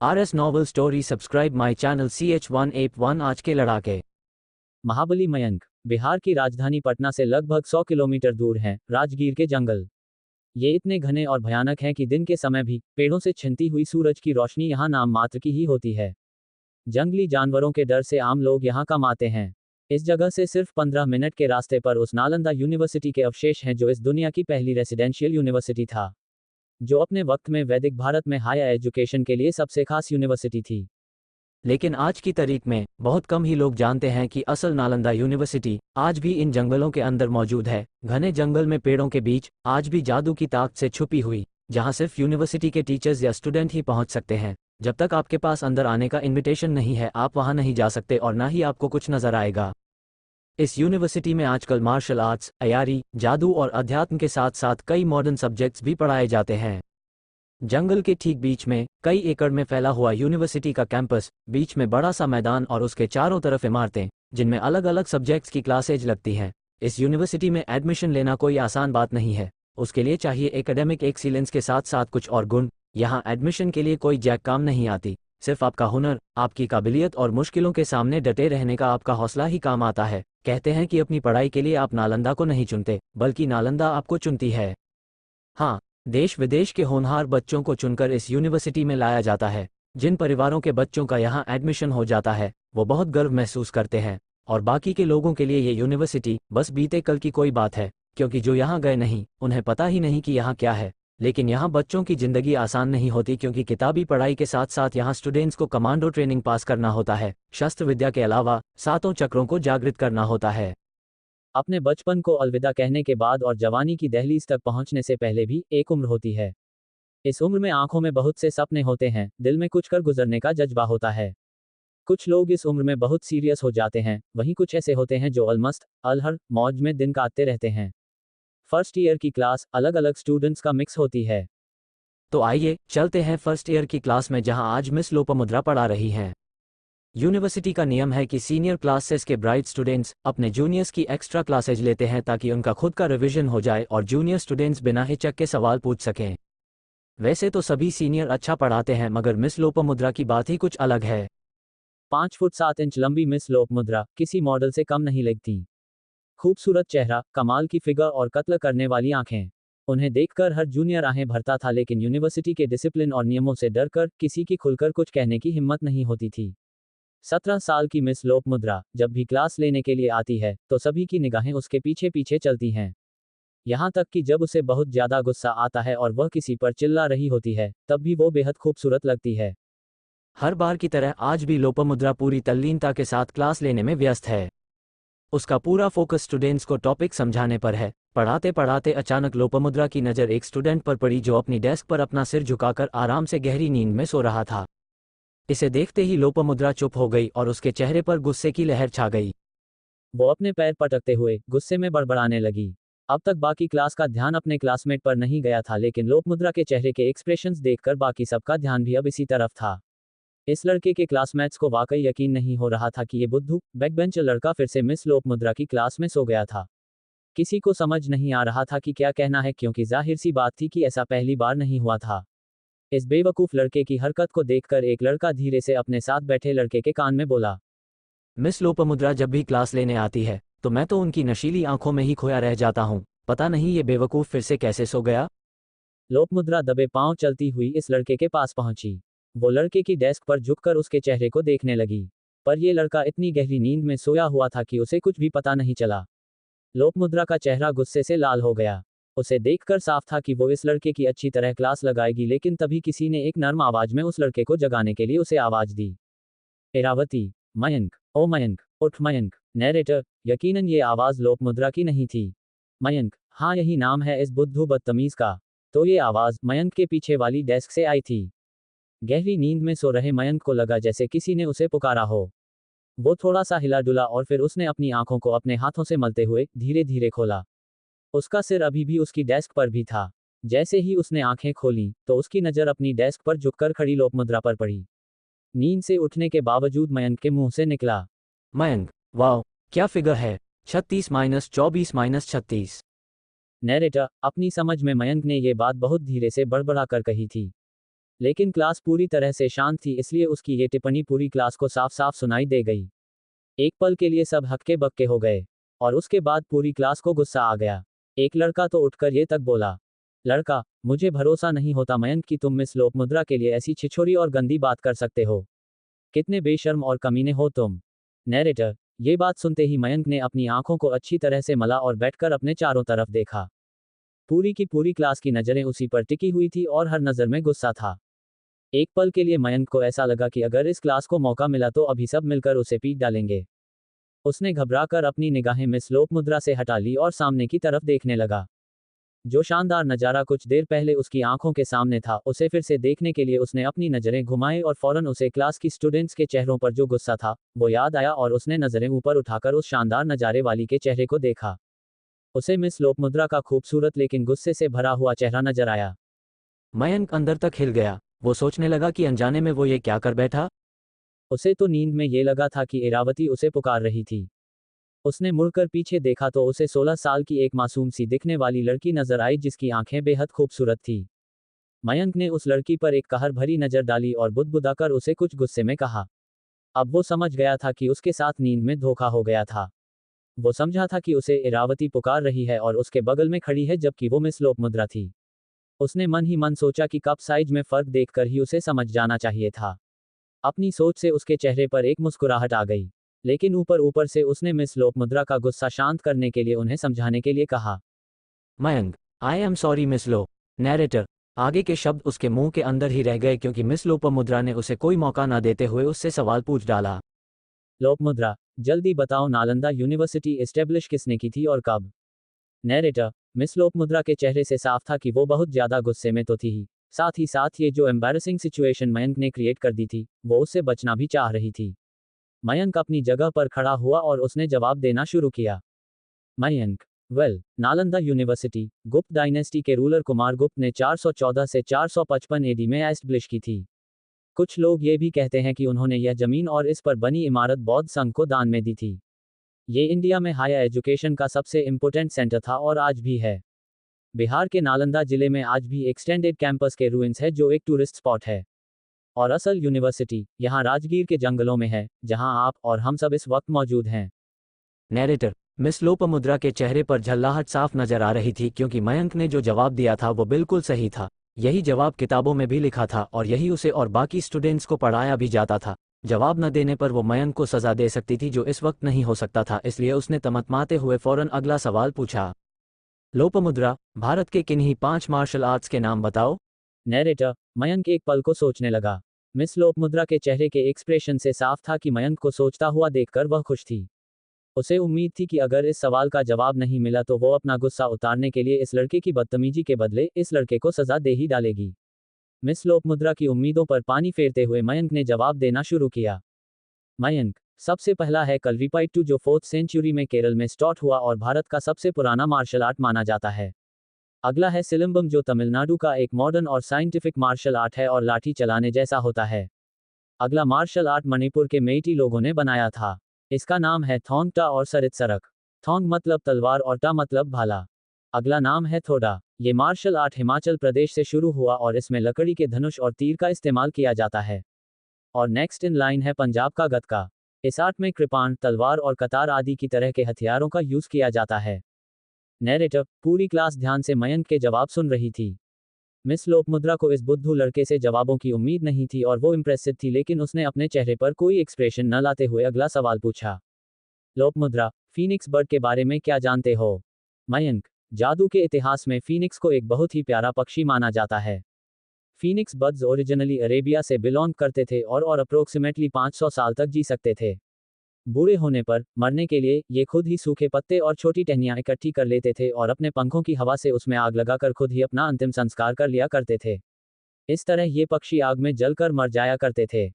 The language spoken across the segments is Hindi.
RS Novel Story Subscribe my channel CH181 आज के लड़ाके। महाबली मयंक बिहार की राजधानी पटना से लगभग 100 किलोमीटर दूर हैं राजगीर के जंगल। ये इतने घने और भयानक हैं कि दिन के समय भी पेड़ों से छिनती हुई सूरज की रोशनी यहाँ नाम मात्र की ही होती है। जंगली जानवरों के डर से आम लोग यहाँ कम आते हैं। इस जगह से सिर्फ 15 मिनट के रास्ते पर उस नालंदा यूनिवर्सिटी के अवशेष हैं जो इस दुनिया की पहली रेसिडेंशियल यूनिवर्सिटी था, जो अपने वक्त में वैदिक भारत में हायर एजुकेशन के लिए सबसे खास यूनिवर्सिटी थी। लेकिन आज की तारीख में बहुत कम ही लोग जानते हैं कि असल नालंदा यूनिवर्सिटी आज भी इन जंगलों के अंदर मौजूद है। घने जंगल में पेड़ों के बीच आज भी जादू की ताकत से छुपी हुई, जहां सिर्फ यूनिवर्सिटी के टीचर्स या स्टूडेंट ही पहुंच सकते हैं। जब तक आपके पास अंदर आने का इन्विटेशन नहीं है, आप वहां नहीं जा सकते और ना ही आपको कुछ नजर आएगा। इस यूनिवर्सिटी में आजकल मार्शल आर्ट्स, अयारी, जादू और अध्यात्म के साथ साथ कई मॉडर्न सब्जेक्ट्स भी पढ़ाए जाते हैं। जंगल के ठीक बीच में कई एकड़ में फैला हुआ यूनिवर्सिटी का कैंपस, बीच में बड़ा सा मैदान और उसके चारों तरफ इमारतें जिनमें अलग अलग सब्जेक्ट्स की क्लासेज लगती हैं। इस यूनिवर्सिटी में एडमिशन लेना कोई आसान बात नहीं है। उसके लिए चाहिए एकेडमिक एक्सीलेंस के साथ साथ कुछ और गुण। यहाँ एडमिशन के लिए कोई जैक काम नहीं आती, सिर्फ आपका हुनर, आपकी काबिलियत और मुश्किलों के सामने डटे रहने का आपका हौसला ही काम आता है। कहते हैं कि अपनी पढ़ाई के लिए आप नालंदा को नहीं चुनते, बल्कि नालंदा आपको चुनती है। हाँ, देश विदेश के होनहार बच्चों को चुनकर इस यूनिवर्सिटी में लाया जाता है। जिन परिवारों के बच्चों का यहाँ एडमिशन हो जाता है, वो बहुत गर्व महसूस करते हैं, और बाकी के लोगों के लिए ये यूनिवर्सिटी बस बीते कल की कोई बात है, क्योंकि जो यहाँ गए नहीं उन्हें पता ही नहीं कि यहाँ क्या है। लेकिन यहाँ बच्चों की जिंदगी आसान नहीं होती, क्योंकि किताबी पढ़ाई के साथ साथ यहाँ स्टूडेंट्स को कमांडो ट्रेनिंग पास करना होता है। शस्त्र विद्या के अलावा सातों चक्रों को जागृत करना होता है। अपने बचपन को अलविदा कहने के बाद और जवानी की दहलीज तक पहुंचने से पहले भी एक उम्र होती है। इस उम्र में आंखों में बहुत से सपने होते हैं, दिल में कुछ कर गुजरने का जज्बा होता है। कुछ लोग इस उम्र में बहुत सीरियस हो जाते हैं, वहीं कुछ ऐसे होते हैं जो अलमस्त अलहर मौज में दिन काटते रहते हैं। फर्स्ट ईयर की क्लास अलग अलग स्टूडेंट्स का मिक्स होती है। तो आइए चलते हैं फर्स्ट ईयर की क्लास में, जहां आज मिस लोपामुद्रा पढ़ा रही हैं। यूनिवर्सिटी का नियम है कि सीनियर क्लासेस के ब्राइट स्टूडेंट्स अपने जूनियर्स की एक्स्ट्रा क्लासेज लेते हैं, ताकि उनका खुद का रिवीजन हो जाए और जूनियर स्टूडेंट्स बिना हिचक के सवाल पूछ सकें। वैसे तो सभी सीनियर अच्छा पढ़ाते हैं, मगर मिस लोपामुद्रा की बात ही कुछ अलग है। 5 फुट 7 इंच लंबी मिस लोपामुद्रा किसी मॉडल से कम नहीं लगती। खूबसूरत चेहरा, कमाल की फिगर और कत्ल करने वाली आंखें। उन्हें देखकर हर जूनियर आहें भरता था, लेकिन यूनिवर्सिटी के डिसिप्लिन और नियमों से डरकर किसी की खुलकर कुछ कहने की हिम्मत नहीं होती थी। 17 साल की मिस लोपामुद्रा जब भी क्लास लेने के लिए आती है तो सभी की निगाहें उसके पीछे पीछे चलती हैं। यहाँ तक कि जब उसे बहुत ज्यादा गुस्सा आता है और वह किसी पर चिल्ला रही होती है, तब भी वो बेहद खूबसूरत लगती है। हर बार की तरह आज भी लोपामुद्रा पूरी तल्लीनता के साथ क्लास लेने में व्यस्त है। उसका पूरा फोकस स्टूडेंट्स को टॉपिक समझाने पर है। पढ़ाते पढ़ाते अचानक लोपामुद्रा की नज़र एक स्टूडेंट पर पड़ी जो अपनी डेस्क पर अपना सिर झुकाकर आराम से गहरी नींद में सो रहा था। इसे देखते ही लोपामुद्रा चुप हो गई और उसके चेहरे पर गुस्से की लहर छा गई। वो अपने पैर पटकते हुए गुस्से में बड़बड़ाने लगी। अब तक बाकी क्लास का ध्यान अपने क्लासमेट पर नहीं गया था, लेकिन लोपामुद्रा के चेहरे के एक्सप्रेशंस देखकर बाकी सबका ध्यान भी अब इसी तरफ था। इस लड़के के क्लासमेट्स को वाकई यकीन नहीं हो रहा था कि ये बुद्धू बैकबेंचर लड़का फिर से मिस लोपामुद्रा की क्लास में सो गया था। किसी को समझ नहीं आ रहा था कि क्या कहना है, क्योंकि जाहिर सी बात थी कि ऐसा पहली बार नहीं हुआ था। इस बेवकूफ लड़के की हरकत को देखकर एक लड़का धीरे से अपने साथ बैठे लड़के के कान में बोला, मिस लोपामुद्रा जब भी क्लास लेने आती है तो मैं तो उनकी नशीली आंखों में ही खोया रह जाता हूँ। पता नहीं ये बेवकूफ फिर से कैसे सो गया। लोपामुद्रा दबे पांव चलती हुई इस लड़के के पास पहुंची। वो लड़के की डेस्क पर झुककर उसके चेहरे को देखने लगी, पर यह लड़का इतनी गहरी नींद में सोया हुआ था कि उसे कुछ भी पता नहीं चला। लोपामुद्रा का चेहरा गुस्से से लाल हो गया। उसे देखकर साफ था कि वो इस लड़के की अच्छी तरह क्लास लगाएगी, लेकिन तभी किसी ने एक नर्म आवाज में उस लड़के को जगाने के लिए उसे आवाज दी, इरावती, मयंक, ओ मयंक, उठ मयंक। नैरेटर, यकीनन ये आवाज लोपामुद्रा की नहीं थी। मयंक, हाँ यही नाम है इस बुद्धू बदतमीज का। तो ये आवाज मयंक के पीछे वाली डेस्क से आई थी। गहरी नींद में सो रहे मयंक को लगा जैसे किसी ने उसे पुकारा हो। वो थोड़ा सा हिला डुला और फिर उसने अपनी आंखों को अपने हाथों से मलते हुए धीरे धीरे खोला। उसका सिर अभी भी उसकी डेस्क पर भी था। जैसे ही उसने आंखें खोली तो उसकी नज़र अपनी डेस्क पर झुककर खड़ी लोपामुद्रा पर पड़ी। नींद से उठने के बावजूद मयंक के मुंह से निकला, मयंक, वाह क्या फिगर है, 36-24-36। नैरेटर, अपनी समझ में मयंक ने ये बात बहुत धीरे से बड़बड़ा कर कही थी, लेकिन क्लास पूरी तरह से शांत थी, इसलिए उसकी ये टिप्पणी पूरी क्लास को साफ साफ सुनाई दे गई। एक पल के लिए सब हक्के बक्के हो गए, और उसके बाद पूरी क्लास को गुस्सा आ गया। एक लड़का तो उठकर ये तक बोला, लड़का, मुझे भरोसा नहीं होता मयंक कि तुम मिस लोकमुद्रा के लिए ऐसी छिछोरी और गंदी बात कर सकते हो। कितने बेशर्म और कमीने हो तुम। नैरेटर, ये बात सुनते ही मयंक ने अपनी आंखों को अच्छी तरह से मला और बैठकर अपने चारों तरफ देखा। पूरी की पूरी क्लास की नजरें उसी पर टिकी हुई थी और हर नजर में गुस्सा था। एक पल के लिए मयंक को ऐसा लगा कि अगर इस क्लास को मौका मिला तो अभी सब मिलकर उसे पीट डालेंगे। उसने घबराकर अपनी निगाहें मिस लोकमुद्रा से हटा ली और सामने की तरफ देखने लगा। जो शानदार नज़ारा कुछ देर पहले उसकी आंखों के सामने था, उसे फिर से देखने के लिए उसने अपनी नज़रें घुमाई और फौरन उसे क्लास की स्टूडेंट्स के चेहरों पर जो गुस्सा था वो याद आया और उसने नज़रें ऊपर उठाकर उस शानदार नज़ारे वाली के चेहरे को देखा। उसे मिस लोकमुद्रा का खूबसूरत लेकिन गुस्से से भरा हुआ चेहरा नजर आया। मयंक अंदर तक हिल गया। वो सोचने लगा कि अनजाने में वो ये क्या कर बैठा। उसे तो नींद में ये लगा था कि इरावती उसे पुकार रही थी। उसने मुड़कर पीछे देखा तो उसे 16 साल की एक मासूम सी दिखने वाली लड़की नजर आई जिसकी आंखें बेहद खूबसूरत थी। मयंक ने उस लड़की पर एक कहर भरी नजर डाली और बुदबुदाकर उसे कुछ गुस्से में कहा। अब वो समझ गया था कि उसके साथ नींद में धोखा हो गया था। वो समझा था कि उसे इरावती पुकार रही है और उसके बगल में खड़ी है, जबकि वो मिस लोकमुद्रा थी। उसने मन ही मन सोचा कि कप साइज में फर्क देखकर ही उसे समझ जाना चाहिए था। अपनी सोच से उसके चेहरे पर एक मुस्कुराहट आ गई, लेकिन ऊपर ऊपर से उसने मिस लोकमुद्रा का गुस्सा शांत करने के लिए उन्हें समझाने के लिए कहा, Mayank, I am sorry miss low. Narrator, आगे के शब्द उसके मुंह के अंदर ही रह गए क्योंकि मिस लोकमुद्रा ने उसे कोई मौका न देते हुए उससे सवाल पूछ डाला। लोकमुद्रा, जल्दी बताओ नालंदा यूनिवर्सिटी एस्टेब्लिश किसने की थी और कब? नैरेटर, मिस लोकमुद्रा के चेहरे से साफ था कि वो बहुत ज्यादा गुस्से में तो थी ही, साथ ही साथ ये जो एम्बैरेसिंग सिचुएशन मयंक ने क्रिएट कर दी थी वो उससे बचना भी चाह रही थी। मयंक अपनी जगह पर खड़ा हुआ और उसने जवाब देना शुरू किया। मयंक, नालंदा यूनिवर्सिटी गुप्त डायनेस्टी के रूलर कुमार गुप्त ने 414 से 455 एडी में एस्टेब्लिश की थी। कुछ लोग ये भी कहते हैं कि उन्होंने यह जमीन और इस पर बनी इमारत बौद्ध संघ को दान में दी थी। ये इंडिया में हायर एजुकेशन का सबसे इम्पोर्टेंट सेंटर था और आज भी है। बिहार के नालंदा जिले में आज भी एक्सटेंडेड कैंपस के रूइंस है जो एक टूरिस्ट स्पॉट है। और असल यूनिवर्सिटी यहाँ राजगीर के जंगलों में है, जहाँ आप और हम सब इस वक्त मौजूद हैं। नैरेटर, मिस लोकमुद्रा के चेहरे पर झल्लाहट साफ नजर आ रही थी क्योंकि मयंक ने जो जवाब दिया था वो बिल्कुल सही था। यही जवाब किताबों में भी लिखा था और यही उसे और बाकी स्टूडेंट्स को पढ़ाया भी जाता था। जवाब न देने पर वो मयंक को सजा दे सकती थी जो इस वक्त नहीं हो सकता था, इसलिए उसने तमतमाते हुए फौरन अगला सवाल पूछा। लोकमुद्रा, भारत के किन्हीं 5 मार्शल आर्ट्स के नाम बताओ। नैरेटर, मयंक एक पल को सोचने लगा। मिस लोकमुद्रा के चेहरे के एक्सप्रेशन से साफ था कि मयंक को सोचता हुआ देखकर वह खुश थी। उसे उम्मीद थी कि अगर इस सवाल का जवाब नहीं मिला तो वो अपना गुस्सा उतारने के लिए इस लड़के की बदतमीजी के बदले इस लड़के को सजा दे ही डालेगी। मिस लोकमुद्रा की उम्मीदों पर पानी फेरते हुए मयंक ने जवाब देना शुरू किया। मयंक, सबसे पहला है कलरीपायट्टू जो 4th सेंचुरी में केरल में स्टार्ट हुआ और भारत का सबसे पुराना मार्शल आर्ट माना जाता है। अगला है सिलंबम जो तमिलनाडु का एक मॉडर्न और साइंटिफिक मार्शल आर्ट है और लाठी चलाने जैसा होता है। अगला मार्शल आर्ट मणिपुर के मेइटी लोगों ने बनाया था। इसका नाम है थोंग टा और सरित सरक। थोंग मतलब तलवार और टा मतलब भाला। अगला नाम है थोडा। ये मार्शल आर्ट हिमाचल प्रदेश से शुरू हुआ और इसमें लकड़ी के धनुष और तीर का इस्तेमाल किया जाता है। और नेक्स्ट इन लाइन है पंजाब का गतका। इस आर्ट में कृपाण, तलवार और कतार आदि की तरह के हथियारों का यूज किया जाता है। नैरेटर, पूरी क्लास ध्यान से मयंक के जवाब सुन रही थी। मिस लोकमुद्रा को इस बुद्धू लड़के से जवाबों की उम्मीद नहीं थी और वो इम्प्रेसिव थी, लेकिन उसने अपने चेहरे पर कोई एक्सप्रेशन न लाते हुए अगला सवाल पूछा। लोकमुद्रा, फीनिक्स बर्ड के बारे में क्या जानते हो? मयंक, जादू के इतिहास में फीनिक्स को एक बहुत ही प्यारा पक्षी माना जाता है। फीनिक्स बर्ड्स ओरिजिनली अरेबिया से बिलोंग करते थे और अप्रोक्सीमेटली 500 साल तक जी सकते थे। बूढ़े होने पर मरने के लिए ये खुद ही सूखे पत्ते और छोटी टहनियां इकट्ठी कर लेते थे और अपने पंखों की हवा से उसमें आग लगाकर खुद ही अपना अंतिम संस्कार कर लिया करते थे। इस तरह ये पक्षी आग में जलकर मर जाया करते थे।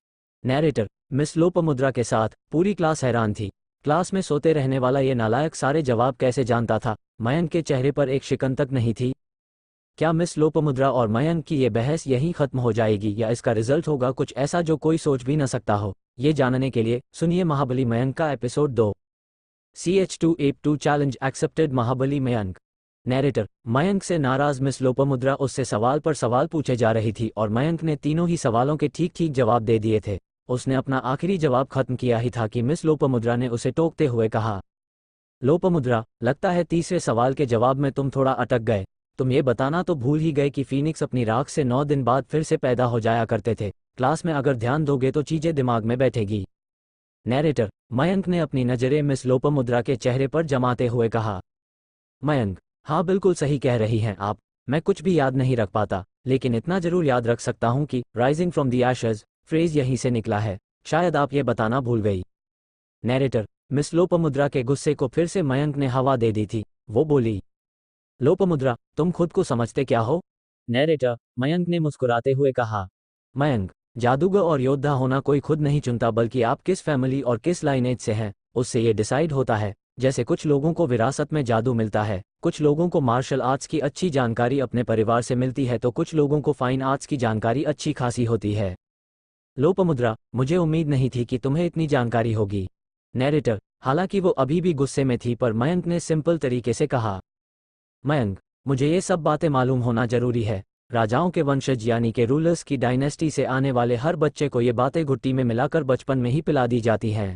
नैरेटर, मिस लोकमुद्रा के साथ पूरी क्लास हैरान थी। क्लास में सोते रहने वाला ये नालायक सारे जवाब कैसे जानता था? मयंक के चेहरे पर एक शिकन तक नहीं थी। क्या मिस लोकमुद्रा और मयंक की ये बहस यहीं खत्म हो जाएगी या इसका रिजल्ट होगा कुछ ऐसा जो कोई सोच भी न सकता हो? ये जानने के लिए सुनिए महाबली मयंक का episode 2। CH2 Ape 2 challenge accepted. Mahabali Mayank. Narrator, Mayank से नाराज मिस लोपामुद्रा उससे सवाल पर सवाल पूछे जा रही थी और मयंक ने तीनों ही सवालों के ठीक ठीक जवाब दे दिए थे। उसने अपना आखिरी जवाब खत्म किया ही था कि मिस लोपामुद्रा ने उसे टोकते हुए कहा, लोपामुद्रा, लगता है तीसरे सवाल के जवाब में तुम थोड़ा अटक गए। तुम ये बताना तो भूल ही गए कि फीनिक्स अपनी राख से 9 दिन बाद फिर से पैदा हो जाया करते थे। क्लास में अगर ध्यान दोगे तो चीजें दिमाग में बैठेगी। नैरेटर, मयंक ने अपनी नज़रें मिस लोपामुद्रा के चेहरे पर जमाते हुए कहा, मयंक, हाँ बिल्कुल सही कह रही हैं आप। मैं कुछ भी याद नहीं रख पाता, लेकिन इतना जरूर याद रख सकता हूँ कि rising from the Ashes phrase यहीं से निकला है। शायद आप ये बताना भूल गई। नैरेटर, मिस लोपामुद्रा के गुस्से को फिर से मयंक ने हवा दे दी थी। वो बोली, लोपामुद्रा, तुम खुद को समझते क्या हो? नैरेटर, मयंक ने मुस्कुराते हुए कहा, मयंक, जादूगर और योद्धा होना कोई खुद नहीं चुनता, बल्कि आप किस फैमिली और किस लाइनेज से हैं उससे ये डिसाइड होता है। जैसे कुछ लोगों को विरासत में जादू मिलता है, कुछ लोगों को मार्शल आर्ट्स की अच्छी जानकारी अपने परिवार से मिलती है, तो कुछ लोगों को फाइन आर्ट्स की जानकारी अच्छी खासी होती है। लोपामुद्रा, मुझे उम्मीद नहीं थी कि तुम्हें इतनी जानकारी होगी। नैरेटर, हालांकि वो अभी भी गुस्से में थी, पर मयंक ने सिंपल तरीके से कहा, मयंक, मुझे ये सब बातें मालूम होना जरूरी है। राजाओं के वंशज यानी के रूलर्स की डायनेस्टी से आने वाले हर बच्चे को ये बातें घुट्टी में मिलाकर बचपन में ही पिला दी जाती हैं।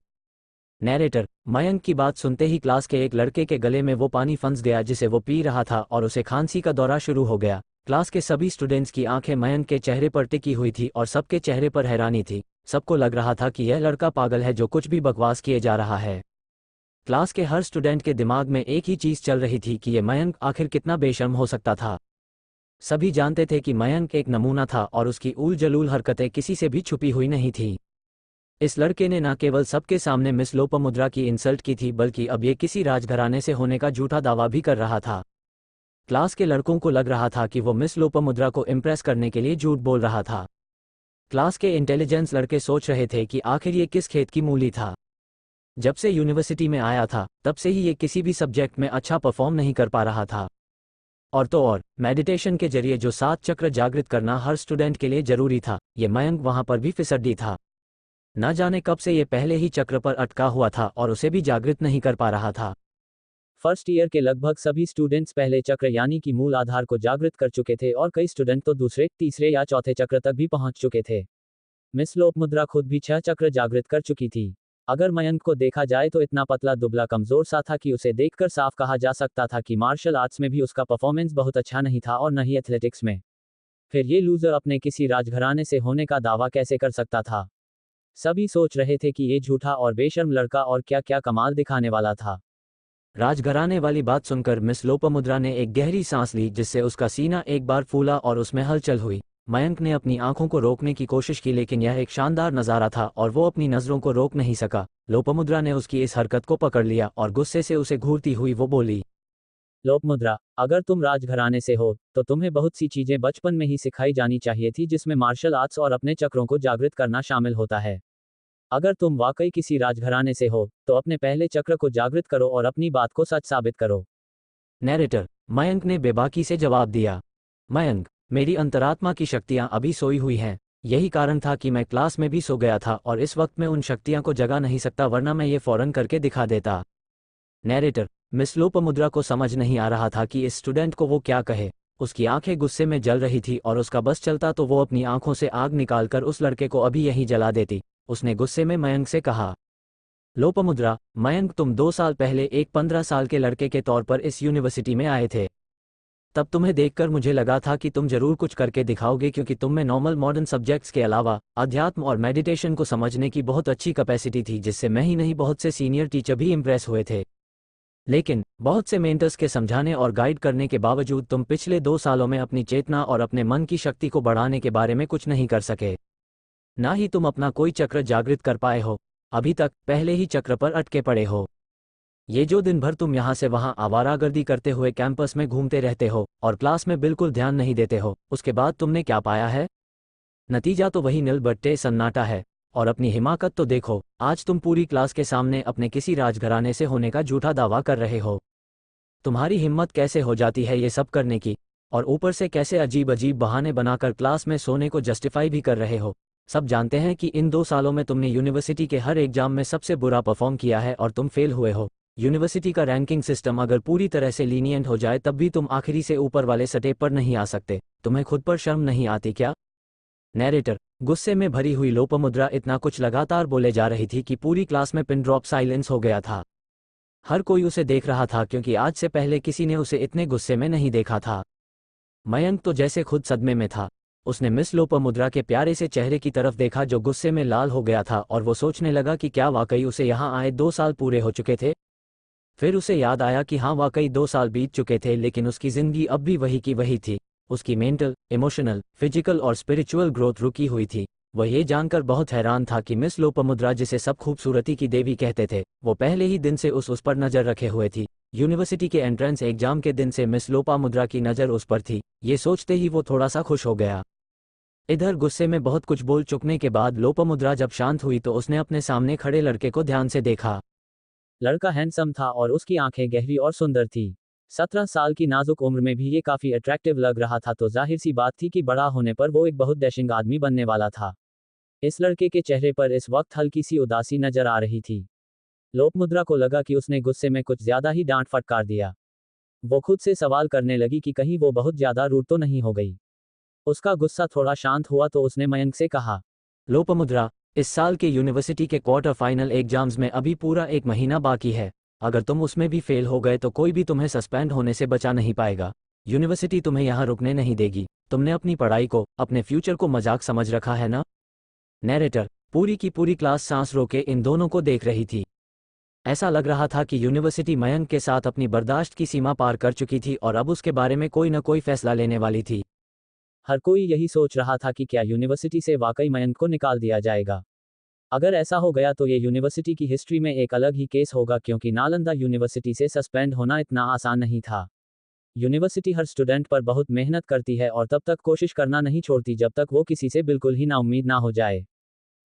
नैरेटर, मयंक की बात सुनते ही क्लास के एक लड़के के गले में वो पानी फंस गया जिसे वो पी रहा था और उसे खांसी का दौरा शुरू हो गया। क्लास के सभी स्टूडेंट्स की आंखें मयंक के चेहरे पर टिकी हुई थी और सबके चेहरे पर हैरानी थी। सबको लग रहा था कि यह लड़का पागल है जो कुछ भी बकवास किए जा रहा है। क्लास के हर स्टूडेंट के दिमाग में एक ही चीज़ चल रही थी कि ये मयंक आखिर कितना बेशर्म हो सकता था। सभी जानते थे कि मयंक एक नमूना था और उसकी ऊल जलूल हरकतें किसी से भी छुपी हुई नहीं थी। इस लड़के ने न केवल सबके सामने मिस लोपामुद्रा की इंसल्ट की थी, बल्कि अब ये किसी राजघराने से होने का झूठा दावा भी कर रहा था। क्लास के लड़कों को लग रहा था कि वो मिस लोपामुद्रा को इम्प्रेस करने के लिए झूठ बोल रहा था। क्लास के इंटेलिजेंस लड़के सोच रहे थे कि आखिर ये किस खेत की मूली था। जब से यूनिवर्सिटी में आया था तब से ही ये किसी भी सब्जेक्ट में अच्छा परफॉर्म नहीं कर पा रहा था। और तो और मेडिटेशन के जरिए जो 7 चक्र जागृत करना हर स्टूडेंट के लिए जरूरी था, ये मयंक वहां पर भी फिसड्डी था। न जाने कब से ये पहले ही चक्र पर अटका हुआ था और उसे भी जागृत नहीं कर पा रहा था। फर्स्ट ईयर के लगभग सभी स्टूडेंट्स पहले चक्र यानी कि मूल आधार को जागृत कर चुके थे और कई स्टूडेंट तो दूसरे, तीसरे या चौथे चक्र तक भी पहुंच चुके थे। मिस लोपामुद्रा खुद भी 6 चक्र जागृत कर चुकी थी। अगर मयंक को देखा जाए तो इतना पतला दुबला कमजोर सा था कि उसे देखकर साफ कहा जा सकता था कि मार्शल आर्ट्स में भी उसका परफॉर्मेंस बहुत अच्छा नहीं था और न ही एथलेटिक्स में। फिर ये लूजर अपने किसी राजघराने से होने का दावा कैसे कर सकता था? सभी सोच रहे थे कि ये झूठा और बेशर्म लड़का और क्या क्या कमाल दिखाने वाला था। राजघराने वाली बात सुनकर मिस लोपामुद्रा ने एक गहरी सांस ली, जिससे उसका सीना एक बार फूला और उसमें हलचल हुई। मयंक ने अपनी आंखों को रोकने की कोशिश की, लेकिन यह एक शानदार नज़ारा था और वो अपनी नज़रों को रोक नहीं सका। लोपामुद्रा ने उसकी इस हरकत को पकड़ लिया और गुस्से से उसे घूरती हुई वो बोली, लोपामुद्रा, अगर तुम राजघराने से हो तो तुम्हें बहुत सी चीजें बचपन में ही सिखाई जानी चाहिए थी, जिसमें मार्शल आर्ट्स और अपने चक्रों को जागृत करना शामिल होता है। अगर तुम वाकई किसी राजघराने से हो तो अपने पहले चक्र को जागृत करो और अपनी बात को सच साबित करो। नैरेटर, मयंक ने बेबाकी से जवाब दिया, मयंक, मेरी अंतरात्मा की शक्तियां अभी सोई हुई हैं। यही कारण था कि मैं क्लास में भी सो गया था और इस वक्त मैं उन शक्तियां को जगा नहीं सकता, वरना मैं ये फौरन करके दिखा देता। नैरेटर, मिस लोपामुद्रा को समझ नहीं आ रहा था कि इस स्टूडेंट को वो क्या कहे। उसकी आंखें गुस्से में जल रही थी और उसका बस चलता तो वो अपनी आंखों से आग निकालकर उस लड़के को अभी यहीं जला देती। उसने गुस्से में मयंक से कहा, लोपामुद्रा, मयंक, तुम 2 साल पहले एक 15 साल के लड़के के तौर पर इस यूनिवर्सिटी में आए थे। तब तुम्हें देखकर मुझे लगा था कि तुम जरूर कुछ करके दिखाओगे, क्योंकि तुम में नॉर्मल मॉडर्न सब्जेक्ट्स के अलावा अध्यात्म और मेडिटेशन को समझने की बहुत अच्छी कैपेसिटी थी, जिससे मैं ही नहीं बहुत से सीनियर टीचर भी इम्प्रेस हुए थे। लेकिन बहुत से मेंटर्स के समझाने और गाइड करने के बावजूद तुम पिछले 2 सालों में अपनी चेतना और अपने मन की शक्ति को बढ़ाने के बारे में कुछ नहीं कर सके। ना ही तुम अपना कोई चक्र जागृत कर पाए हो। अभी तक पहले ही चक्र पर अटके पड़े हो। ये जो दिन भर तुम यहाँ से वहाँ आवारागर्दी करते हुए कैंपस में घूमते रहते हो और क्लास में बिल्कुल ध्यान नहीं देते हो, उसके बाद तुमने क्या पाया है? नतीजा तो वही नील बट्टे सन्नाटा है। और अपनी हिमाकत तो देखो, आज तुम पूरी क्लास के सामने अपने किसी राजघराने से होने का झूठा दावा कर रहे हो। तुम्हारी हिम्मत कैसे हो जाती है ये सब करने की? और ऊपर से कैसे अजीब अजीब बहाने बनाकर क्लास में सोने को जस्टिफाई भी कर रहे हो। सब जानते हैं कि इन 2 सालों में तुमने यूनिवर्सिटी के हर एग्जाम में सबसे बुरा परफॉर्म किया है और तुम फेल हुए हो। यूनिवर्सिटी का रैंकिंग सिस्टम अगर पूरी तरह से लीनियंट हो जाए तब भी तुम आखिरी से ऊपर वाले सटेप पर नहीं आ सकते। तुम्हें खुद पर शर्म नहीं आती क्या? नैरेटर, गुस्से में भरी हुई लोपामुद्रा इतना कुछ लगातार बोले जा रही थी कि पूरी क्लास में पिन ड्रॉप साइलेंस हो गया था। हर कोई उसे देख रहा था क्योंकि आज से पहले किसी ने उसे इतने गुस्से में नहीं देखा था। मयंक तो जैसे खुद सदमे में था। उसने मिस लोपामुद्रा के प्यारे से चेहरे की तरफ देखा जो गुस्से में लाल हो गया था, और वो सोचने लगा कि क्या वाकई उसे यहाँ आए 2 साल पूरे हो चुके थे। फिर उसे याद आया कि हाँ, वाकई 2 साल बीत चुके थे, लेकिन उसकी ज़िंदगी अब भी वही की वही थी। उसकी मेंटल, इमोशनल, फिजिकल और स्पिरिचुअल ग्रोथ रुकी हुई थी। वह ये जानकर बहुत हैरान था कि मिस लोपामुद्रा, जिसे सब खूबसूरती की देवी कहते थे, वो पहले ही दिन से उस पर नज़र रखे हुए थी। यूनिवर्सिटी के एंट्रेंस एग्जाम के दिन से मिस लोपामुद्रा की नज़र उस पर थी। ये सोचते ही वो थोड़ा सा खुश हो गया। इधर गुस्से में बहुत कुछ बोल चुकने के बाद लोपामुद्रा जब शांत हुई तो उसने अपने सामने खड़े लड़के को ध्यान से देखा। लड़का हैंडसम था और उसकी आंखें गहरी और सुंदर थी। 17 साल की नाजुक उम्र में भी ये काफी अट्रैक्टिव लग रहा था, तो जाहिर सी बात थी कि बड़ा होने पर वो एक बहुत डैशिंग आदमी बनने वाला था। इस लड़के के चेहरे पर इस वक्त हल्की सी उदासी नजर आ रही थी। लोपामुद्रा को लगा कि उसने गुस्से में कुछ ज्यादा ही डांट फटकार दिया। वो खुद से सवाल करने लगी कि कहीं वो बहुत ज्यादा रूड तो नहीं हो गई। उसका गुस्सा थोड़ा शांत हुआ तो उसने मयंक से कहा, लोपामुद्रा, इस साल के यूनिवर्सिटी के क्वार्टर फाइनल एग्जाम्स में अभी पूरा 1 महीना बाकी है। अगर तुम उसमें भी फेल हो गए तो कोई भी तुम्हें सस्पेंड होने से बचा नहीं पाएगा। यूनिवर्सिटी तुम्हें यहाँ रुकने नहीं देगी। तुमने अपनी पढ़ाई को, अपने फ्यूचर को मजाक समझ रखा है ना? नैरेटर, पूरी की पूरी क्लास सांस रोके इन दोनों को देख रही थी। ऐसा लग रहा था कि यूनिवर्सिटी मयंक के साथ अपनी बर्दाश्त की सीमा पार कर चुकी थी और अब उसके बारे में कोई न कोई फैसला लेने वाली थी। हर कोई यही सोच रहा था कि क्या यूनिवर्सिटी से वाकई मयंक को निकाल दिया जाएगा। अगर ऐसा हो गया तो ये यूनिवर्सिटी की हिस्ट्री में एक अलग ही केस होगा, क्योंकि नालंदा यूनिवर्सिटी से सस्पेंड होना इतना आसान नहीं था। यूनिवर्सिटी हर स्टूडेंट पर बहुत मेहनत करती है और तब तक कोशिश करना नहीं छोड़ती जब तक वो किसी से बिल्कुल ही नाउम्मीद ना हो जाए।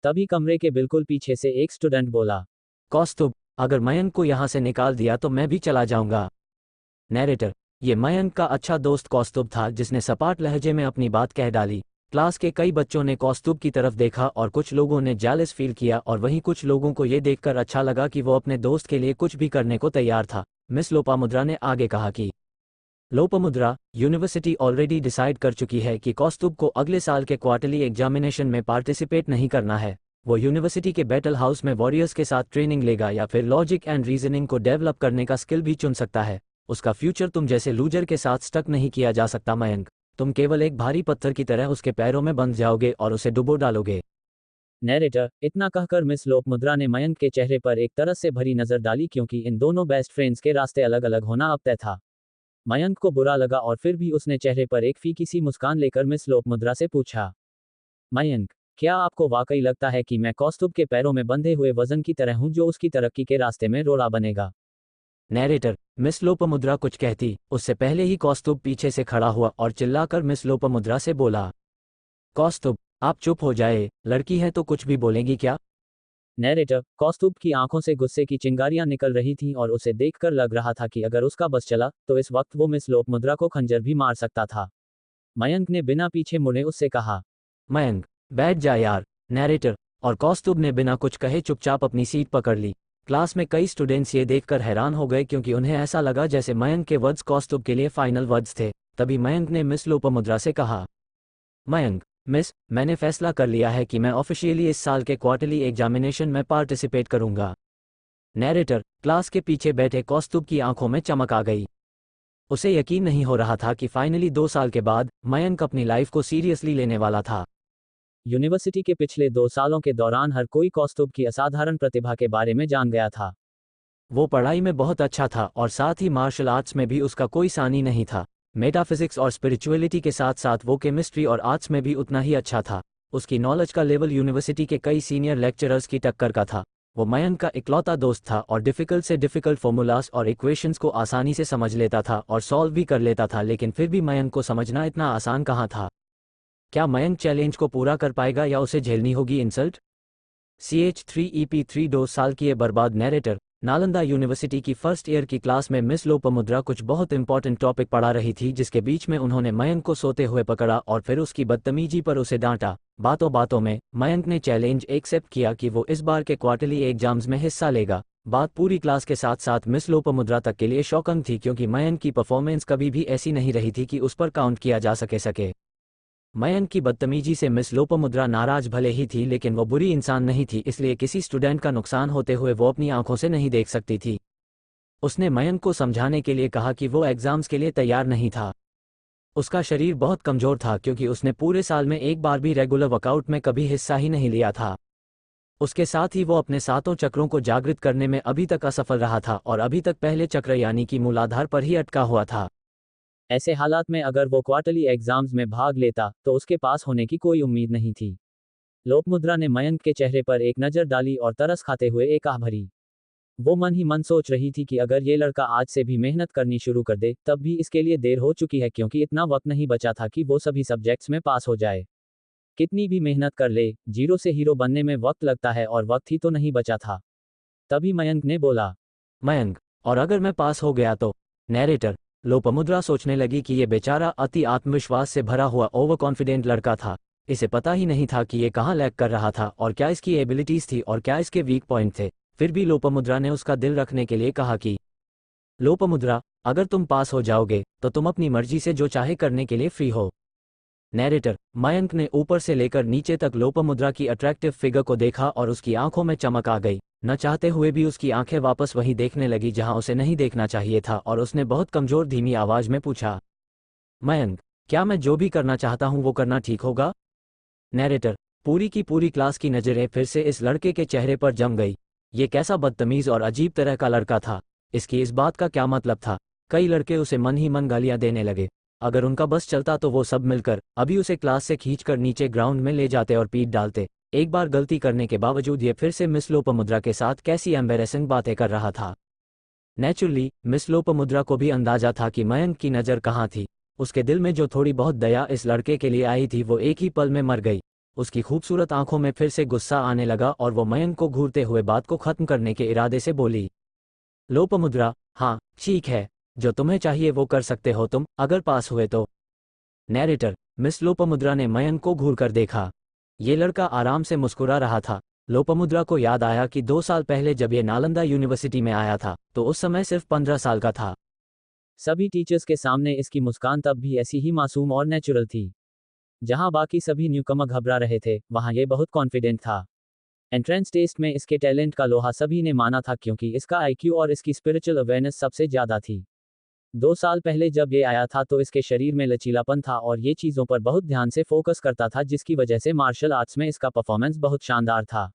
तभी कमरे के बिल्कुल पीछे से एक स्टूडेंट बोला, कौस्तुभ, अगर मयंक को यहाँ से निकाल दिया तो मैं भी चला जाऊंगा। नैरेटर, ये मयंक का अच्छा दोस्त कौस्तुभ था जिसने सपाट लहजे में अपनी बात कह डाली। क्लास के कई बच्चों ने कौस्तुभ की तरफ देखा और कुछ लोगों ने जेलस फील किया, और वहीं कुछ लोगों को ये देखकर अच्छा लगा कि वो अपने दोस्त के लिए कुछ भी करने को तैयार था। मिस लोपामुद्रा ने आगे कहा कि लोपामुद्रा, यूनिवर्सिटी ऑलरेडी डिसाइड कर चुकी है कि कौस्तुभ को अगले साल के क्वार्टरली एग्जामिनेशन में पार्टिसिपेट नहीं करना है। वो यूनिवर्सिटी के बैटल हाउस में वॉरियर्स के साथ ट्रेनिंग लेगा या फिर लॉजिक एंड रीजनिंग को डेवलप करने का स्किल भी चुन सकता है। उसका फ्यूचर तुम जैसे लूजर के साथ स्टक नहीं किया जा सकता मयंक। तुम केवल एक भारी पत्थर की तरह उसके पैरों में बंध जाओगे और उसे डुबो डालोगे। नैरेटर, इतना कहकर मिस लोपामुद्रा ने मयंक के चेहरे पर एक तरस से भरी नजर डाली, क्योंकि इन दोनों बेस्ट फ्रेंड्स के रास्ते अलग अलग होना अब तय था। मयंक को बुरा लगा और फिर भी उसने चेहरे पर एक फीकी सी मुस्कान लेकर मिस लोपामुद्रा से पूछा, मयंक, क्या आपको वाकई लगता है कि मैं कौस्तुभ के पैरों में बंधे हुए वजन की तरह हूं जो उसकी तरक्की के रास्ते में रोड़ा बनेगा? नैरेटर, मिस लोपामुद्रा कुछ कहती उससे पहले ही कौस्तुभ पीछे से खड़ा हुआ और चिल्लाकर मिस लोपामुद्रा से बोला, कौस्तुभ, आप चुप हो जाए, लड़की है तो कुछ भी बोलेंगी क्या? नैरेटर, कौस्तुभ की आंखों से गुस्से की चिंगारियां निकल रही थीं और उसे देखकर लग रहा था कि अगर उसका बस चला तो इस वक्त वो मिस लोपामुद्रा को खंजर भी मार सकता था। मयंक ने बिना पीछे मुड़े उससे कहा, मयंक, बैठ जा यार। नैरेटर, और कौस्तुभ ने बिना कुछ कहे चुपचाप अपनी सीट पकड़ ली। क्लास में कई स्टूडेंट्स ये देखकर हैरान हो गए क्योंकि उन्हें ऐसा लगा जैसे मयंक के वर्ड्स कौस्तुभ के लिए फाइनल वर्ड्स थे। तभी मयंक ने मिस लोपामुद्रा से कहा, मयंक, मिस, मैंने फैसला कर लिया है कि मैं ऑफिशियली इस साल के क्वार्टरली एग्जामिनेशन में पार्टिसिपेट करूंगा। नैरेटर, क्लास के पीछे बैठे कौस्तुभ की आंखों में चमक आ गई। उसे यकीन नहीं हो रहा था कि फाइनली 2 साल के बाद मयंक अपनी लाइफ को सीरियसली लेने वाला था। यूनिवर्सिटी के पिछले 2 सालों के दौरान हर कोई कौस्तुभ की असाधारण प्रतिभा के बारे में जान गया था। वो पढ़ाई में बहुत अच्छा था और साथ ही मार्शल आर्ट्स में भी उसका कोई सानी नहीं था। मेटाफिजिक्स और स्पिरिचुअलिटी के साथ साथ वो केमिस्ट्री और आर्ट्स में भी उतना ही अच्छा था। उसकी नॉलेज का लेवल यूनिवर्सिटी के कई सीनियर लेक्चरर्स की टक्कर का था। वो मयंक का इकलौता दोस्त था और डिफ़िकल्ट से डिफ़िकल्ट फॉर्मूलाज और इक्वेशंस को आसानी से समझ लेता था और सॉल्व भी कर लेता था, लेकिन फिर भी मयंक को समझना इतना आसान कहाँ था। क्या मयंक चैलेंज को पूरा कर पाएगा या उसे झेलनी होगी इंसल्ट? CH3EP3 2 साल की ये बर्बाद। नैरेटर, नालंदा यूनिवर्सिटी की फर्स्ट ईयर की क्लास में मिस लोपामुद्रा कुछ बहुत इंपॉर्टेंट टॉपिक पढ़ा रही थी, जिसके बीच में उन्होंने मयंक को सोते हुए पकड़ा और फिर उसकी बदतमीजी पर उसे डांटा। बातों बातों में मयंक ने चैलेंज एक्सेप्ट किया कि वो इस बार के क्वार्टरली एग्जाम्स में हिस्सा लेगा। बात पूरी क्लास के साथ साथ मिस लोपामुद्रा तक के लिए शॉकिंग थी, क्योंकि मयंक की परफॉर्मेंस कभी भी ऐसी नहीं रही थी कि उस पर काउंट किया जा सके। मयंक की बदतमीजी से मिस लोपामुद्रा नाराज भले ही थी, लेकिन वो बुरी इंसान नहीं थी, इसलिए किसी स्टूडेंट का नुकसान होते हुए वो अपनी आंखों से नहीं देख सकती थी। उसने मयंक को समझाने के लिए कहा कि वो एग्जाम्स के लिए तैयार नहीं था। उसका शरीर बहुत कमजोर था, क्योंकि उसने पूरे साल में एक बार भी रेगुलर वर्कआउट में कभी हिस्सा ही नहीं लिया था। उसके साथ ही वो अपने सातों चक्रों को जागृत करने में अभी तक असफल रहा था और अभी तक पहले चक्र यानी कि मूलाधार पर ही अटका हुआ था। ऐसे हालात में अगर वो क्वार्टरली एग्जाम्स में भाग लेता तो उसके पास होने की कोई उम्मीद नहीं थी। लोपामुद्रा ने मयंक के चेहरे पर एक नज़र डाली और तरस खाते हुए एक आह भरी। वो मन ही मन सोच रही थी कि अगर ये लड़का आज से भी मेहनत करनी शुरू कर दे तब भी इसके लिए देर हो चुकी है, क्योंकि इतना वक्त नहीं बचा था कि वो सभी सब्जेक्ट्स में पास हो जाए। कितनी भी मेहनत कर ले, जीरो से हीरो बनने में वक्त लगता है और वक्त ही तो नहीं बचा था। तभी मयंक ने बोला, मयंक, और अगर मैं पास हो गया तो? नैरेटर। लोपामुद्रा सोचने लगी कि ये बेचारा अति आत्मविश्वास से भरा हुआ ओवर कॉन्फिडेंट लड़का था। इसे पता ही नहीं था कि ये कहाँ लैग कर रहा था और क्या इसकी एबिलिटीज थी और क्या इसके वीक पॉइंट थे। फिर भी लोपामुद्रा ने उसका दिल रखने के लिए कहा कि लोपामुद्रा, अगर तुम पास हो जाओगे तो तुम अपनी मर्जी से जो चाहे करने के लिए फ्री हो। नैरेटर। मयंक ने ऊपर से लेकर नीचे तक लोपामुद्रा की अट्रैक्टिव फिगर को देखा और उसकी आंखों में चमक आ गई। न चाहते हुए भी उसकी आंखें वापस वहीं देखने लगी जहां उसे नहीं देखना चाहिए था, और उसने बहुत कमजोर धीमी आवाज में पूछा, मयंक, क्या मैं जो भी करना चाहता हूं वो करना ठीक होगा? नैरेटर। पूरी की पूरी क्लास की नजरें फिर से इस लड़के के चेहरे पर जम गई। ये कैसा बदतमीज और अजीब तरह का लड़का था? इसकी इस बात का क्या मतलब था? कई लड़के उसे मन ही मन गालियां देने लगे। अगर उनका बस चलता तो वो सब मिलकर अभी उसे क्लास से खींचकर नीचे ग्राउंड में ले जाते और पीट डालते। एक बार गलती करने के बावजूद ये फिर से मिस लोपामुद्रा के साथ कैसी एम्बेरेसिंग बातें कर रहा था। नेचुरली मिस लोपामुद्रा को भी अंदाजा था कि मयंक की नज़र कहाँ थी। उसके दिल में जो थोड़ी बहुत दया इस लड़के के लिए आई थी वो एक ही पल में मर गई। उसकी खूबसूरत आंखों में फिर से गुस्सा आने लगा और वो मयंक को घूरते हुए बात को खत्म करने के इरादे से बोली, लोपामुद्रा, हाँ ठीक है, जो तुम्हें चाहिए वो कर सकते हो तुम, अगर पास हुए तो। नैरेटर। मिस लोपामुद्रा ने मयंक को घूर कर देखा। ये लड़का आराम से मुस्कुरा रहा था। लोपामुद्रा को याद आया कि 2 साल पहले जब ये नालंदा यूनिवर्सिटी में आया था तो उस समय सिर्फ 15 साल का था। सभी टीचर्स के सामने इसकी मुस्कान तब भी ऐसी ही मासूम और नेचुरल थी। जहां बाकी सभी न्यूकमर घबरा रहे थे वहां ये बहुत कॉन्फिडेंट था। एंट्रेंस टेस्ट में इसके टैलेंट का लोहा सभी ने माना था, क्योंकि इसका आईक्यू और इसकी स्पिरिचुअल अवेयरनेस सबसे ज्यादा थी। 2 साल पहले जब ये आया था तो इसके शरीर में लचीलापन था और ये चीज़ों पर बहुत ध्यान से फोकस करता था, जिसकी वजह से मार्शल आर्ट्स में इसका परफॉर्मेंस बहुत शानदार था।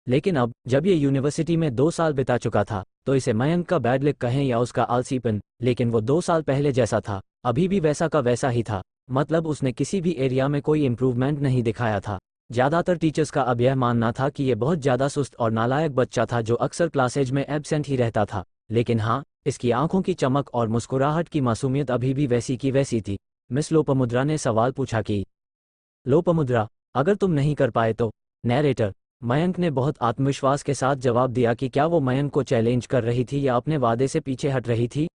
लेकिन अब जब ये यूनिवर्सिटी में 2 साल बिता चुका था तो इसे मयंक का बैड लक कहें या उसका आलसीपन, लेकिन वो 2 साल पहले जैसा था अभी भी वैसा का वैसा ही था। मतलब उसने किसी भी एरिया में कोई इम्प्रूवमेंट नहीं दिखाया था। ज़्यादातर टीचर्स का अब यह मानना था कि ये बहुत ज़्यादा सुस्त और नालायक बच्चा था जो अक्सर क्लासेज में एब्सेंट ही रहता था। लेकिन हाँ, इसकी आंखों की चमक और मुस्कुराहट की मासूमियत अभी भी वैसी की वैसी थी। मिस लोपामुद्रा ने सवाल पूछा कि लोपामुद्रा, अगर तुम नहीं कर पाए तो? नैरेटर। मयंक ने बहुत आत्मविश्वास के साथ जवाब दिया कि क्या वो मयंक को चैलेंज कर रही थी या अपने वादे से पीछे हट रही थी।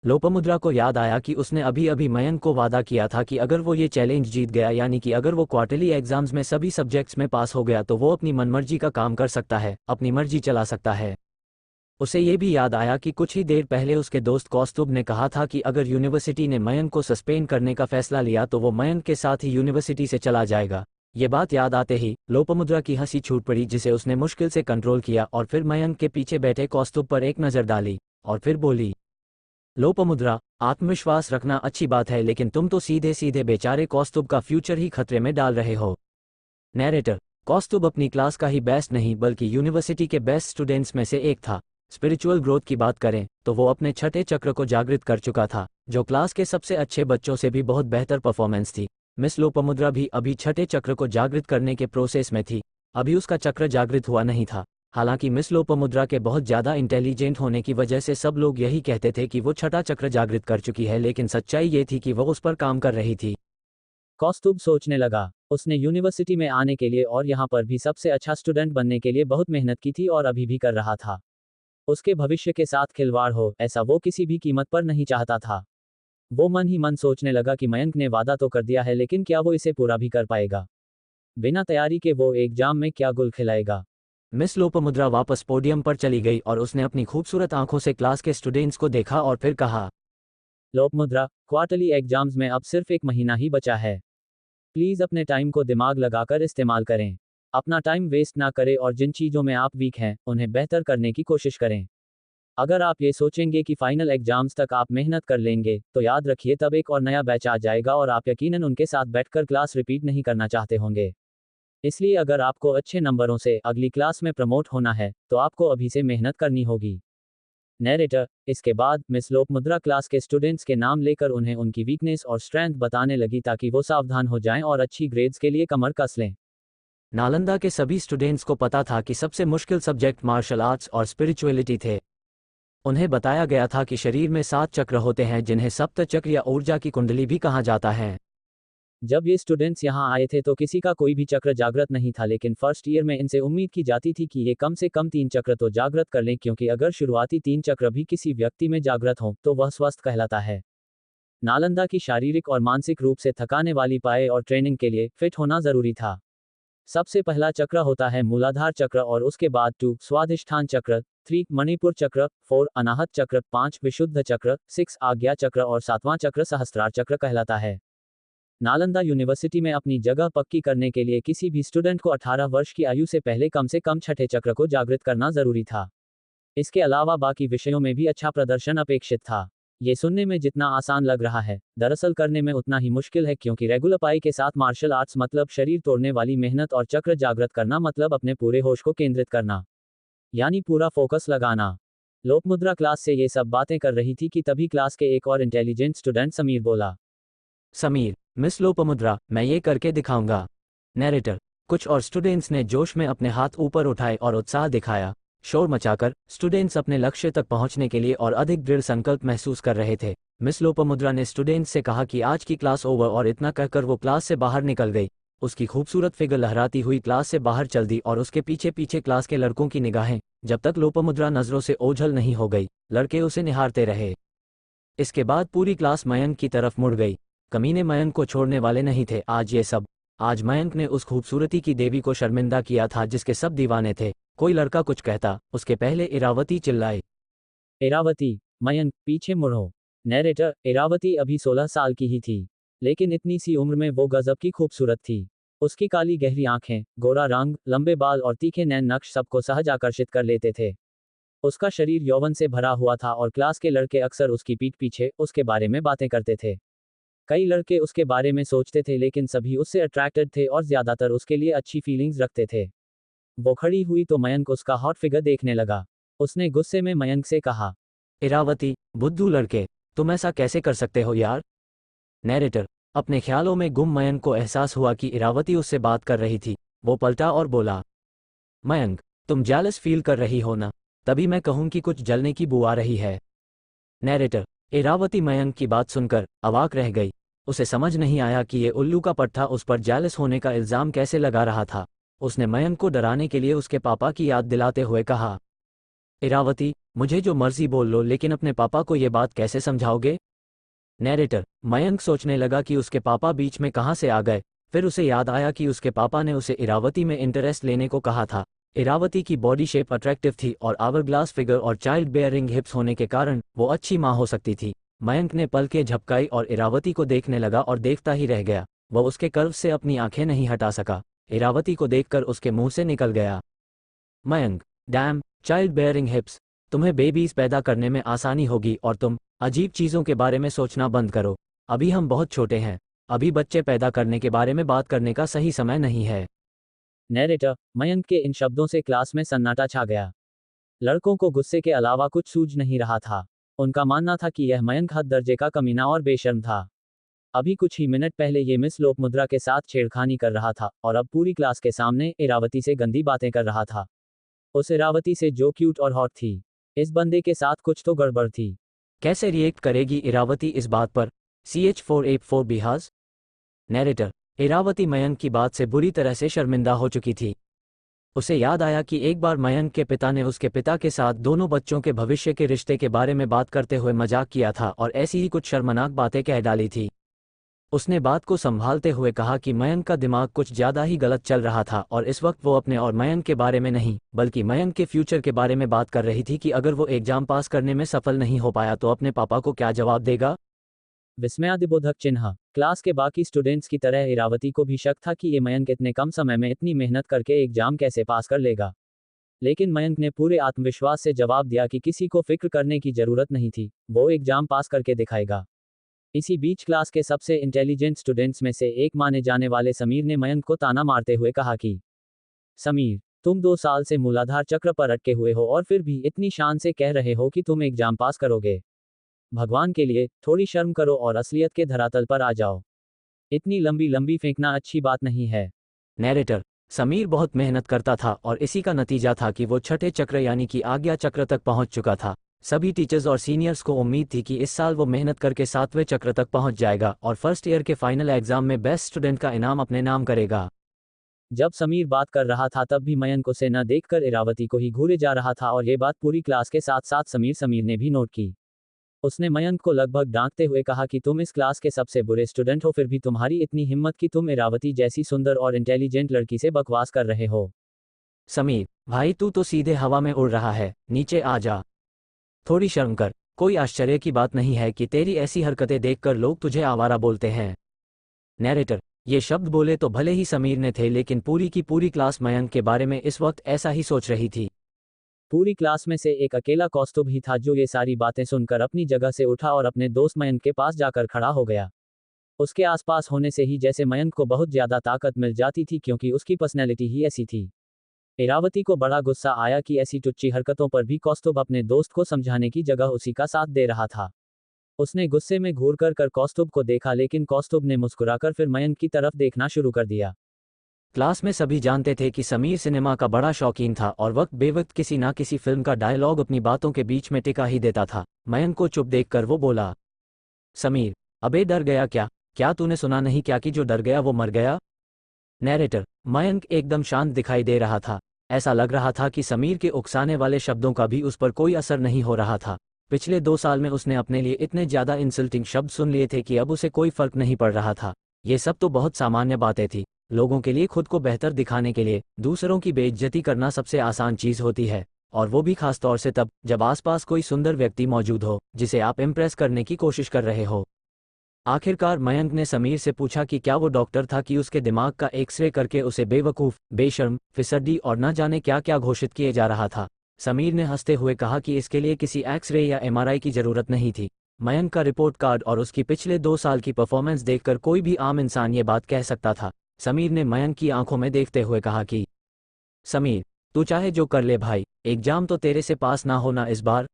लोपामुद्रा को याद आया कि उसने अभी अभी मयंक को वादा किया था कि अगर वो ये चैलेंज जीत गया, यानी कि अगर वो क्वार्टरली एग्जाम्स में सभी सब्जेक्ट्स में पास हो गया, तो वो अपनी मनमर्जी का काम कर सकता है, अपनी मर्जी चला सकता है। उसे ये भी याद आया कि कुछ ही देर पहले उसके दोस्त कौस्तुभ ने कहा था कि अगर यूनिवर्सिटी ने मयंक को सस्पेंड करने का फैसला लिया तो वो मयंक के साथ ही यूनिवर्सिटी से चला जाएगा। ये बात याद आते ही लोपामुद्रा की हंसी छूट पड़ी, जिसे उसने मुश्किल से कंट्रोल किया और फिर मयंक के पीछे बैठे कौस्तुभ पर एक नज़र डाली और फिर बोली, लोपामुद्रा, आत्मविश्वास रखना अच्छी बात है, लेकिन तुम तो सीधे सीधे बेचारे कौस्तुभ का फ्यूचर ही खतरे में डाल रहे हो। नैरेटर। कौस्तुभ अपनी क्लास का ही बेस्ट नहीं बल्कि यूनिवर्सिटी के बेस्ट स्टूडेंट्स में से एक था। स्पिरिचुअल ग्रोथ की बात करें तो वो अपने छठे चक्र को जागृत कर चुका था, जो क्लास के सबसे अच्छे बच्चों से भी बहुत बेहतर परफॉर्मेंस थी। मिस लोपामुद्रा भी अभी छठे चक्र को जागृत करने के प्रोसेस में थी। अभी उसका चक्र जागृत हुआ नहीं था। हालांकि मिस लोपामुद्रा के बहुत ज़्यादा इंटेलिजेंट होने की वजह से सब लोग यही कहते थे कि वो छठा चक्र जागृत कर चुकी है, लेकिन सच्चाई ये थी कि वो उस पर काम कर रही थी। कौस्तुभ सोचने लगा, उसने यूनिवर्सिटी में आने के लिए और यहाँ पर भी सबसे अच्छा स्टूडेंट बनने के लिए बहुत मेहनत की थी और अभी भी कर रहा था। उसके भविष्य के साथ खिलवाड़ हो, ऐसा वो किसी भी कीमत पर नहीं चाहता था। वो मन ही मन सोचने लगा कि मयंक ने वादा तो कर दिया है, लेकिन क्या वो इसे पूरा भी कर पाएगा? बिना तैयारी के वो एग्जाम में क्या गुल खिलाएगा? मिस लोपामुद्रा वापस पोडियम पर चली गई और उसने अपनी खूबसूरत आंखों से क्लास के स्टूडेंट्स को देखा और फिर कहा, लोपामुद्रा, क्वार्टरली एग्जाम्स में अब सिर्फ 1 महीना ही बचा है। प्लीज़ अपने टाइम को दिमाग लगाकर इस्तेमाल करें। अपना टाइम वेस्ट ना करें और जिन चीज़ों में आप वीक हैं, उन्हें बेहतर करने की कोशिश करें। अगर आप ये सोचेंगे कि फाइनल एग्जाम्स तक आप मेहनत कर लेंगे, तो याद रखिए तब एक और नया बैच आ जाएगा और आप यकीनन उनके साथ बैठकर क्लास रिपीट नहीं करना चाहते होंगे। इसलिए अगर आपको अच्छे नंबरों से अगली क्लास में प्रमोट होना है, तो आपको अभी से मेहनत करनी होगी। नैरेटर, इसके बाद मिस लोपामुद्रा क्लास के स्टूडेंट्स के नाम लेकर उन्हें उनकी वीकनेस और स्ट्रेंथ बताने लगी ताकि वो सावधान हो जाएं और अच्छी ग्रेड्स के लिए कमर कस लें। नालंदा के सभी स्टूडेंट्स को पता था कि सबसे मुश्किल सब्जेक्ट मार्शल आर्ट्स और स्पिरिचुअलिटी थे। उन्हें बताया गया था कि शरीर में 7 चक्र होते हैं जिन्हें सप्त चक्र या ऊर्जा की कुंडली भी कहा जाता है। जब ये स्टूडेंट्स यहाँ आए थे तो किसी का कोई भी चक्र जागृत नहीं था, लेकिन फर्स्ट ईयर में इनसे उम्मीद की जाती थी कि ये कम से कम 3 चक्र तो जागृत कर लें, क्योंकि अगर शुरुआती 3 चक्र भी किसी व्यक्ति में जागृत हों तो वह स्वस्थ कहलाता है। नालंदा की शारीरिक और मानसिक रूप से थकाने वाली पाए और ट्रेनिंग के लिए फिट होना जरूरी था। सबसे पहला चक्र होता है मूलाधार चक्र और उसके बाद 2 स्वाधिष्ठान चक्र, 3 मणिपुर चक्र, 4 अनाहत चक्र, 5 विशुद्ध चक्र, 6 आज्ञा चक्र और 7वां चक्र सहस्त्रार चक्र कहलाता है। नालंदा यूनिवर्सिटी में अपनी जगह पक्की करने के लिए किसी भी स्टूडेंट को 18 वर्ष की आयु से पहले कम से कम छठे चक्र को जागृत करना जरूरी था। इसके अलावा बाकी विषयों में भी अच्छा प्रदर्शन अपेक्षित था। ये सुनने में जितना आसान लग रहा है, दरअसल करने में उतना ही मुश्किल है, क्योंकि रेगुलर पाई के साथ मार्शल आर्ट्स मतलब शरीर तोड़ने वाली मेहनत और चक्र जागृत करना मतलब अपने पूरे होश को केंद्रित करना, यानी पूरा फोकस लगाना। लोपामुद्रा क्लास से ये सब बातें कर रही थी कि तभी क्लास के एक और इंटेलिजेंट स्टूडेंट समीर बोला, समीर, मिस लोपामुद्रा, मैं ये करके दिखाऊंगा। नैरेटर, कुछ और स्टूडेंट्स ने जोश में अपने हाथ ऊपर उठाए और उत्साह दिखाया। शोर मचाकर स्टूडेंट्स अपने लक्ष्य तक पहुंचने के लिए और अधिक दृढ़ संकल्प महसूस कर रहे थे। मिस लोपामुद्रा ने स्टूडेंट्स से कहा कि आज की क्लास ओवर, और इतना कहकर वो क्लास से बाहर निकल गई। उसकी खूबसूरत फिगर लहराती हुई क्लास से बाहर चल दी और उसके पीछे पीछे क्लास के लड़कों की निगाहें, जब तक लोपामुद्रा नजरों से ओझल नहीं हो गई, लड़के उसे निहारते रहे। इसके बाद पूरी क्लास मयंक की तरफ मुड़ गई। कमीने मयंक को छोड़ने वाले नहीं थे आज मयंक ने उस खूबसूरती की देवी को शर्मिंदा किया था जिसके सब दीवाने थे। कोई लड़का कुछ कहता, उसके पहले इरावती चिल्लाई, इरावती, मयंक, पीछे मुड़ो। नैरेटर, इरावती अभी 16 साल की ही थी, लेकिन इतनी सी उम्र में वो गजब की खूबसूरत थी। उसकी काली गहरी आंखें, गोरा रंग, लंबे बाल और तीखे नैन नक्श सबको सहज आकर्षित कर लेते थे। उसका शरीर यौवन से भरा हुआ था और क्लास के लड़के अक्सर उसकी पीठ पीछे उसके बारे में बातें करते थे। कई लड़के उसके बारे में सोचते थे, लेकिन सभी उससे अट्रैक्टेड थे और ज्यादातर उसके लिए अच्छी फीलिंग्स रखते थे। वो खड़ी हुई तो मयंक उसका हॉट फिगर देखने लगा। उसने गुस्से में मयंक से कहा, इरावती, बुद्धू लड़के, तुम ऐसा कैसे कर सकते हो यार। नैरेटर, अपने ख्यालों में गुम मयंक को एहसास हुआ कि इरावती उससे बात कर रही थी। वो पलटा और बोला, मयंक, तुम जेलस फील कर रही हो ना, तभी मैं कहूं कि कुछ जलने की बू आ रही है। नैरेटर, इरावती मयंक की बात सुनकर अवाक रह गई। उसे समझ नहीं आया कि ये उल्लू का पट्टा उस पर जेलस होने का इल्जाम कैसे लगा रहा था। उसने मयंक को डराने के लिए उसके पापा की याद दिलाते हुए कहा, इरावती, मुझे जो मर्जी बोल लो, लेकिन अपने पापा को ये बात कैसे समझाओगे। नैरेटर, मयंक सोचने लगा कि उसके पापा बीच में कहाँ से आ गए। फिर उसे याद आया कि उसके पापा ने उसे इरावती में इंटरेस्ट लेने को कहा था। इरावती की बॉडी शेप अट्रैक्टिव थी और आवरग्लास फिगर और चाइल्ड बेयरिंग हिप्स होने के कारण वो अच्छी माँ हो सकती थी। मयंक ने पलकें झपकाई और इरावती को देखने लगा और देखता ही रह गया। वह उसके कर्व से अपनी आंखें नहीं हटा सका। इरावती को देखकर उसके मुंह से निकल गया, मयंक, डैम, चाइल्ड बेयरिंग हिप्स, तुम्हें बेबीज पैदा करने में आसानी होगी और तुम अजीब चीज़ों के बारे में सोचना बंद करो। अभी हम बहुत छोटे हैं, अभी बच्चे पैदा करने के बारे में बात करने का सही समय नहीं है। नैरेटर, मयंक के इन शब्दों से क्लास में सन्नाटा छा गया। लड़कों को गुस्से के अलावा कुछ सूझ नहीं रहा था। उनका मानना था कि यह मयंक हद दर्जे का कमीना और बेशर्म था। अभी कुछ ही मिनट पहले ये मिस लोपामुद्रा के साथ छेड़खानी कर रहा था और अब पूरी क्लास के सामने इरावती से गंदी बातें कर रहा था। उस इरावती से जो क्यूट और हॉट थी। इस बंदे के साथ कुछ तो गड़बड़ थी। कैसे रिएक्ट करेगी इरावती इस बात पर। CH484 बिहाज। नैरेटर, इरावती मयंक की बात से बुरी तरह से शर्मिंदा हो चुकी थी। उसे याद आया कि एक बार मयंक के पिता ने उसके पिता के साथ दोनों बच्चों के भविष्य के रिश्ते के बारे में बात करते हुए मजाक किया था और ऐसी ही कुछ शर्मनाक बातें कह डाली थी। उसने बात को संभालते हुए कहा कि मयंक का दिमाग कुछ ज़्यादा ही गलत चल रहा था और इस वक्त वो अपने और मयंक के बारे में नहीं बल्कि मयंक के फ्यूचर के बारे में बात कर रही थी कि अगर वो एग्जाम पास करने में सफल नहीं हो पाया तो अपने पापा को क्या जवाब देगा। विस्मयादिबोधक चिन्ह। क्लास के बाकी स्टूडेंट्स की तरह इरावती को भी शक था कि ये मयंक इतने कम समय में इतनी मेहनत करके एग्जाम कैसे पास कर लेगा। लेकिन मयंक ने पूरे आत्मविश्वास से जवाब दिया कि किसी को फिक्र करने की जरूरत नहीं थी, वो एग्जाम पास करके दिखाएगा। इसी बीच क्लास के सबसे इंटेलिजेंट स्टूडेंट्स में से एक माने जाने वाले समीर ने मयंक को ताना मारते हुए कहा कि समीर, तुम 2 साल से मूलाधार चक्र पर अटके हुए हो और फिर भी इतनी शान से कह रहे हो कि तुम एग्जाम पास करोगे। भगवान के लिए थोड़ी शर्म करो और असलियत के धरातल पर आ जाओ। इतनी लंबी लंबी फेंकना अच्छी बात नहीं है। नैरेटर, समीर बहुत मेहनत करता था और इसी का नतीजा था कि वो छठे चक्र यानी कि आज्ञा चक्र तक पहुंच चुका था। सभी टीचर्स और सीनियर्स को उम्मीद थी कि इस साल वो मेहनत करके 7वें चक्र तक पहुंच जाएगा और फर्स्ट ईयर के फाइनल एग्जाम में बेस्ट स्टूडेंट का इनाम अपने नाम करेगा। जब समीर बात कर रहा था तब भी मयंक उसे न देखकर इरावती को ही घूरे जा रहा था और ये बात पूरी क्लास के साथ साथ समीर ने भी नोट की। उसने मयंक को लगभग डांटते हुए कहा कि तुम इस क्लास के सबसे बुरे स्टूडेंट हो, फिर भी तुम्हारी इतनी हिम्मत कि तुम इरावती जैसी सुंदर और इंटेलिजेंट लड़की से बकवास कर रहे हो। समीर भाई, तू तो सीधे हवा में उड़ रहा है, नीचे आ जा, थोड़ी शर्म कर। कोई आश्चर्य की बात नहीं है कि तेरी ऐसी हरकतें देखकर लोग तुझे आवारा बोलते हैं। नैरेटर, ये शब्द बोले तो भले ही समीर ने थे लेकिन पूरी की पूरी क्लास मयंक के बारे में इस वक्त ऐसा ही सोच रही थी। पूरी क्लास में से एक अकेला कौस्तुभ ही था जो ये सारी बातें सुनकर अपनी जगह से उठा और अपने दोस्त मयंक के पास जाकर खड़ा हो गया। उसके आसपास होने से ही जैसे मयंक को बहुत ज्यादा ताकत मिल जाती थी, क्योंकि उसकी पर्सनैलिटी ही ऐसी थी। इरावती को बड़ा गुस्सा आया कि ऐसी टुच्ची हरकतों पर भी कौस्तुभ अपने दोस्त को समझाने की जगह उसी का साथ दे रहा था। उसने गुस्से में घूर कर कौस्तुभ को देखा, लेकिन कौस्तुभ ने मुस्कुराकर फिर मयंक की तरफ देखना शुरू कर दिया। क्लास में सभी जानते थे कि समीर सिनेमा का बड़ा शौकीन था और वक्त बेवक्त किसी ना किसी फिल्म का डायलॉग अपनी बातों के बीच में टिका ही देता था। मयंक को चुप देखकर वो बोला, समीर, अबे डर गया क्या? क्या तूने सुना नहीं क्या कि जो डर गया वो मर गया? नैरेटर, मयंक एकदम शांत दिखाई दे रहा था। ऐसा लग रहा था कि समीर के उकसाने वाले शब्दों का भी उस पर कोई असर नहीं हो रहा था। पिछले 2 साल में उसने अपने लिए इतने ज्यादा इंसल्टिंग शब्द सुन लिए थे कि अब उसे कोई फर्क नहीं पड़ रहा था। ये सब तो बहुत सामान्य बातें थी। लोगों के लिए खुद को बेहतर दिखाने के लिए दूसरों की बेइज्जती करना सबसे आसान चीज होती है, और वो भी खास तौर से तब जब आसपास कोई सुंदर व्यक्ति मौजूद हो जिसे आप इम्प्रेस करने की कोशिश कर रहे हो। आखिरकार मयंक ने समीर से पूछा कि क्या वो डॉक्टर था कि उसके दिमाग का एक्सरे करके उसे बेवकूफ़, बेशर्म, फिसड्डी और न जाने क्या क्या घोषित किए जा रहा था। समीर ने हंसते हुए कहा कि इसके लिए किसी एक्सरे या एमआरआई की जरूरत नहीं थी। मयंक का रिपोर्ट कार्ड और उसकी पिछले 2 साल की परफॉर्मेंस देखकर कोई भी आम इंसान ये बात कह सकता था। समीर ने मयंक की आंखों में देखते हुए कहा कि समीर, तू चाहे जो कर ले भाई, एग्जाम तो तेरे से पास ना होना इस बार।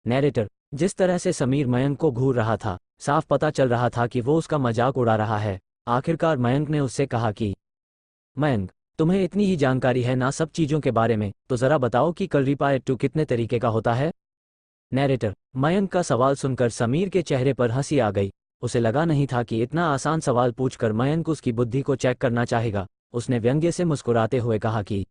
नैरेटर, जिस तरह से समीर मयंक को घूर रहा था, साफ पता चल रहा था कि वो उसका मजाक उड़ा रहा है। आखिरकार मयंक ने उससे कहा कि मयंक, तुम्हें इतनी ही जानकारी है ना सब चीज़ों के बारे में, तो ज़रा बताओ कि कलरीपायट्टू कितने तरीके का होता है? नैरेटर, मयंक का सवाल सुनकर समीर के चेहरे पर हंसी आ गई। उसे लगा नहीं था कि इतना आसान सवाल पूछकर मयंक उसकी बुद्धि को चेक करना चाहेगा। उसने व्यंग्य से मुस्कुराते हुए कहा कि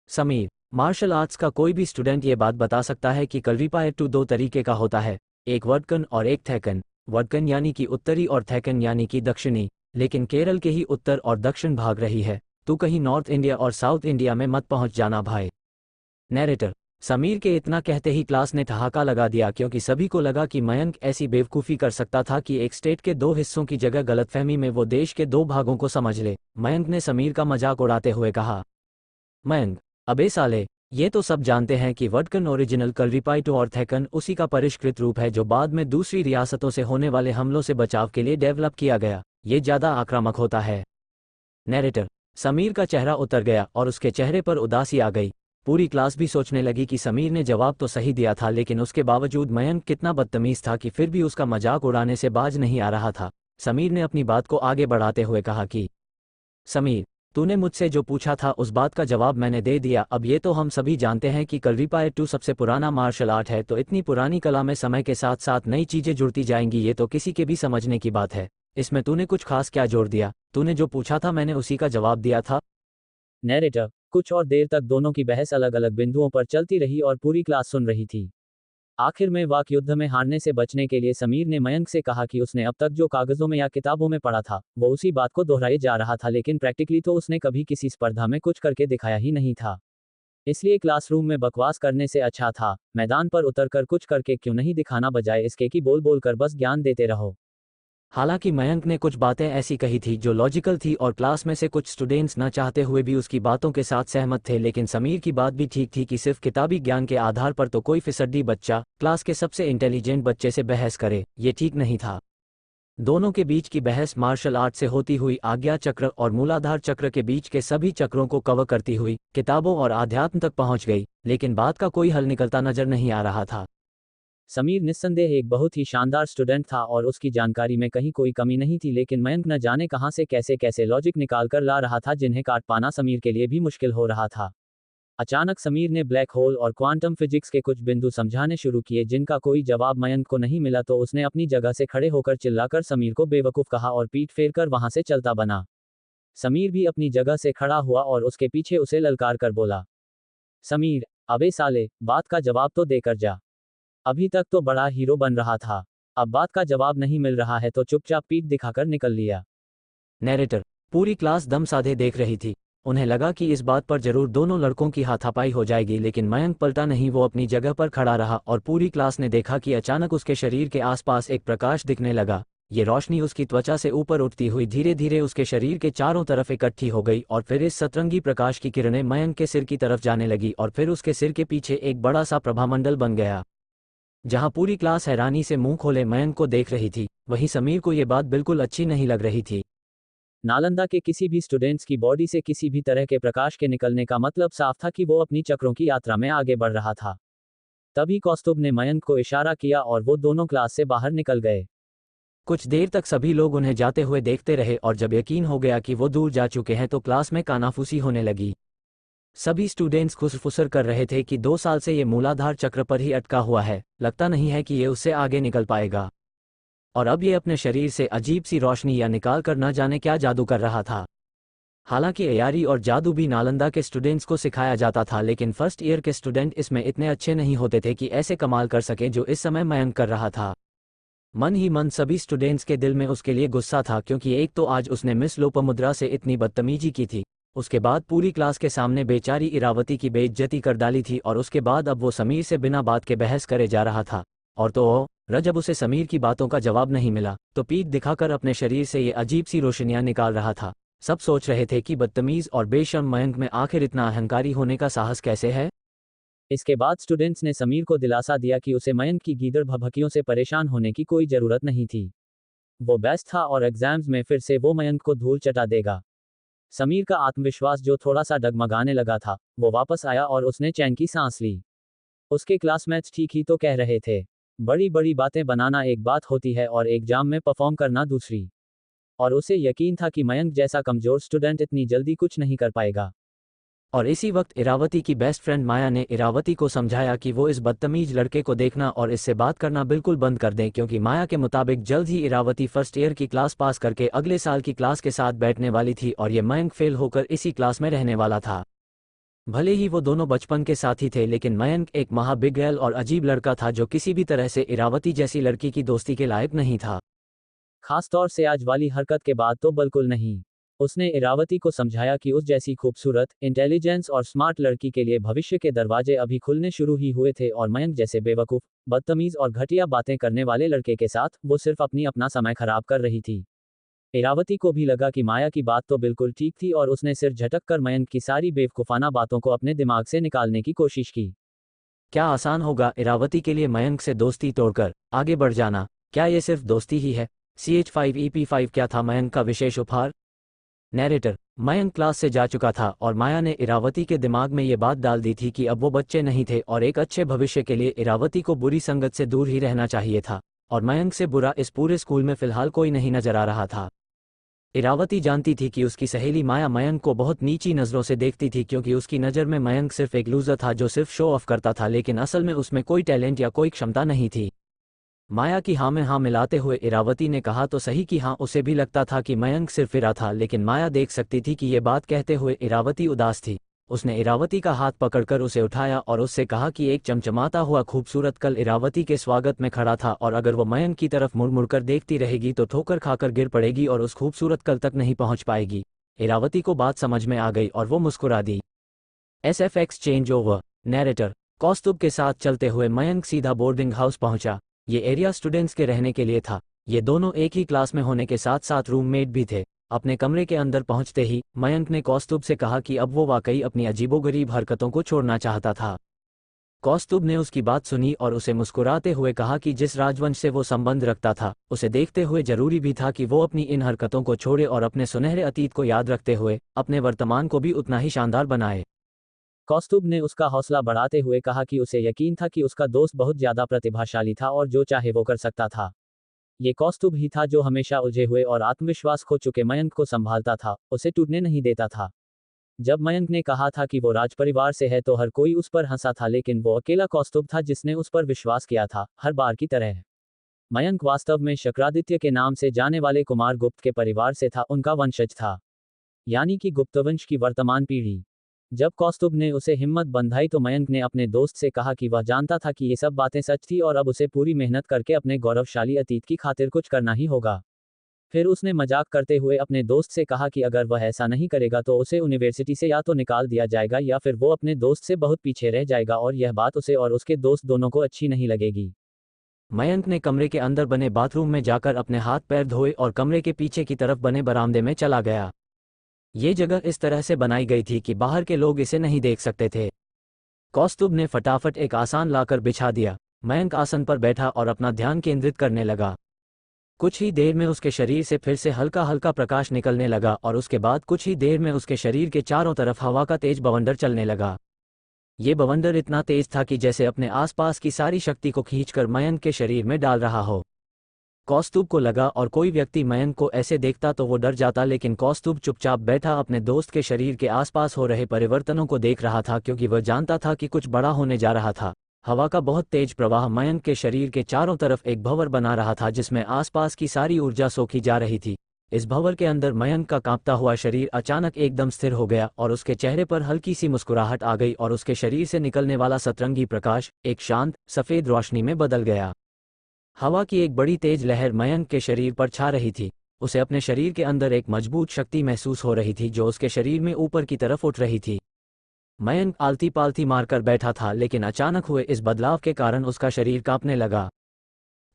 समीर, मार्शल आर्ट्स का कोई भी स्टूडेंट ये बात बता सकता है कि कलरीपायट्टू 2 तरीके का होता है, एक वडकन और एक थैकन। वडकन यानी कि उत्तरी और थैकन यानी कि दक्षिणी, लेकिन केरल के ही उत्तर और दक्षिण भाग रही है। तू कहीं नॉर्थ इंडिया और साउथ इंडिया में मत पहुंच जाना भाई। नैरेटर, समीर के इतना कहते ही क्लास ने ठहाका लगा दिया, क्योंकि सभी को लगा कि मयंक ऐसी बेवकूफ़ी कर सकता था कि एक स्टेट के 2 हिस्सों की जगह गलतफहमी में वो देश के 2 भागों को समझ ले। मयंक ने समीर का मजाक उड़ाते हुए कहा, मयंक, अबे साले, ये तो सब जानते हैं कि वडकन ओरिजिनल कलरीपायट्टू और थैकन उसी का परिष्कृत रूप है जो बाद में दूसरी रियासतों से होने वाले हमलों से बचाव के लिए डेवलप किया गया। ये ज़्यादा आक्रामक होता है। नैरेटर, समीर का चेहरा उतर गया और उसके चेहरे पर उदासी आ गई। पूरी क्लास भी सोचने लगी कि समीर ने जवाब तो सही दिया था, लेकिन उसके बावजूद मयंक कितना बदतमीज था कि फिर भी उसका मजाक उड़ाने से बाज नहीं आ रहा था। समीर ने अपनी बात को आगे बढ़ाते हुए कहा कि समीर, तूने मुझसे जो पूछा था उस बात का जवाब मैंने दे दिया। अब ये तो हम सभी जानते हैं कि कलरीपायट्टू सबसे पुराना मार्शल आर्ट है, तो इतनी पुरानी कला में समय के साथ साथ नई चीजें जुड़ती जाएंगी, ये तो किसी के भी समझने की बात है। इसमें तूने कुछ खास क्या जोड़ दिया? तूने जो पूछा था मैंने उसी का जवाब दिया था। नैरेटर, कुछ और देर तक दोनों की बहस अलग अलग बिंदुओं पर चलती रही और पूरी क्लास सुन रही थी। आखिर में वाक युद्ध में हारने से बचने के लिए समीर ने मयंक से कहा कि उसने अब तक जो कागजों में या किताबों में पढ़ा था वो उसी बात को दोहराए जा रहा था, लेकिन प्रैक्टिकली तो उसने कभी किसी स्पर्धा में कुछ करके दिखाया ही नहीं था। इसलिए क्लासरूम में बकवास करने से अच्छा था मैदान पर उतरकर कुछ करके क्यों नहीं दिखाना, बजाय इसके कि बोल बोल कर बस ज्ञान देते रहो। हालांकि मयंक ने कुछ बातें ऐसी कही थी जो लॉजिकल थी और क्लास में से कुछ स्टूडेंट्स न चाहते हुए भी उसकी बातों के साथ सहमत थे, लेकिन समीर की बात भी ठीक थी कि सिर्फ किताबी ज्ञान के आधार पर तो कोई फिसड्डी बच्चा क्लास के सबसे इंटेलिजेंट बच्चे से बहस करे, ये ठीक नहीं था। दोनों के बीच की बहस मार्शल आर्ट से होती हुई आज्ञा चक्र और मूलाधार चक्र के बीच के सभी चक्रों को कवर करती हुई किताबों और आध्यात्म तक पहुंच गई, लेकिन बात का कोई हल निकलता नजर नहीं आ रहा था। समीर निस्संदेह एक बहुत ही शानदार स्टूडेंट था और उसकी जानकारी में कहीं कोई कमी नहीं थी, लेकिन मयंक न जाने कहां से कैसे कैसे लॉजिक निकाल कर ला रहा था जिन्हें काट पाना समीर के लिए भी मुश्किल हो रहा था। अचानक समीर ने ब्लैक होल और क्वांटम फिजिक्स के कुछ बिंदु समझाने शुरू किए जिनका कोई जवाब मयंक को नहीं मिला, तो उसने अपनी जगह से खड़े होकर चिल्लाकर समीर को बेवकूफ कहा और पीठ फेर कर वहां से चलता बना। समीर भी अपनी जगह से खड़ा हुआ और उसके पीछे उसे ललकार कर बोला, समीर, अबे साले, बात का जवाब तो देकर जा। अभी तक तो बड़ा हीरो बन रहा था, अब बात का जवाब नहीं मिल रहा है तो चुपचाप पीठ दिखाकर निकल लिया। नैरेटर, पूरी क्लास दम साधे देख रही थी। उन्हें लगा कि इस बात पर जरूर दोनों लड़कों की हाथापाई हो जाएगी, लेकिन मयंक पलटा नहीं, वो अपनी जगह पर खड़ा रहा और पूरी क्लास ने देखा कि अचानक उसके शरीर के आसपास एक प्रकाश दिखने लगा। ये रोशनी उसकी त्वचा से ऊपर उठती हुई धीरे धीरे उसके शरीर के चारों तरफ इकट्ठी हो गई और फिर इस सतरंगी प्रकाश की किरणें मयंक के सिर की तरफ जाने लगी और फिर उसके सिर के पीछे एक बड़ा सा प्रभामंडल बन गया। जहां पूरी क्लास हैरानी से मुंह खोले मयंक को देख रही थी, वहीं समीर को ये बात बिल्कुल अच्छी नहीं लग रही थी। नालंदा के किसी भी स्टूडेंट्स की बॉडी से किसी भी तरह के प्रकाश के निकलने का मतलब साफ था कि वो अपनी चक्रों की यात्रा में आगे बढ़ रहा था। तभी कौस्तुभ ने मयंक को इशारा किया और वो दोनों क्लास से बाहर निकल गए। कुछ देर तक सभी लोग उन्हें जाते हुए देखते रहे और जब यकीन हो गया कि वो दूर जा चुके हैं तो क्लास में कानाफूसी होने लगी। सभी स्टूडेंट्स खुसफुसर कर रहे थे कि 2 साल से ये मूलाधार चक्र पर ही अटका हुआ है, लगता नहीं है कि ये उससे आगे निकल पाएगा। और अब ये अपने शरीर से अजीब सी रोशनी या निकाल कर न जाने क्या जादू कर रहा था। हालांकि अयारी और जादू भी नालंदा के स्टूडेंट्स को सिखाया जाता था, लेकिन फर्स्ट ईयर के स्टूडेंट इसमें इतने अच्छे नहीं होते थे कि ऐसे कमाल कर सके जो इस समय मयंक कर रहा था। मन ही मन सभी स्टूडेंट्स के दिल में उसके लिए गुस्सा था, क्योंकि एक तो आज उसने मिस लोपामुद्रा से इतनी बदतमीजी की थी, उसके बाद पूरी क्लास के सामने बेचारी इरावती की बेइज्जती कर डाली थी और उसके बाद अब वो समीर से बिना बात के बहस करे जा रहा था। और तो जब उसे समीर की बातों का जवाब नहीं मिला तो पीठ दिखाकर अपने शरीर से ये अजीब सी रोशनियां निकाल रहा था। सब सोच रहे थे कि बदतमीज और बेशर्म मयंक में आखिर इतना अहंकारी होने का साहस कैसे है। इसके बाद स्टूडेंट्स ने समीर को दिलासा दिया कि उसे मयंक की गीदड़ भभकियों से परेशान होने की कोई जरूरत नहीं थी। वो बेस्ट था और एग्जाम्स में फिर से वो मयंक को धूल चटा देगा। समीर का आत्मविश्वास जो थोड़ा सा डगमगाने लगा था वो वापस आया और उसने चैन की सांस ली। उसके क्लासमेट्स ठीक ही तो कह रहे थे, बड़ी बड़ी बातें बनाना एक बात होती है और एग्जाम में परफॉर्म करना दूसरी। और उसे यकीन था कि मयंक जैसा कमजोर स्टूडेंट इतनी जल्दी कुछ नहीं कर पाएगा। और इसी वक्त इरावती की बेस्ट फ्रेंड माया ने इरावती को समझाया कि वो इस बदतमीज लड़के को देखना और इससे बात करना बिल्कुल बंद कर दें, क्योंकि माया के मुताबिक जल्द ही इरावती फर्स्ट ईयर की क्लास पास करके अगले साल की क्लास के साथ बैठने वाली थी और ये मयंक फेल होकर इसी क्लास में रहने वाला था। भले ही वो दोनों बचपन के साथी थे, लेकिन मयंक एक महाबिगैल और अजीब लड़का था जो किसी भी तरह से इरावती जैसी लड़की की दोस्ती के लायक नहीं था। खासतौर से आज वाली हरकत के बाद तो बिल्कुल नहीं। उसने इरावती को समझाया कि उस जैसी खूबसूरत, इंटेलिजेंस और स्मार्ट लड़की के लिए भविष्य के दरवाजे अभी खुलने शुरू ही हुए थे और मयंक जैसे बेवकूफ, बदतमीज और घटिया बातें करने वाले लड़के के साथ वो सिर्फ अपना समय खराब कर रही थी। इरावती को भी लगा कि माया की बात तो बिल्कुल ठीक थी और उसने सिर झटक कर मयंक की सारी बेवकूफाना बातों को अपने दिमाग से निकालने की कोशिश की। क्या आसान होगा इरावती के लिए मयंक से दोस्ती तोड़कर आगे बढ़ जाना? क्या ये सिर्फ दोस्ती ही है? CH5EP5 क्या था मयंक का विशेष उपहार? नैरेटर, मयंक क्लास से जा चुका था और माया ने इरावती के दिमाग में ये बात डाल दी थी कि अब वो बच्चे नहीं थे और एक अच्छे भविष्य के लिए इरावती को बुरी संगत से दूर ही रहना चाहिए था, और मयंक से बुरा इस पूरे स्कूल में फिलहाल कोई नहीं नजर आ रहा था। इरावती जानती थी कि उसकी सहेली माया मयंक को बहुत नीची नज़रों से देखती थी, क्योंकि उसकी नज़र में मयंक सिर्फ एक लूजर था जो सिर्फ शो ऑफ करता था, लेकिन असल में उसमें कोई टैलेंट या कोई क्षमता नहीं थी। माया की हाँ में हाँ मिलाते हुए इरावती ने कहा तो सही कि हाँ, उसे भी लगता था कि मयंक सिर्फ फिरा था, लेकिन माया देख सकती थी कि ये बात कहते हुए इरावती उदास थी। उसने इरावती का हाथ पकड़कर उसे उठाया और उससे कहा कि एक चमचमाता हुआ खूबसूरत कल इरावती के स्वागत में खड़ा था और अगर वो मयंक की तरफ मुड़ मुड़कर देखती रहेगी तो ठोकर खाकर गिर पड़ेगी और उस खूबसूरत कल तक नहीं पहुंच पाएगी। इरावती को बात समझ में आ गई और वो मुस्कुरा दी। SFX change over. नैरेटर कौस्तुभ के साथ चलते हुए मयंक सीधा बोर्डिंग हाउस पहुंचा। ये एरिया स्टूडेंट्स के रहने के लिए था। ये दोनों एक ही क्लास में होने के साथ साथ रूममेट भी थे। अपने कमरे के अंदर पहुंचते ही मयंक ने कौस्तुभ से कहा कि अब वो वाकई अपनी अजीबोगरीब हरकतों को छोड़ना चाहता था। कौस्तुभ ने उसकी बात सुनी और उसे मुस्कुराते हुए कहा कि जिस राजवंश से वो संबंध रखता था उसे देखते हुए जरूरी भी था कि वो अपनी इन हरकतों को छोड़े और अपने सुनहरे अतीत को याद रखते हुए अपने वर्तमान को भी उतना ही शानदार बनाए। कौस्तुभ ने उसका हौसला बढ़ाते हुए कहा कि उसे यकीन था कि उसका दोस्त बहुत ज्यादा प्रतिभाशाली था और जो चाहे वो कर सकता था। ये कौस्तुभ ही था जो हमेशा उलझे हुए और आत्मविश्वास खो चुके मयंक को संभालता था, उसे टूटने नहीं देता था। जब मयंक ने कहा था कि वो राजपरिवार से है तो हर कोई उस पर हंसा था, लेकिन वो अकेला कौस्तुभ था जिसने उस पर विश्वास किया था, हर बार की तरह। मयंक वास्तव में शक्रादित्य के नाम से जाने वाले कुमार गुप्त के परिवार से था, उनका वंशज था, यानी कि गुप्तवंश की वर्तमान पीढ़ी। जब कौस्तुभ ने उसे हिम्मत बंधाई तो मयंक ने अपने दोस्त से कहा कि वह जानता था कि ये सब बातें सच थी और अब उसे पूरी मेहनत करके अपने गौरवशाली अतीत की खातिर कुछ करना ही होगा। फिर उसने मजाक करते हुए अपने दोस्त से कहा कि अगर वह ऐसा नहीं करेगा तो उसे यूनिवर्सिटी से या तो निकाल दिया जाएगा या फिर वो अपने दोस्त से बहुत पीछे रह जाएगा और यह बात उसे और उसके दोस्त दोनों को अच्छी नहीं लगेगी। मयंक ने कमरे के अंदर बने बाथरूम में जाकर अपने हाथ पैर धोए और कमरे के पीछे की तरफ बने बरामदे में चला गया। ये जगह इस तरह से बनाई गई थी कि बाहर के लोग इसे नहीं देख सकते थे। कौस्तुभ ने फटाफट एक आसन लाकर बिछा दिया। मयंक आसन पर बैठा और अपना ध्यान केंद्रित करने लगा। कुछ ही देर में उसके शरीर से फिर से हल्का हल्का प्रकाश निकलने लगा और उसके बाद कुछ ही देर में उसके शरीर के चारों तरफ हवा का तेज बवंडर चलने लगा। ये बवंडर इतना तेज था कि जैसे अपने आसपास की सारी शक्ति को खींचकर मयंक के शरीर में डाल रहा हो। कौस्तुभ को लगा और कोई व्यक्ति मयंक को ऐसे देखता तो वो डर जाता, लेकिन कौस्तुभ चुपचाप बैठा अपने दोस्त के शरीर के आसपास हो रहे परिवर्तनों को देख रहा था, क्योंकि वह जानता था कि कुछ बड़ा होने जा रहा था। हवा का बहुत तेज प्रवाह मयंक के शरीर के चारों तरफ एक भंवर बना रहा था जिसमें आसपास की सारी ऊर्जा सोखी जा रही थी। इस भंवर के अंदर मयंक का कांपता हुआ शरीर अचानक एकदम स्थिर हो गया और उसके चेहरे पर हल्की सी मुस्कुराहट आ गई और उसके शरीर से निकलने वाला सतरंगी प्रकाश एक शांत सफेद रोशनी में बदल गया। हवा की एक बड़ी तेज लहर मयंक के शरीर पर छा रही थी। उसे अपने शरीर के अंदर एक मजबूत शक्ति महसूस हो रही थी जो उसके शरीर में ऊपर की तरफ उठ रही थी। मयंक आलती पालती मारकर बैठा था, लेकिन अचानक हुए इस बदलाव के कारण उसका शरीर कांपने लगा।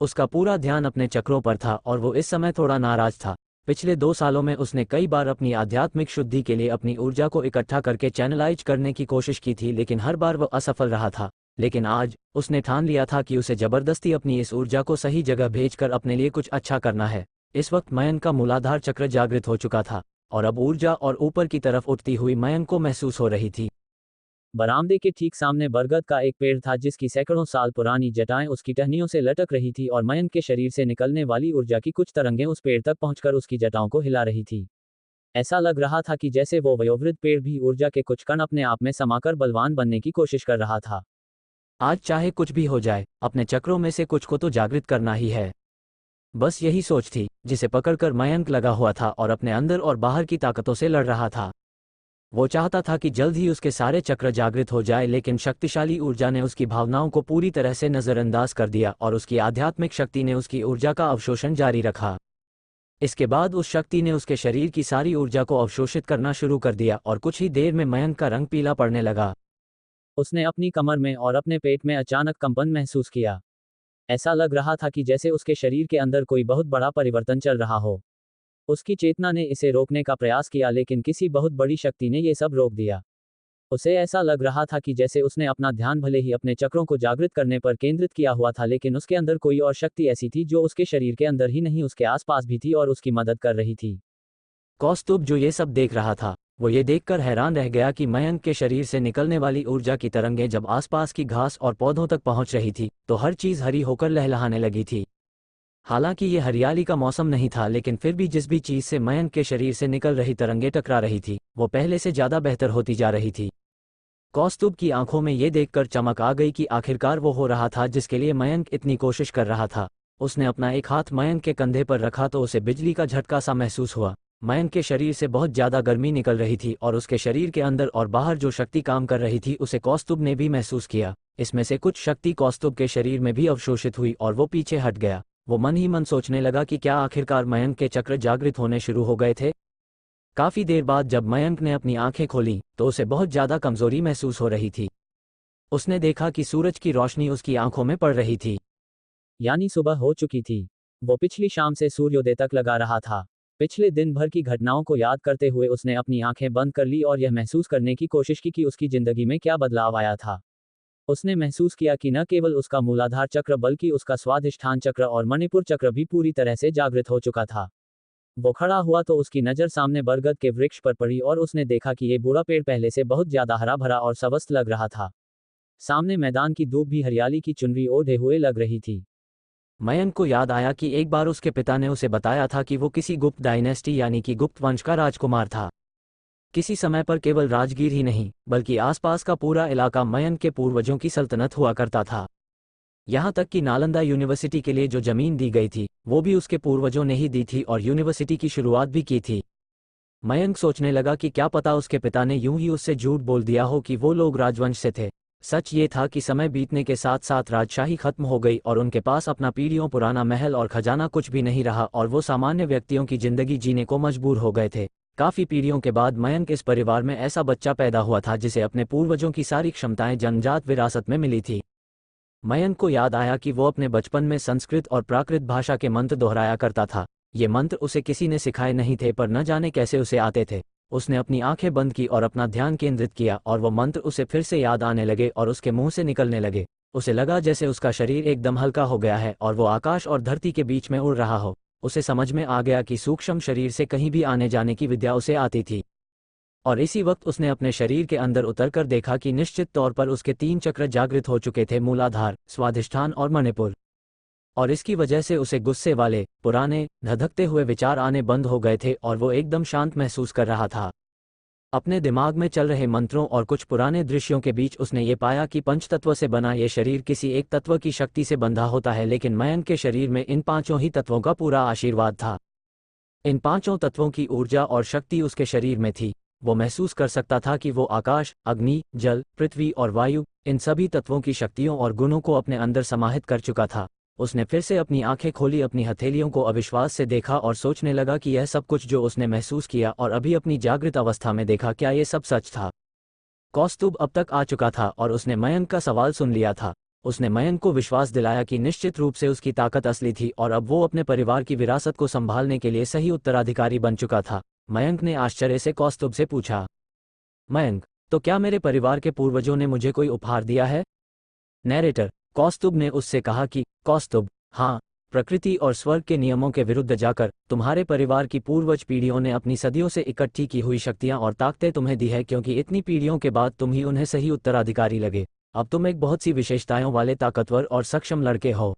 उसका पूरा ध्यान अपने चक्रों पर था और वो इस समय थोड़ा नाराज था। पिछले 2 सालों में उसने कई बार अपनी आध्यात्मिक शुद्धि के लिए अपनी ऊर्जा को इकट्ठा करके चैनलाइज करने की कोशिश की थी, लेकिन हर बार वह असफल रहा था। लेकिन आज उसने ठान लिया था कि उसे जबरदस्ती अपनी इस ऊर्जा को सही जगह भेजकर अपने लिए कुछ अच्छा करना है। इस वक्त मयंक का मूलाधार चक्र जागृत हो चुका था और अब ऊर्जा और ऊपर की तरफ उठती हुई मयंक को महसूस हो रही थी। बरामदे के ठीक सामने बरगद का एक पेड़ था जिसकी सैकड़ों साल पुरानी जटाएं उसकी टहनियों से लटक रही थी और मयंक के शरीर से निकलने वाली ऊर्जा की कुछ तरंगें उस पेड़ तक पहुंचकर उसकी जटाओं को हिला रही थी। ऐसा लग रहा था कि जैसे वो वयोवृद्ध पेड़ भी ऊर्जा के कुछ कण अपने आप में समाकर बलवान बनने की कोशिश कर रहा था। आज चाहे कुछ भी हो जाए, अपने चक्रों में से कुछ को तो जागृत करना ही है। बस यही सोच थी जिसे पकड़कर मयंक लगा हुआ था और अपने अंदर और बाहर की ताकतों से लड़ रहा था। वो चाहता था कि जल्द ही उसके सारे चक्र जागृत हो जाए, लेकिन शक्तिशाली ऊर्जा ने उसकी भावनाओं को पूरी तरह से नजरअंदाज कर दिया और उसकी आध्यात्मिक शक्ति ने उसकी ऊर्जा का अवशोषण जारी रखा। इसके बाद उस शक्ति ने उसके शरीर की सारी ऊर्जा को अवशोषित करना शुरू कर दिया और कुछ ही देर में मयंक का रंग पीला पड़ने लगा। उसने अपनी कमर में और अपने पेट में अचानक कंपन महसूस किया। ऐसा लग रहा था कि जैसे उसके शरीर के अंदर कोई बहुत बड़ा परिवर्तन चल रहा हो। उसकी चेतना ने इसे रोकने का प्रयास किया, लेकिन किसी बहुत बड़ी शक्ति ने ये सब रोक दिया। उसे ऐसा लग रहा था कि जैसे उसने अपना ध्यान भले ही अपने चक्रों को जागृत करने पर केंद्रित किया हुआ था, लेकिन उसके अंदर कोई और शक्ति ऐसी थी जो उसके शरीर के अंदर ही नहीं उसके आसपास भी थी और उसकी मदद कर रही थी। कौस्तुभ जो ये सब देख रहा था वो ये देखकर हैरान रह गया कि मयंक के शरीर से निकलने वाली ऊर्जा की तरंगें जब आसपास की घास और पौधों तक पहुंच रही थी तो हर चीज हरी होकर लहलहाने लगी थी। हालांकि ये हरियाली का मौसम नहीं था, लेकिन फिर भी जिस भी चीज से मयंक के शरीर से निकल रही तरंगें टकरा रही थी वो पहले से ज्यादा बेहतर होती जा रही थी। कौस्तुभ की आंखों में ये देखकर चमक आ गई कि आखिरकार वो हो रहा था जिसके लिए मयंक इतनी कोशिश कर रहा था। उसने अपना एक हाथ मयंक के कंधे पर रखा तो उसे बिजली का झटका सा महसूस हुआ। मयंक के शरीर से बहुत ज्यादा गर्मी निकल रही थी और उसके शरीर के अंदर और बाहर जो शक्ति काम कर रही थी उसे कौस्तुभ ने भी महसूस किया। इसमें से कुछ शक्ति कौस्तुभ के शरीर में भी अवशोषित हुई और वो पीछे हट गया। वो मन ही मन सोचने लगा कि क्या आखिरकार मयंक के चक्र जागृत होने शुरू हो गए थे। काफी देर बाद जब मयंक ने अपनी आंखें खोली तो उसे बहुत ज्यादा कमजोरी महसूस हो रही थी। उसने देखा कि सूरज की रोशनी उसकी आंखों में पड़ रही थी। यानी सुबह हो चुकी थी। वो पिछली शाम से सूर्योदय तक लगा रहा था। पिछले दिन भर की घटनाओं को याद करते हुए उसने अपनी आंखें बंद कर ली और यह महसूस करने की कोशिश की कि उसकी जिंदगी में क्या बदलाव आया था। उसने महसूस किया कि न केवल उसका मूलाधार चक्र बल्कि उसका स्वाधिष्ठान चक्र और मणिपुर चक्र भी पूरी तरह से जागृत हो चुका था। वो खड़ा हुआ तो उसकी नज़र सामने बरगद के वृक्ष पर पड़ी और उसने देखा कि ये बूढ़ा पेड़ पहले से बहुत ज्यादा हरा भरा और स्वस्थ लग रहा था। सामने मैदान की धूप भी हरियाली की चुनरी ओढ़े हुए लग रही थी। मयंक को याद आया कि एक बार उसके पिता ने उसे बताया था कि वो किसी गुप्त डायनेस्टी यानी कि गुप्त वंश का राजकुमार था। किसी समय पर केवल राजगीर ही नहीं बल्कि आसपास का पूरा इलाका मयंक के पूर्वजों की सल्तनत हुआ करता था। यहाँ तक कि नालंदा यूनिवर्सिटी के लिए जो जमीन दी गई थी वो भी उसके पूर्वजों ने ही दी थी और यूनिवर्सिटी की शुरुआत भी की थी। मयंक सोचने लगा कि क्या पता उसके पिता ने यूं ही उससे झूठ बोल दिया हो कि वो लोग राजवंश से थे। सच ये था कि समय बीतने के साथ साथ राजशाही खत्म हो गई और उनके पास अपना पीढ़ियों पुराना महल और खजाना कुछ भी नहीं रहा और वो सामान्य व्यक्तियों की जिंदगी जीने को मजबूर हो गए थे। काफी पीढ़ियों के बाद मयंक इस परिवार में ऐसा बच्चा पैदा हुआ था जिसे अपने पूर्वजों की सारी क्षमताएं जन्मजात विरासत में मिली थी। मयंक को याद आया कि वो अपने बचपन में संस्कृत और प्राकृत भाषा के मंत्र दोहराया करता था। ये मंत्र उसे किसी ने सिखाए नहीं थे पर न जाने कैसे उसे आते थे। उसने अपनी आंखें बंद की और अपना ध्यान केंद्रित किया और वो मंत्र उसे फिर से याद आने लगे और उसके मुंह से निकलने लगे। उसे लगा जैसे उसका शरीर एकदम हल्का हो गया है और वो आकाश और धरती के बीच में उड़ रहा हो। उसे समझ में आ गया कि सूक्ष्म शरीर से कहीं भी आने जाने की विद्या उसे आती थी। और इसी वक्त उसने अपने शरीर के अंदर उतरकर देखा कि निश्चित तौर पर उसके 3 चक्र जागृत हो चुके थे, मूलाधार, स्वाधिष्ठान और मणिपुर। और इसकी वजह से उसे गुस्से वाले, पुराने, धधकते हुए विचार आने बंद हो गए थे और वो एकदम शांत महसूस कर रहा था। अपने दिमाग में चल रहे मंत्रों और कुछ पुराने दृश्यों के बीच उसने ये पाया कि पंचतत्व से बना ये शरीर किसी एक तत्व की शक्ति से बंधा होता है, लेकिन मयंक के शरीर में इन 5 ही तत्वों का पूरा आशीर्वाद था। इन 5 तत्वों की ऊर्जा और शक्ति उसके शरीर में थी। वो महसूस कर सकता था कि वो आकाश, अग्नि, जल, पृथ्वी और वायु, इन सभी तत्वों की शक्तियों और गुणों को अपने अंदर समाहित कर चुका था। उसने फिर से अपनी आंखें खोली, अपनी हथेलियों को अविश्वास से देखा और सोचने लगा कि यह सब कुछ जो उसने महसूस किया और अभी अपनी जागृत अवस्था में देखा, क्या ये सब सच था। कौस्तुभ अब तक आ चुका था और उसने मयंक का सवाल सुन लिया था। उसने मयंक को विश्वास दिलाया कि निश्चित रूप से उसकी ताकत असली थी और अब वो अपने परिवार की विरासत को संभालने के लिए सही उत्तराधिकारी बन चुका था। मयंक ने आश्चर्य से कौस्तुभ से पूछा, मयंक, तो क्या मेरे परिवार के पूर्वजों ने मुझे कोई उपहार दिया है? नैरेटर, कौस्तुभ ने उससे कहा कि कौस्तुभ, हाँ, प्रकृति और स्वर्ग के नियमों के विरुद्ध जाकर तुम्हारे परिवार की पूर्वज पीढ़ियों ने अपनी सदियों से इकट्ठी की हुई शक्तियां और ताकतें तुम्हें दी है, क्योंकि इतनी पीढ़ियों के बाद तुम ही उन्हें सही उत्तराधिकारी लगे। अब तुम एक बहुत सी विशेषताओं वाले ताकतवर और सक्षम लड़के हो।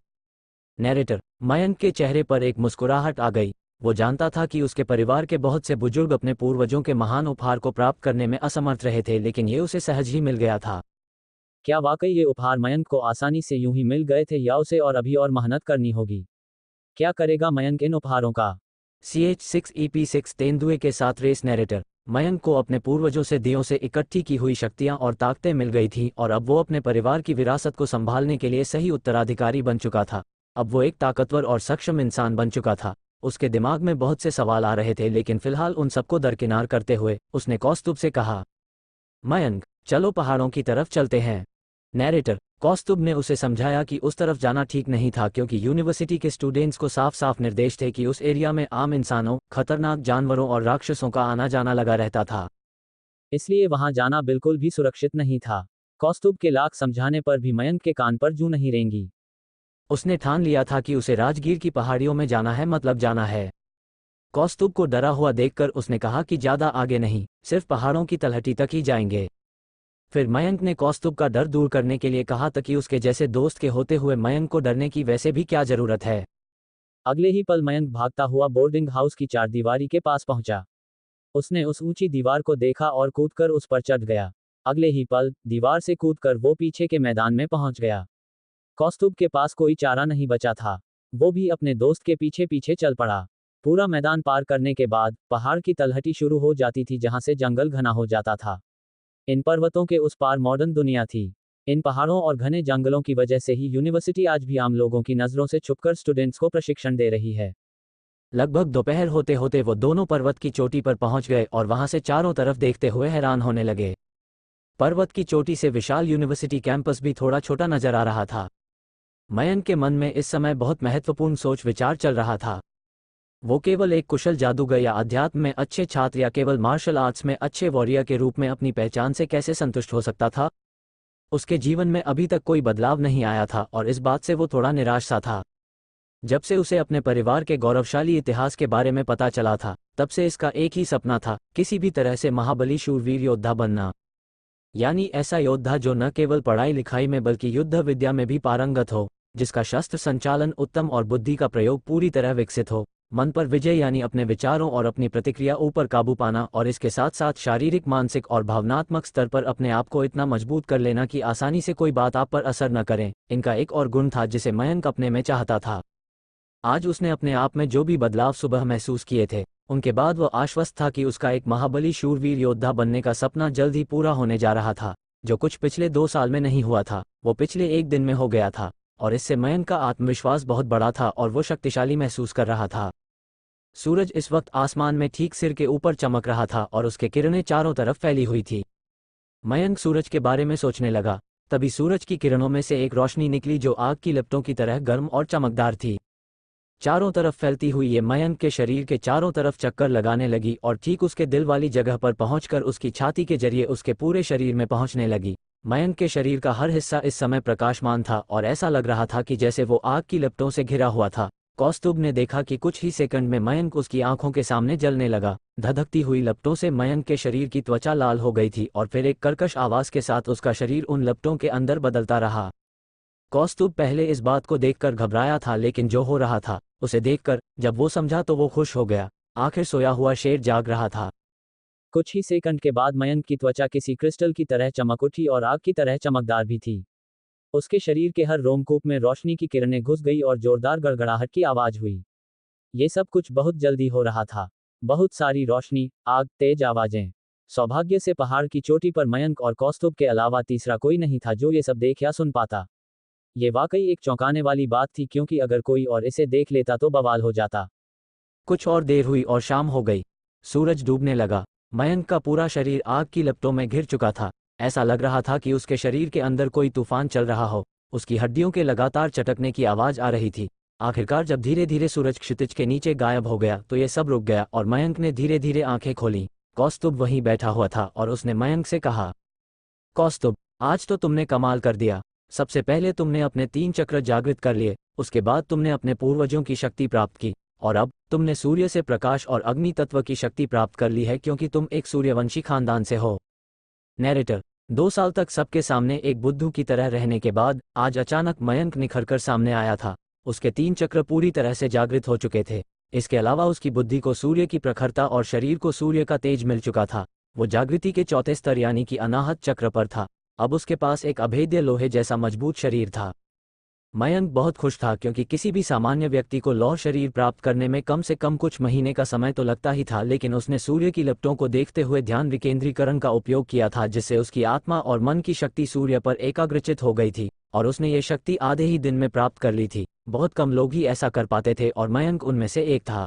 नैरेटर, मयंक के चेहरे पर एक मुस्कुराहट आ गई। वो जानता था कि उसके परिवार के बहुत से बुजुर्ग अपने पूर्वजों के महान उपहार को प्राप्त करने में असमर्थ रहे थे, लेकिन ये उसे सहज ही मिल गया था। क्या वाकई ये उपहार मयंक को आसानी से यूं ही मिल गए थे या उसे और अभी और मेहनत करनी होगी? क्या करेगा मयंक इन उपहारों का? CH6EP6 तेंदुए के साथ रेस। नैरेटर, मयंक को अपने पूर्वजों से दियों से इकट्ठी की हुई शक्तियां और ताकतें मिल गई थीं और अब वो अपने परिवार की विरासत को संभालने के लिए सही उत्तराधिकारी बन चुका था। अब वो एक ताकतवर और सक्षम इंसान बन चुका था। उसके दिमाग में बहुत से सवाल आ रहे थे, लेकिन फिलहाल उन सबको दरकिनार करते हुए उसने कौस्तुभ से कहा, मयंक, चलो पहाड़ों की तरफ चलते हैं। नैरेटर, कौस्तुभ ने उसे समझाया कि उस तरफ जाना ठीक नहीं था, क्योंकि यूनिवर्सिटी के स्टूडेंट्स को साफ साफ निर्देश थे कि उस एरिया में आम इंसानों, खतरनाक जानवरों और राक्षसों का आना जाना लगा रहता था। इसलिए वहां जाना बिल्कुल भी सुरक्षित नहीं था। कौस्तुभ के लाख समझाने पर भी मयंक के कान पर जूं नहीं रेंगी। उसने ठान लिया था कि उसे राजगीर की पहाड़ियों में जाना है, मतलब जाना है। कौस्तुभ को डरा हुआ देखकर उसने कहा कि ज्यादा आगे नहीं, सिर्फ पहाड़ों की तलहटी तक ही जाएंगे। फिर मयंक ने कौस्तुभ का डर दूर करने के लिए कहा कि उसके जैसे दोस्त के होते हुए मयंक को डरने की वैसे भी क्या जरूरत है। अगले ही पल मयंक भागता हुआ बोर्डिंग हाउस की चारदीवारी के पास पहुंचा। उसने उस ऊंची दीवार को देखा और कूदकर उस पर चढ़ गया। अगले ही पल दीवार से कूदकर वो पीछे के मैदान में पहुंच गया। कौस्तुभ के पास कोई चारा नहीं बचा था। वो भी अपने दोस्त के पीछे पीछे चल पड़ा। पूरा मैदान पार करने के बाद पहाड़ की तलहटी शुरू हो जाती थी जहां से जंगल घना हो जाता था। इन पर्वतों के उस पार मॉडर्न दुनिया थी। इन पहाड़ों और घने जंगलों की वजह से ही यूनिवर्सिटी आज भी आम लोगों की नज़रों से छुपकर स्टूडेंट्स को प्रशिक्षण दे रही है। लगभग दोपहर होते होते वो दोनों पर्वत की चोटी पर पहुंच गए और वहां से चारों तरफ देखते हुए हैरान होने लगे। पर्वत की चोटी से विशाल यूनिवर्सिटी कैंपस भी थोड़ा छोटा नजर आ रहा था। मयंक के मन में इस समय बहुत महत्वपूर्ण सोच विचार चल रहा था। वो केवल एक कुशल जादूगर या अध्यात्म में अच्छे छात्र या केवल मार्शल आर्ट्स में अच्छे वॉरियर के रूप में अपनी पहचान से कैसे संतुष्ट हो सकता था। उसके जीवन में अभी तक कोई बदलाव नहीं आया था और इस बात से वो थोड़ा निराश सा था। जब से उसे अपने परिवार के गौरवशाली इतिहास के बारे में पता चला था, तब से इसका एक ही सपना था, किसी भी तरह से महाबली शूरवीर योद्धा बनना। यानी ऐसा योद्धा जो न केवल पढ़ाई लिखाई में बल्कि युद्ध विद्या में भी पारंगत हो, जिसका शस्त्र संचालन उत्तम और बुद्धि का प्रयोग पूरी तरह विकसित हो, मन पर विजय यानी अपने विचारों और अपनी प्रतिक्रिया ऊपर काबू पाना और इसके साथ साथ शारीरिक मानसिक और भावनात्मक स्तर पर अपने आप को इतना मजबूत कर लेना कि आसानी से कोई बात आप पर असर न करे। इनका एक और गुण था जिसे मयंक अपने में चाहता था। आज उसने अपने आप में जो भी बदलाव सुबह महसूस किए थे, उनके बाद वो आश्वस्त था कि उसका एक महाबली शूरवीर योद्धा बनने का सपना जल्द ही पूरा होने जा रहा था। जो कुछ पिछले 2 साल में नहीं हुआ था, वो पिछले 1 दिन में हो गया था और इससे मयंक का आत्मविश्वास बहुत बड़ा था और वो शक्तिशाली महसूस कर रहा था। सूरज इस वक्त आसमान में ठीक सिर के ऊपर चमक रहा था और उसके किरणें चारों तरफ फैली हुई थी। मयंक सूरज के बारे में सोचने लगा। तभी सूरज की किरणों में से एक रोशनी निकली जो आग की लपटों की तरह गर्म और चमकदार थी। चारों तरफ फैलती हुई ये मयंक के शरीर के चारों तरफ चक्कर लगाने लगी और ठीक उसके दिल वाली जगह पर पहुंचकर उसकी छाती के जरिए उसके पूरे शरीर में पहुंचने लगी। मयंक के शरीर का हर हिस्सा इस समय प्रकाशमान था और ऐसा लग रहा था कि जैसे वो आग की लपटों से घिरा हुआ था। कौस्तुभ ने देखा कि कुछ ही सेकंड में मयंक उसकी आंखों के सामने जलने लगा। धधकती हुई लपटों से मयंक के शरीर की त्वचा लाल हो गई थी और फिर एक कर्कश आवाज के साथ उसका शरीर उन लपटों के अंदर बदलता रहा। कौस्तुभ पहले इस बात को देखकर घबराया था, लेकिन जो हो रहा था उसे देखकर जब वो समझा तो वो खुश हो गया। आखिर सोया हुआ शेर जाग रहा था। कुछ ही सेकंड के बाद मयंक की त्वचा किसी क्रिस्टल की तरह चमक उठी और आग की तरह चमकदार भी थी। उसके शरीर के हर रोमकूप में रोशनी की किरणें घुस गई और जोरदार गड़गड़ाहट की आवाज हुई। ये सब कुछ बहुत जल्दी हो रहा था। बहुत सारी रोशनी, आग, तेज आवाजें। सौभाग्य से पहाड़ की चोटी पर मयंक और कौस्तुभ के अलावा तीसरा कोई नहीं था जो ये सब देख या सुन पाता। ये वाकई एक चौंकाने वाली बात थी, क्योंकि अगर कोई और इसे देख लेता तो बवाल हो जाता। कुछ और देर हुई और शाम हो गई। सूरज डूबने लगा। मयंक का पूरा शरीर आग की लपटों में घिर चुका था। ऐसा लग रहा था कि उसके शरीर के अंदर कोई तूफान चल रहा हो। उसकी हड्डियों के लगातार चटकने की आवाज आ रही थी। आखिरकार जब धीरे धीरे सूरज क्षितिज के नीचे गायब हो गया तो ये सब रुक गया और मयंक ने धीरे धीरे आंखें खोली। कौस्तुभ वहीं बैठा हुआ था और उसने मयंक से कहा, कौस्तुभ, आज तो तुमने कमाल कर दिया। सबसे पहले तुमने अपने 3 चक्र जागृत कर लिए, उसके बाद तुमने अपने पूर्वजों की शक्ति प्राप्त की और अब तुमने सूर्य से प्रकाश और अग्नि तत्व की शक्ति प्राप्त कर ली है, क्योंकि तुम एक सूर्यवंशी खानदान से हो। नैरेटर, 2 साल तक सबके सामने एक बुद्धू की तरह रहने के बाद आज अचानक मयंक निखरकर सामने आया था। उसके 3 चक्र पूरी तरह से जागृत हो चुके थे। इसके अलावा उसकी बुद्धि को सूर्य की प्रखरता और शरीर को सूर्य का तेज मिल चुका था। वो जागृति के चौथे स्तर यानी कि अनाहत चक्र पर था। अब उसके पास एक अभेद्य लोहे जैसा मजबूत शरीर था। मयंक बहुत खुश था, क्योंकि किसी भी सामान्य व्यक्ति को लौह शरीर प्राप्त करने में कम से कम कुछ महीने का समय तो लगता ही था, लेकिन उसने सूर्य की लपटों को देखते हुए ध्यान विकेंद्रीकरण का उपयोग किया था, जिससे उसकी आत्मा और मन की शक्ति सूर्य पर एकाग्रचित हो गई थी और उसने ये शक्ति आधे ही दिन में प्राप्त कर ली थी। बहुत कम लोग ही ऐसा कर पाते थे और मयंक उनमें से एक था।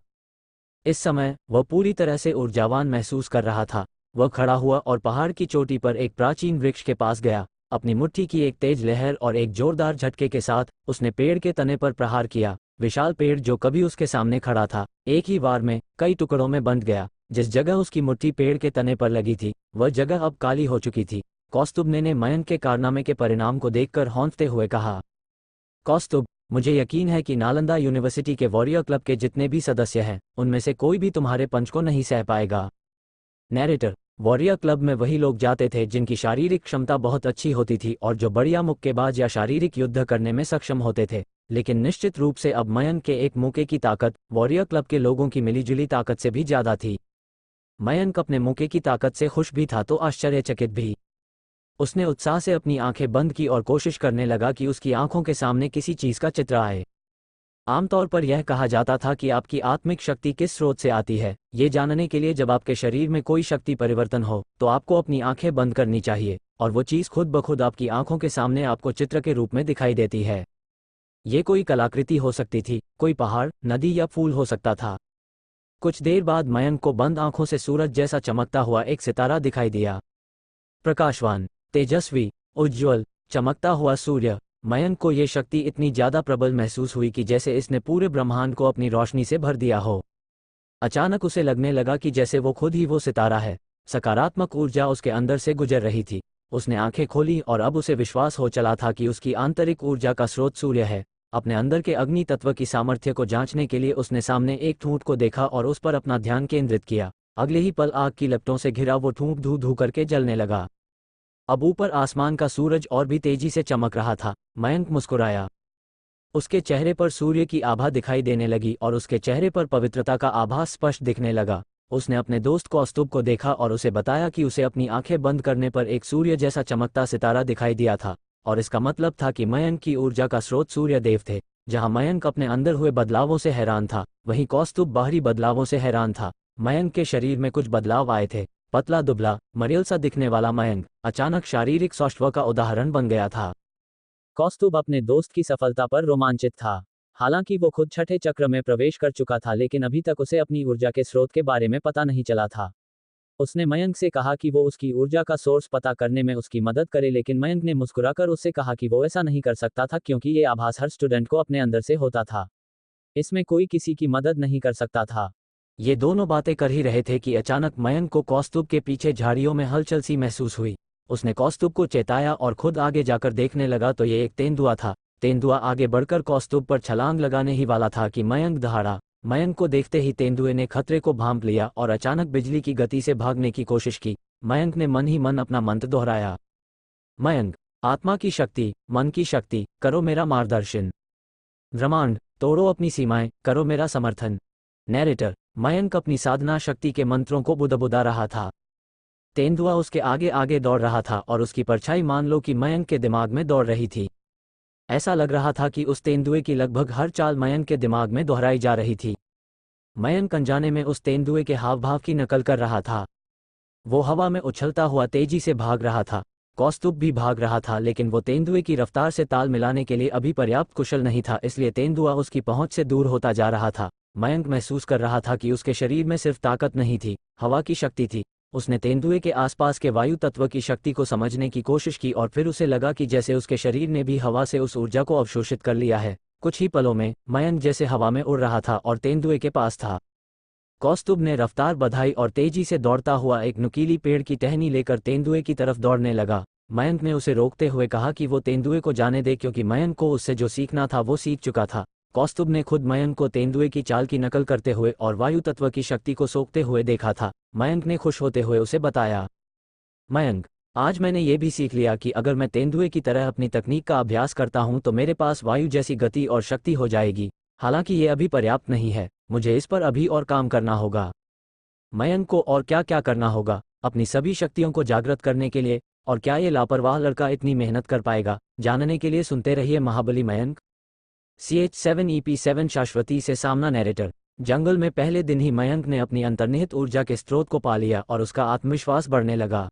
इस समय वह पूरी तरह से ऊर्जावान महसूस कर रहा था। वह खड़ा हुआ और पहाड़ की चोटी पर एक प्राचीन वृक्ष के पास गया। अपनी मुट्ठी की एक तेज लहर और एक जोरदार झटके के साथ उसने पेड़ के तने पर प्रहार किया। विशाल पेड़ जो कभी उसके सामने खड़ा था, एक ही वार में कई टुकड़ों में बंट गया। जिस जगह उसकी मुट्ठी पेड़ के तने पर लगी थी, वह जगह अब काली हो चुकी थी। कौस्तुभ ने मयंक के कारनामे के परिणाम को देखकर हौंकते हुए कहा, कौस्तुभ, मुझे यकीन है कि नालंदा यूनिवर्सिटी के वॉरियर क्लब के जितने भी सदस्य हैं, उनमें से कोई भी तुम्हारे पंच को नहीं सह पाएगा। नैरेटर, वॉरियर क्लब में वही लोग जाते थे जिनकी शारीरिक क्षमता बहुत अच्छी होती थी और जो बढ़िया मुक्केबाज या शारीरिक युद्ध करने में सक्षम होते थे। लेकिन निश्चित रूप से अब मयंक के एक मुक्के की ताकत वॉरियर क्लब के लोगों की मिलीजुली ताकत से भी ज्यादा थी। मयंक अपने मुक्के की ताकत से खुश भी था तो आश्चर्यचकित भी। उसने उत्साह से अपनी आंखें बंद की और कोशिश करने लगा कि उसकी आंखों के सामने किसी चीज का चित्र आए। आमतौर पर यह कहा जाता था कि आपकी आत्मिक शक्ति किस स्रोत से आती है, ये जानने के लिए जब आपके शरीर में कोई शक्ति परिवर्तन हो तो आपको अपनी आंखें बंद करनी चाहिए और वो चीज़ खुद ब खुद आपकी आंखों के सामने आपको चित्र के रूप में दिखाई देती है। ये कोई कलाकृति हो सकती थी, कोई पहाड़, नदी या फूल हो सकता था। कुछ देर बाद मयंक को बंद आंखों से सूरज जैसा चमकता हुआ एक सितारा दिखाई दिया। प्रकाशवान, तेजस्वी, उज्ज्वल, चमकता हुआ सूर्य। मयंक को ये शक्ति इतनी ज्यादा प्रबल महसूस हुई कि जैसे इसने पूरे ब्रह्मांड को अपनी रोशनी से भर दिया हो। अचानक उसे लगने लगा कि जैसे वो खुद ही वो सितारा है। सकारात्मक ऊर्जा उसके अंदर से गुजर रही थी। उसने आंखें खोली और अब उसे विश्वास हो चला था कि उसकी आंतरिक ऊर्जा का स्रोत सूर्य है। अपने अंदर के अग्नि तत्व की सामर्थ्य को जांचने के लिए उसने सामने एक ठूंठ को देखा और उस पर अपना ध्यान केंद्रित किया। अगले ही पल आग की लपटों से घिरा वो ठूंठ धू धू करके जलने लगा। अब ऊपर आसमान का सूरज और भी तेजी से चमक रहा था। मयंक मुस्कुराया। उसके चेहरे पर सूर्य की आभा दिखाई देने लगी और उसके चेहरे पर पवित्रता का आभास स्पष्ट दिखने लगा। उसने अपने दोस्त कौस्तुभ को देखा और उसे बताया कि उसे अपनी आंखें बंद करने पर एक सूर्य जैसा चमकता सितारा दिखाई दिया था और इसका मतलब था कि मयंक की ऊर्जा का स्रोत सूर्य देव थे। जहां मयंक अपने अंदर हुए बदलावों से हैरान था, वहीं कौस्तुभ बाहरी बदलावों से हैरान था। मयंक के शरीर में कुछ बदलाव आए थे। पतला दुबला, मरेल सा दिखने वाला मयंक अचानक शारीरिक सौष्ठव का उदाहरण बन गया था। कौस्तुभ अपने दोस्त की सफलता पर रोमांचित था। हालांकि वो खुद छठे चक्र में प्रवेश कर चुका था, लेकिन अभी तक उसे अपनी ऊर्जा के स्रोत के बारे में पता नहीं चला था। उसने मयंक से कहा कि वो उसकी ऊर्जा का सोर्स पता करने में उसकी मदद करे, लेकिन मयंक ने मुस्कुराकर उससे कहा कि वो ऐसा नहीं कर सकता था क्योंकि ये आभास हर स्टूडेंट को अपने अंदर से होता था। इसमें कोई किसी की मदद नहीं कर सकता था। ये दोनों बातें कर ही रहे थे कि अचानक मयंक को कौस्तुभ के पीछे झाड़ियों में हलचल सी महसूस हुई। उसने कौस्तुभ को चेताया और खुद आगे जाकर देखने लगा तो ये एक तेंदुआ था। तेंदुआ आगे बढ़कर कौस्तुभ पर छलांग लगाने ही वाला था कि मयंक दहाड़ा। मयंक को देखते ही तेंदुए ने खतरे को भांप लिया और अचानक बिजली की गति से भागने की कोशिश की। मयंक ने मन ही मन अपना मंत्र दोहराया। मयंक, आत्मा की शक्ति, मन की शक्ति, करो मेरा मार्गदर्शन। ब्रह्मांड, तोड़ो अपनी सीमाएं, करो मेरा समर्थन। नैरेटर, मयंक अपनी साधना शक्ति के मंत्रों को बुदबुदा रहा था। तेंदुआ उसके आगे आगे दौड़ रहा था और उसकी परछाई मान लो कि मयंक के दिमाग में दौड़ रही थी। ऐसा लग रहा था कि उस तेंदुए की लगभग हर चाल मयंक के दिमाग में दोहराई जा रही थी। मयंक अनजाने में उस तेंदुए के हाव भाव की नकल कर रहा था। वो हवा में उछलता हुआ तेजी से भाग रहा था। कौस्तुभ भी भाग रहा था, लेकिन वो तेंदुए की रफ्तार से ताल मिलाने के लिए अभी पर्याप्त कुशल नहीं था, इसलिए तेंदुआ उसकी पहुंच से दूर होता जा रहा था। मयंक महसूस कर रहा था कि उसके शरीर में सिर्फ ताकत नहीं थी, हवा की शक्ति थी। उसने तेंदुए के आसपास के वायु तत्व की शक्ति को समझने की कोशिश की और फिर उसे लगा कि जैसे उसके शरीर ने भी हवा से उस ऊर्जा को अवशोषित कर लिया है। कुछ ही पलों में मयंक जैसे हवा में उड़ रहा था और तेंदुए के पास था। कौस्तुभ ने रफ्तार बढ़ाई और तेजी से दौड़ता हुआ एक नुकीली पेड़ की टहनी लेकर तेंदुए की तरफ दौड़ने लगा। मयंक ने उसे रोकते हुए कहा कि वो तेंदुए को जाने दे, क्योंकि मयंक को उससे जो सीखना था वो सीख चुका था। कौस्तुभ ने खुद मयंक को तेंदुए की चाल की नकल करते हुए और वायु तत्व की शक्ति को सोखते हुए देखा था। मयंक ने खुश होते हुए उसे बताया, मयंक, आज मैंने ये भी सीख लिया कि अगर मैं तेंदुए की तरह अपनी तकनीक का अभ्यास करता हूं तो मेरे पास वायु जैसी गति और शक्ति हो जाएगी। हालांकि ये अभी पर्याप्त नहीं है, मुझे इस पर अभी और काम करना होगा। मयंक को और क्या क्या करना होगा अपनी सभी शक्तियों को जागृत करने के लिए, और क्या ये लापरवाह लड़का इतनी मेहनत कर पाएगा? जानने के लिए सुनते रहिए महाबली मयंक। CH7EP7 शाश्वती से सामना। नैरेटर, जंगल में पहले दिन ही मयंक ने अपनी अंतर्निहित ऊर्जा के स्रोत को पा लिया और उसका आत्मविश्वास बढ़ने लगा।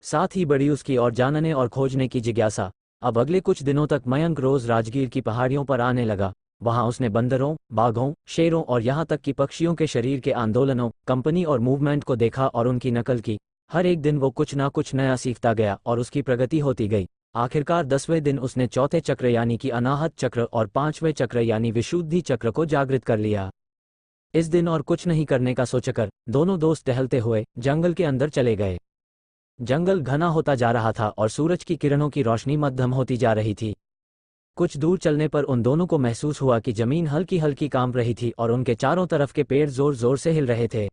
साथ ही बढ़ी उसकी और जानने और खोजने की जिज्ञासा। अब अगले कुछ दिनों तक मयंक रोज राजगीर की पहाड़ियों पर आने लगा। वहां उसने बंदरों, बाघों, शेरों और यहां तक कि पक्षियों के शरीर के आंदोलनों, कंपनी और मूवमेंट को देखा और उनकी नकल की। हर एक दिन वो कुछ ना कुछ नया सीखता गया और उसकी प्रगति होती गई। आखिरकार 10वें दिन उसने चौथे चक्र यानी कि अनाहत चक्र और 5वें चक्र यानी विशुद्धि चक्र को जागृत कर लिया। इस दिन और कुछ नहीं करने का सोचकर दोनों दोस्त टहलते हुए जंगल के अंदर चले गए। जंगल घना होता जा रहा था और सूरज की किरणों की रोशनी मध्यम होती जा रही थी। कुछ दूर चलने पर उन दोनों को महसूस हुआ कि जमीन हल्की हल्की कांप रही थी और उनके चारों तरफ के पेड़ जोर जोर से हिल रहे थे।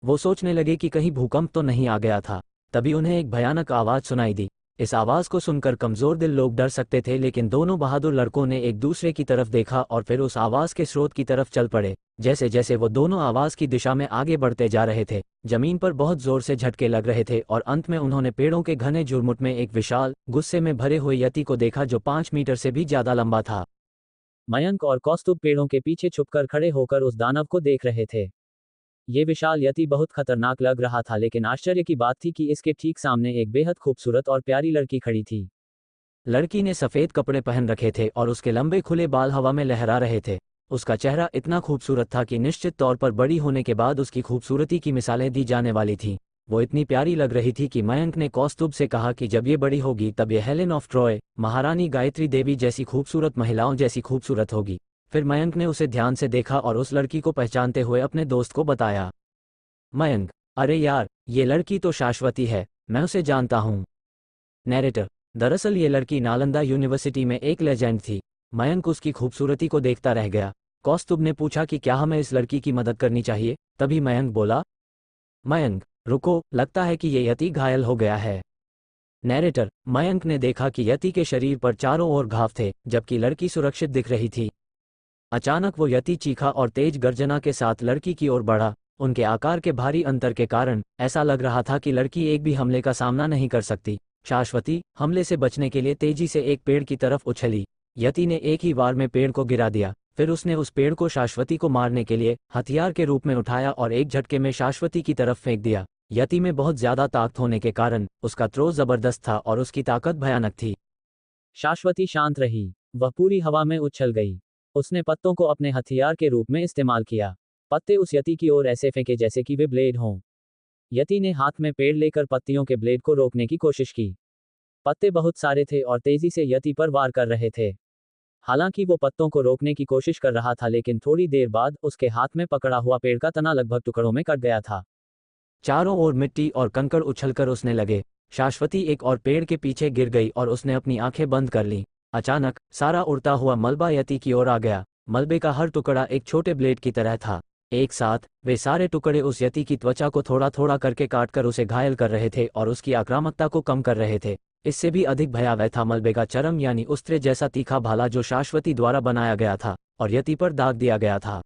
वो सोचने लगे कि कहीं भूकंप तो नहीं आ गया था। तभी उन्हें एक भयानक आवाज सुनाई दी। इस आवाज को सुनकर कमजोर दिल लोग डर सकते थे, लेकिन दोनों बहादुर लड़कों ने एक दूसरे की तरफ देखा और फिर उस आवाज के स्रोत की तरफ चल पड़े। जैसे जैसे वो दोनों आवाज की दिशा में आगे बढ़ते जा रहे थे, जमीन पर बहुत जोर से झटके लग रहे थे और अंत में उन्होंने पेड़ों के घने झुरमुट में एक विशाल, गुस्से में भरे हुए यति को देखा जो 5 मीटर से भी ज्यादा लंबा था। मयंक और कौस्तुभ पेड़ों के पीछे छुपकर खड़े होकर उस दानव को देख रहे थे। ये विशाल यति बहुत खतरनाक लग रहा था, लेकिन आश्चर्य की बात थी कि इसके ठीक सामने एक बेहद खूबसूरत और प्यारी लड़की खड़ी थी। लड़की ने सफ़ेद कपड़े पहन रखे थे और उसके लंबे खुले बाल हवा में लहरा रहे थे। उसका चेहरा इतना खूबसूरत था कि निश्चित तौर पर बड़ी होने के बाद उसकी खूबसूरती की मिसालें दी जाने वाली थीं। वो इतनी प्यारी लग रही थी कि मयंक ने कौस्तुभ से कहा कि जब ये बड़ी होगी तब ये हेलेन ऑफ ट्रॉय, महारानी गायत्री देवी जैसी खूबसूरत महिलाओं जैसी खूबसूरत होगी। फिर मयंक ने उसे ध्यान से देखा और उस लड़की को पहचानते हुए अपने दोस्त को बताया। मयंक, अरे यार, ये लड़की तो शाश्वती है, मैं उसे जानता हूँ। नैरेटर, दरअसल ये लड़की नालंदा यूनिवर्सिटी में एक लेजेंड थी। मयंक उसकी खूबसूरती को देखता रह गया। कौस्तुभ ने पूछा कि क्या हमें इस लड़की की मदद करनी चाहिए, तभी मयंक बोला, मयंक रुको, लगता है कि ये यति घायल हो गया है। नैरेटर, मयंक ने देखा कि यति के शरीर पर चारों ओर घाव थे, जबकि लड़की सुरक्षित दिख रही थी। अचानक वो यति चीखा और तेज गर्जना के साथ लड़की की ओर बढ़ा। उनके आकार के भारी अंतर के कारण ऐसा लग रहा था कि लड़की एक भी हमले का सामना नहीं कर सकती। शाश्वती हमले से बचने के लिए तेजी से एक पेड़ की तरफ उछली। यति ने एक ही वार में पेड़ को गिरा दिया। फिर उसने उस पेड़ को शाश्वती को मारने के लिए हथियार के रूप में उठाया और एक झटके में शाश्वती की तरफ फेंक दिया। यति में बहुत ज्यादा ताकत होने के कारण उसका थ्रो जबरदस्त था और उसकी ताकत भयानक थी। शाश्वती शांत रही। वह पूरी हवा में उछल गई। उसने पत्तों को अपने हथियार के रूप में इस्तेमाल किया। पत्ते उस यति की ओर ऐसे फेंके जैसे कि वे ब्लेड हों। यति ने हाथ में पेड़ लेकर पत्तियों के ब्लेड को रोकने की कोशिश की। पत्ते बहुत सारे थे और तेजी से यति पर वार कर रहे थे। हालांकि वो पत्तों को रोकने की कोशिश कर रहा था, लेकिन थोड़ी देर बाद उसके हाथ में पकड़ा हुआ पेड़ का तना लगभग टुकड़ों में कट गया था। चारों ओर मिट्टी और कंकड़ उछलकर उसने लगे। शाश्वती एक और पेड़ के पीछे गिर गई और उसने अपनी आंखें बंद कर लीं। अचानक सारा उड़ता हुआ मलबा यति की ओर आ गया। मलबे का हर टुकड़ा एक छोटे ब्लेड की तरह था। एक साथ वे सारे टुकड़े उस यति की त्वचा को थोड़ा थोड़ा करके काटकर उसे घायल कर रहे थे और उसकी आक्रामकता को कम कर रहे थे। इससे भी अधिक भयावह था मलबे का चरम यानी उस्त्रे जैसा तीखा भाला जो शाश्वती द्वारा बनाया गया था और यति पर दाग दिया गया था।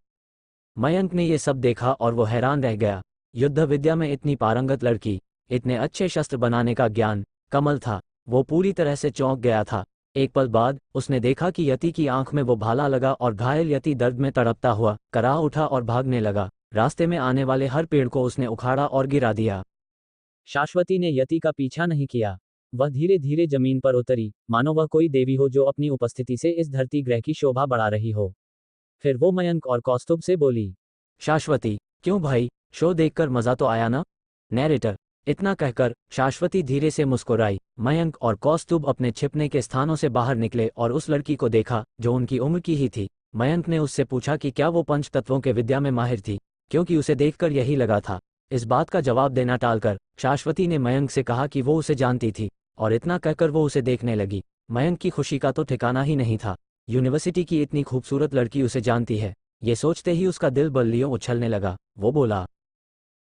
मयंक ने ये सब देखा और वो हैरान रह गया। युद्ध विद्या में इतनी पारंगत लड़की, इतने अच्छे शस्त्र बनाने का ज्ञान, कमल था। वो पूरी तरह से चौंक गया था। एक पल बाद उसने देखा कि यति की आंख में वो भाला लगा और घायल यति दर्द में तड़पता हुआ कराह उठा और भागने लगा। रास्ते में आने वाले हर पेड़ को उसने उखाड़ा और गिरा दिया। शाश्वती ने यति का पीछा नहीं किया। वह धीरे धीरे जमीन पर उतरी, मानो वह कोई देवी हो जो अपनी उपस्थिति से इस धरती ग्रह की शोभा बढ़ा रही हो। फिर वो मयंक और कौस्तुभ से बोली, शाश्वती, क्यों भाई, शो देखकर मजा तो आया ना? नैरेटर, इतना कहकर शाश्वती धीरे से मुस्कुराई। मयंक और कौस्तुभ अपने छिपने के स्थानों से बाहर निकले और उस लड़की को देखा जो उनकी उम्र की ही थी। मयंक ने उससे पूछा कि क्या वो पंच तत्वों के विद्या में माहिर थी, क्योंकि उसे देखकर यही लगा था। इस बात का जवाब देना टालकर शाश्वती ने मयंक से कहा कि वो उसे जानती थी और इतना कहकर वो उसे देखने लगी। मयंक की खुशी का तो ठिकाना ही नहीं था। यूनिवर्सिटी की इतनी खूबसूरत लड़की उसे जानती है, ये सोचते ही उसका दिल बल्लियों उछलने लगा। वो बोला,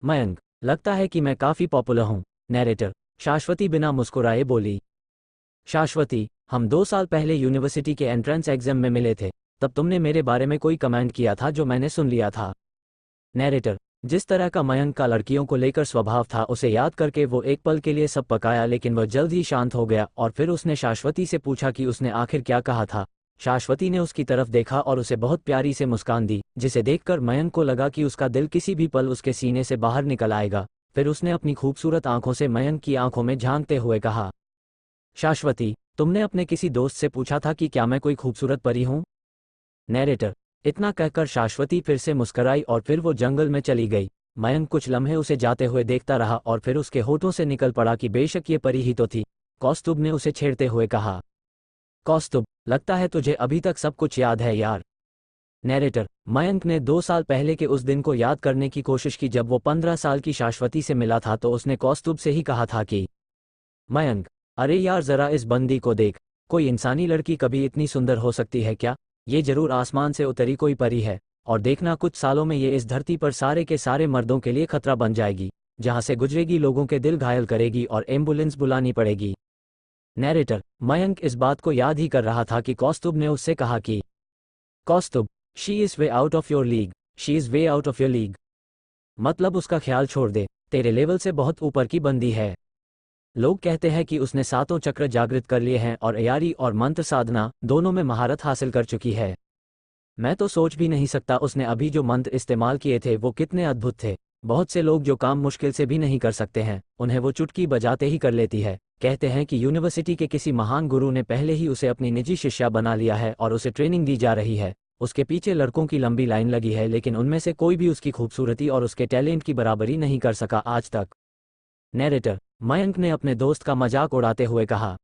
मयंक, लगता है कि मैं काफी पॉपुलर हूँ। नैरेटर, शाश्वती बिना मुस्कुराए बोली, शाश्वती, हम 2 साल पहले यूनिवर्सिटी के एंट्रेंस एग्जाम में मिले थे। तब तुमने मेरे बारे में कोई कमेंट किया था जो मैंने सुन लिया था। नैरेटर, जिस तरह का मयंक का लड़कियों को लेकर स्वभाव था उसे याद करके वो एक पल के लिए सब पकाया, लेकिन वह जल्द ही शांत हो गया और फिर उसने शाश्वती से पूछा कि उसने आखिर क्या कहा था। शाश्वती ने उसकी तरफ देखा और उसे बहुत प्यारी से मुस्कान दी, जिसे देखकर मयंक को लगा कि उसका दिल किसी भी पल उसके सीने से बाहर निकल आएगा। फिर उसने अपनी खूबसूरत आंखों से मयंक की आंखों में झांकते हुए कहा, शाश्वती, तुमने अपने किसी दोस्त से पूछा था कि क्या मैं कोई खूबसूरत परी हूँ? नैरेटर, इतना कहकर शाश्वती फिर से मुस्कराई और फिर वो जंगल में चली गई। मयंक कुछ लम्हे उसे जाते हुए देखता रहा और फिर उसके होठों से निकल पड़ा कि बेशक ये परी ही तो थी। कौस्तुभ ने उसे छेड़ते हुए कहा, कौस्तुभ, लगता है तुझे अभी तक सब कुछ याद है यार। नैरेटर, मयंक ने 2 साल पहले के उस दिन को याद करने की कोशिश की जब वो 15 साल की शाश्वती से मिला था। तो उसने कौस्तुभ से ही कहा था कि, मयंक, अरे यार जरा इस बंदी को देख, कोई इंसानी लड़की कभी इतनी सुंदर हो सकती है क्या? ये जरूर आसमान से उतरी कोई परी है। और देखना कुछ सालों में ये इस धरती पर सारे के सारे मर्दों के लिए खतरा बन जाएगी। जहां से गुजरेगी लोगों के दिल घायल करेगी और एम्बुलेंस बुलानी पड़ेगी। नैरेटर, मयंक इस बात को याद ही कर रहा था कि कौस्तुभ ने उससे कहा कि, Kaustubh, she is way out of your league, she is way out of your league. मतलब उसका ख्याल छोड़ दे, तेरे लेवल से बहुत ऊपर की बंदी है। लोग कहते हैं कि उसने 7 चक्र जागृत कर लिए हैं और अयारी और मंत्र साधना दोनों में महारत हासिल कर चुकी है। मैं तो सोच भी नहीं सकता उसने अभी जो मंत्र इस्तेमाल किए थे वो कितने अद्भुत थे। बहुत से लोग जो काम मुश्किल से भी नहीं कर सकते हैं उन्हें वो चुटकी बजाते ही कर लेती है। कहते हैं कि यूनिवर्सिटी के किसी महान गुरु ने पहले ही उसे अपनी निजी शिष्या बना लिया है और उसे ट्रेनिंग दी जा रही है। उसके पीछे लड़कों की लंबी लाइन लगी है, लेकिन उनमें से कोई भी उसकी खूबसूरती और उसके टैलेंट की बराबरी नहीं कर सका आज तक। नैरेटर मयंक ने अपने दोस्त का मजाक उड़ाते हुए कहा,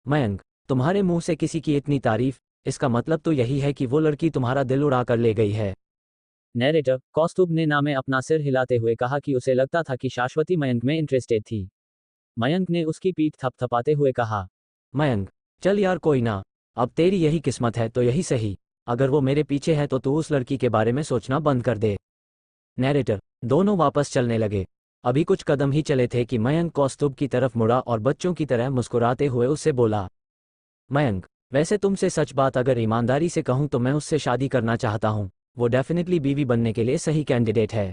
मयंक, तुम्हारे मुंह से किसी की इतनी तारीफ, इसका मतलब तो यही है कि वो लड़की तुम्हारा दिल उड़ा कर ले गई है। नैरेटर कौस्तुभ ने ना में अपना सिर हिलाते हुए कहा कि उसे लगता था कि शाश्वती मयंक में इंटरेस्टेड थी। मयंक ने उसकी पीठ थपथपाते हुए कहा, मयंक, चल यार कोई ना, अब तेरी यही किस्मत है तो यही सही। अगर वो मेरे पीछे है तो तू उस लड़की के बारे में सोचना बंद कर दे। नैरेटर दोनों वापस चलने लगे। अभी कुछ कदम ही चले थे कि मयंक कौस्तुभ की तरफ मुड़ा और बच्चों की तरह मुस्कुराते हुए उससे बोला, मयंक, वैसे तुमसे सच बात अगर ईमानदारी से कहूं तो मैं उससे शादी करना चाहता हूं। वो डेफिनेटली बीवी बनने के लिए सही कैंडिडेट है।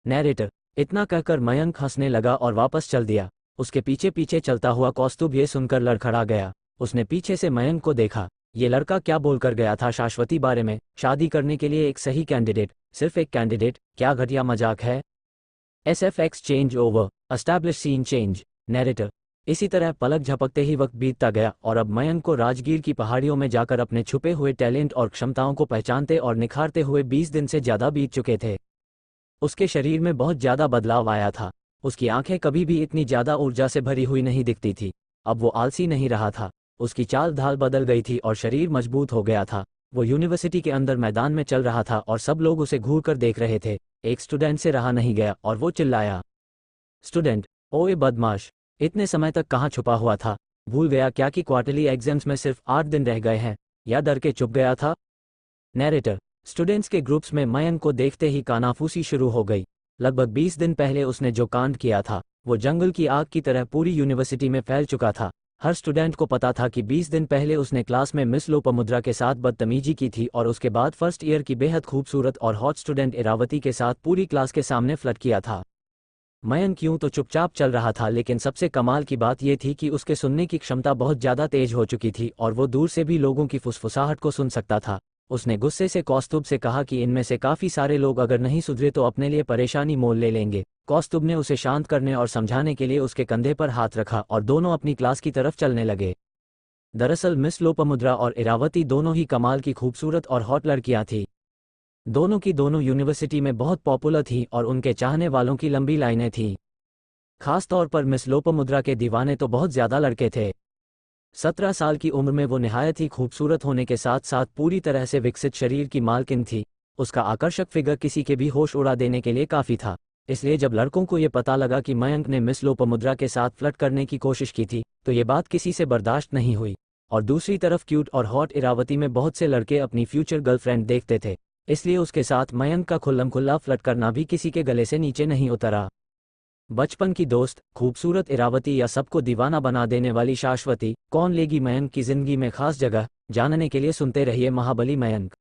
नैरेटर इतना कहकर मयंक हंसने लगा और वापस चल दिया। उसके पीछे पीछे चलता हुआ कौस्तुभ ये सुनकर लड़खड़ा गया। उसने पीछे से मयंक को देखा। ये लड़का क्या बोलकर गया था शाश्वती बारे में, शादी करने के लिए एक सही कैंडिडेट, सिर्फ एक कैंडिडेट, क्या घटिया मजाक है। SFX change over, establish scene change. Narrator इसी तरह पलक झपकते ही वक्त बीतता गया और अब मयंक को राजगीर की पहाड़ियों में जाकर अपने छुपे हुए टैलेंट और क्षमताओं को पहचानते और निखारते हुए 20 दिन से ज़्यादा बीत चुके थे। उसके शरीर में बहुत ज़्यादा बदलाव आया था। उसकी आंखें कभी भी इतनी ज़्यादा ऊर्जा से भरी हुई नहीं दिखती थी। अब वो आलसी नहीं रहा था। उसकी चाल ढाल बदल गई थी और शरीर मजबूत हो गया था। वो यूनिवर्सिटी के अंदर मैदान में चल रहा था और सब लोग उसे घूर कर देख रहे थे। एक स्टूडेंट से रहा नहीं गया और वो चिल्लाया, स्टूडेंट, ओए बदमाश, इतने समय तक कहाँ छुपा हुआ था? भूल गया क्या कि क्वार्टरली एग्जाम्स में सिर्फ 8 दिन रह गए हैं? या डर के चुप गया था? नैरेटर स्टूडेंट्स के ग्रुप्स में मयंक को देखते ही कानाफूसी शुरू हो गई। लगभग 20 दिन पहले उसने जो कांड किया था वो जंगल की आग की तरह पूरी यूनिवर्सिटी में फैल चुका था। हर स्टूडेंट को पता था कि 20 दिन पहले उसने क्लास में मिस लोपामुद्रा के साथ बदतमीजी की थी और उसके बाद फर्स्ट ईयर की बेहद खूबसूरत और हॉट स्टूडेंट इरावती के साथ पूरी क्लास के सामने फ्लर्ट किया था। मयंक यूं तो चुपचाप चल रहा था, लेकिन सबसे कमाल की बात यह थी कि उसके सुनने की क्षमता बहुत ज़्यादा तेज हो चुकी थी और वो दूर से भी लोगों की फुसफुसाहट को सुन सकता था। उसने गुस्से से कौस्तुभ से कहा कि इनमें से काफ़ी सारे लोग अगर नहीं सुधरे तो अपने लिए परेशानी मोल ले लेंगे। कौस्तुभ ने उसे शांत करने और समझाने के लिए उसके कंधे पर हाथ रखा और दोनों अपनी क्लास की तरफ चलने लगे। दरअसल मिस लोपामुद्रा और इरावती दोनों ही कमाल की खूबसूरत और हॉट लड़कियां थीं। दोनों की दोनों यूनिवर्सिटी में बहुत पॉपुलर थीं और उनके चाहने वालों की लंबी लाइनें थीं। खास तौर पर मिस लोपामुद्रा के दीवाने तो बहुत ज़्यादा लड़के थे। 17 साल की उम्र में वो निहायत ही खूबसूरत होने के साथ साथ पूरी तरह से विकसित शरीर की मालकिन थी। उसका आकर्षक फिगर किसी के भी होश उड़ा देने के लिए काफ़ी था। इसलिए जब लड़कों को ये पता लगा कि मयंक ने मिस लोपामुद्रा के साथ फ्लर्ट करने की कोशिश की थी तो ये बात किसी से बर्दाश्त नहीं हुई। और दूसरी तरफ क्यूट और हॉट इरावती में बहुत से लड़के अपनी फ्यूचर गर्लफ्रेंड देखते थे, इसलिए उसके साथ मयंक का खुल्लम-खुल्ला फ्लर्ट करना भी किसी के गले से नीचे नहीं उतरा। बचपन की दोस्त, खूबसूरत इरावती या सबको दीवाना बना देने वाली शाश्वती, कौन लेगी मयंक की जिंदगी में खास जगह? जानने के लिए सुनते रहिए Mahabali Mayank.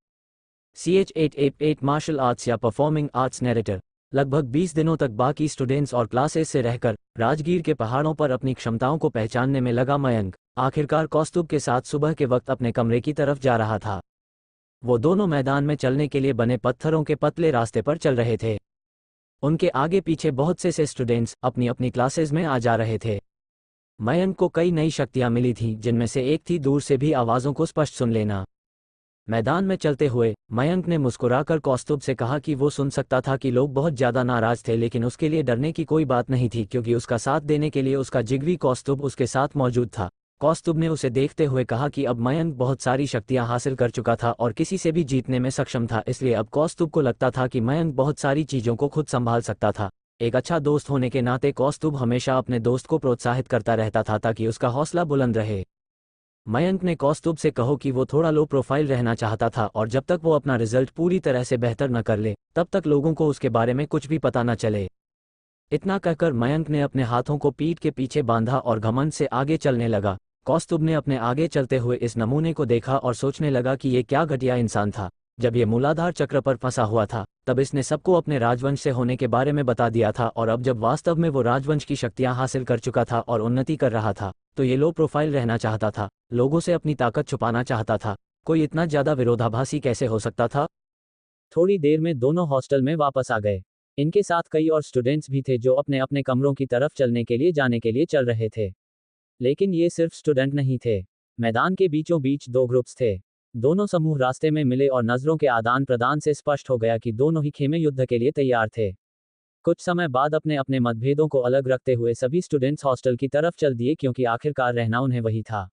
CH888 martial arts या परफॉर्मिंग आर्ट्स नैरेटर लगभग 20 दिनों तक बाकी स्टूडेंट्स और क्लासेस से रहकर राजगीर के पहाड़ों पर अपनी क्षमताओं को पहचानने में लगा मयंक आखिरकार कौस्तुभ के साथ सुबह के वक्त अपने कमरे की तरफ जा रहा था। वो दोनों मैदान में चलने के लिए बने पत्थरों के पतले रास्ते पर चल रहे थे। उनके आगे पीछे बहुत से स्टूडेंट्स अपनी अपनी क्लासेस में आ जा रहे थे। मयंक को कई नई शक्तियां मिली थीं, जिनमें से एक थी दूर से भी आवाज़ों को स्पष्ट सुन लेना। मैदान में चलते हुए मयंक ने मुस्कुराकर कौस्तुभ से कहा कि वो सुन सकता था कि लोग बहुत ज़्यादा नाराज थे, लेकिन उसके लिए डरने की कोई बात नहीं थी क्योंकि उसका साथ देने के लिए उसका जिगरी कौस्तुभ उसके साथ मौजूद था। कौस्तुभ ने उसे देखते हुए कहा कि अब मयंक बहुत सारी शक्तियां हासिल कर चुका था और किसी से भी जीतने में सक्षम था, इसलिए अब कौस्तुभ को लगता था कि मयंक बहुत सारी चीज़ों को खुद संभाल सकता था। एक अच्छा दोस्त होने के नाते कौस्तुभ हमेशा अपने दोस्त को प्रोत्साहित करता रहता था ताकि उसका हौसला बुलंद रहे। मयंक ने कौस्तुभ से कहो कि वो थोड़ा लो प्रोफाइल रहना चाहता था और जब तक वो अपना रिजल्ट पूरी तरह से बेहतर न कर ले तब तक लोगों को उसके बारे में कुछ भी पता न चले। इतना कहकर मयंक ने अपने हाथों को पीठ के पीछे बांधा और घमंड से आगे चलने लगा। कौस्तुभ ने अपने आगे चलते हुए इस नमूने को देखा और सोचने लगा कि ये क्या घटिया इंसान था। जब ये मूलाधार चक्र पर फंसा हुआ था तब इसने सबको अपने राजवंश से होने के बारे में बता दिया था, और अब जब वास्तव में वो राजवंश की शक्तियां हासिल कर चुका था और उन्नति कर रहा था तो ये लो प्रोफाइल रहना चाहता था, लोगों से अपनी ताकत छुपाना चाहता था। कोई इतना ज्यादा विरोधाभासी कैसे हो सकता था? थोड़ी देर में दोनों हॉस्टल में वापस आ गए। इनके साथ कई और स्टूडेंट्स भी थे जो अपने अपने कमरों की तरफ चलने के लिए जाने के लिए चल रहे थे। लेकिन ये सिर्फ स्टूडेंट नहीं थे। मैदान के बीचों बीच दो ग्रुप्स थे। दोनों समूह रास्ते में मिले और नजरों के आदान प्रदान से स्पष्ट हो गया कि दोनों ही खेमे युद्ध के लिए तैयार थे। कुछ समय बाद अपने अपने मतभेदों को अलग रखते हुए सभी स्टूडेंट्स हॉस्टल की तरफ चल दिए क्योंकि आखिरकार रहना उन्हें वही था।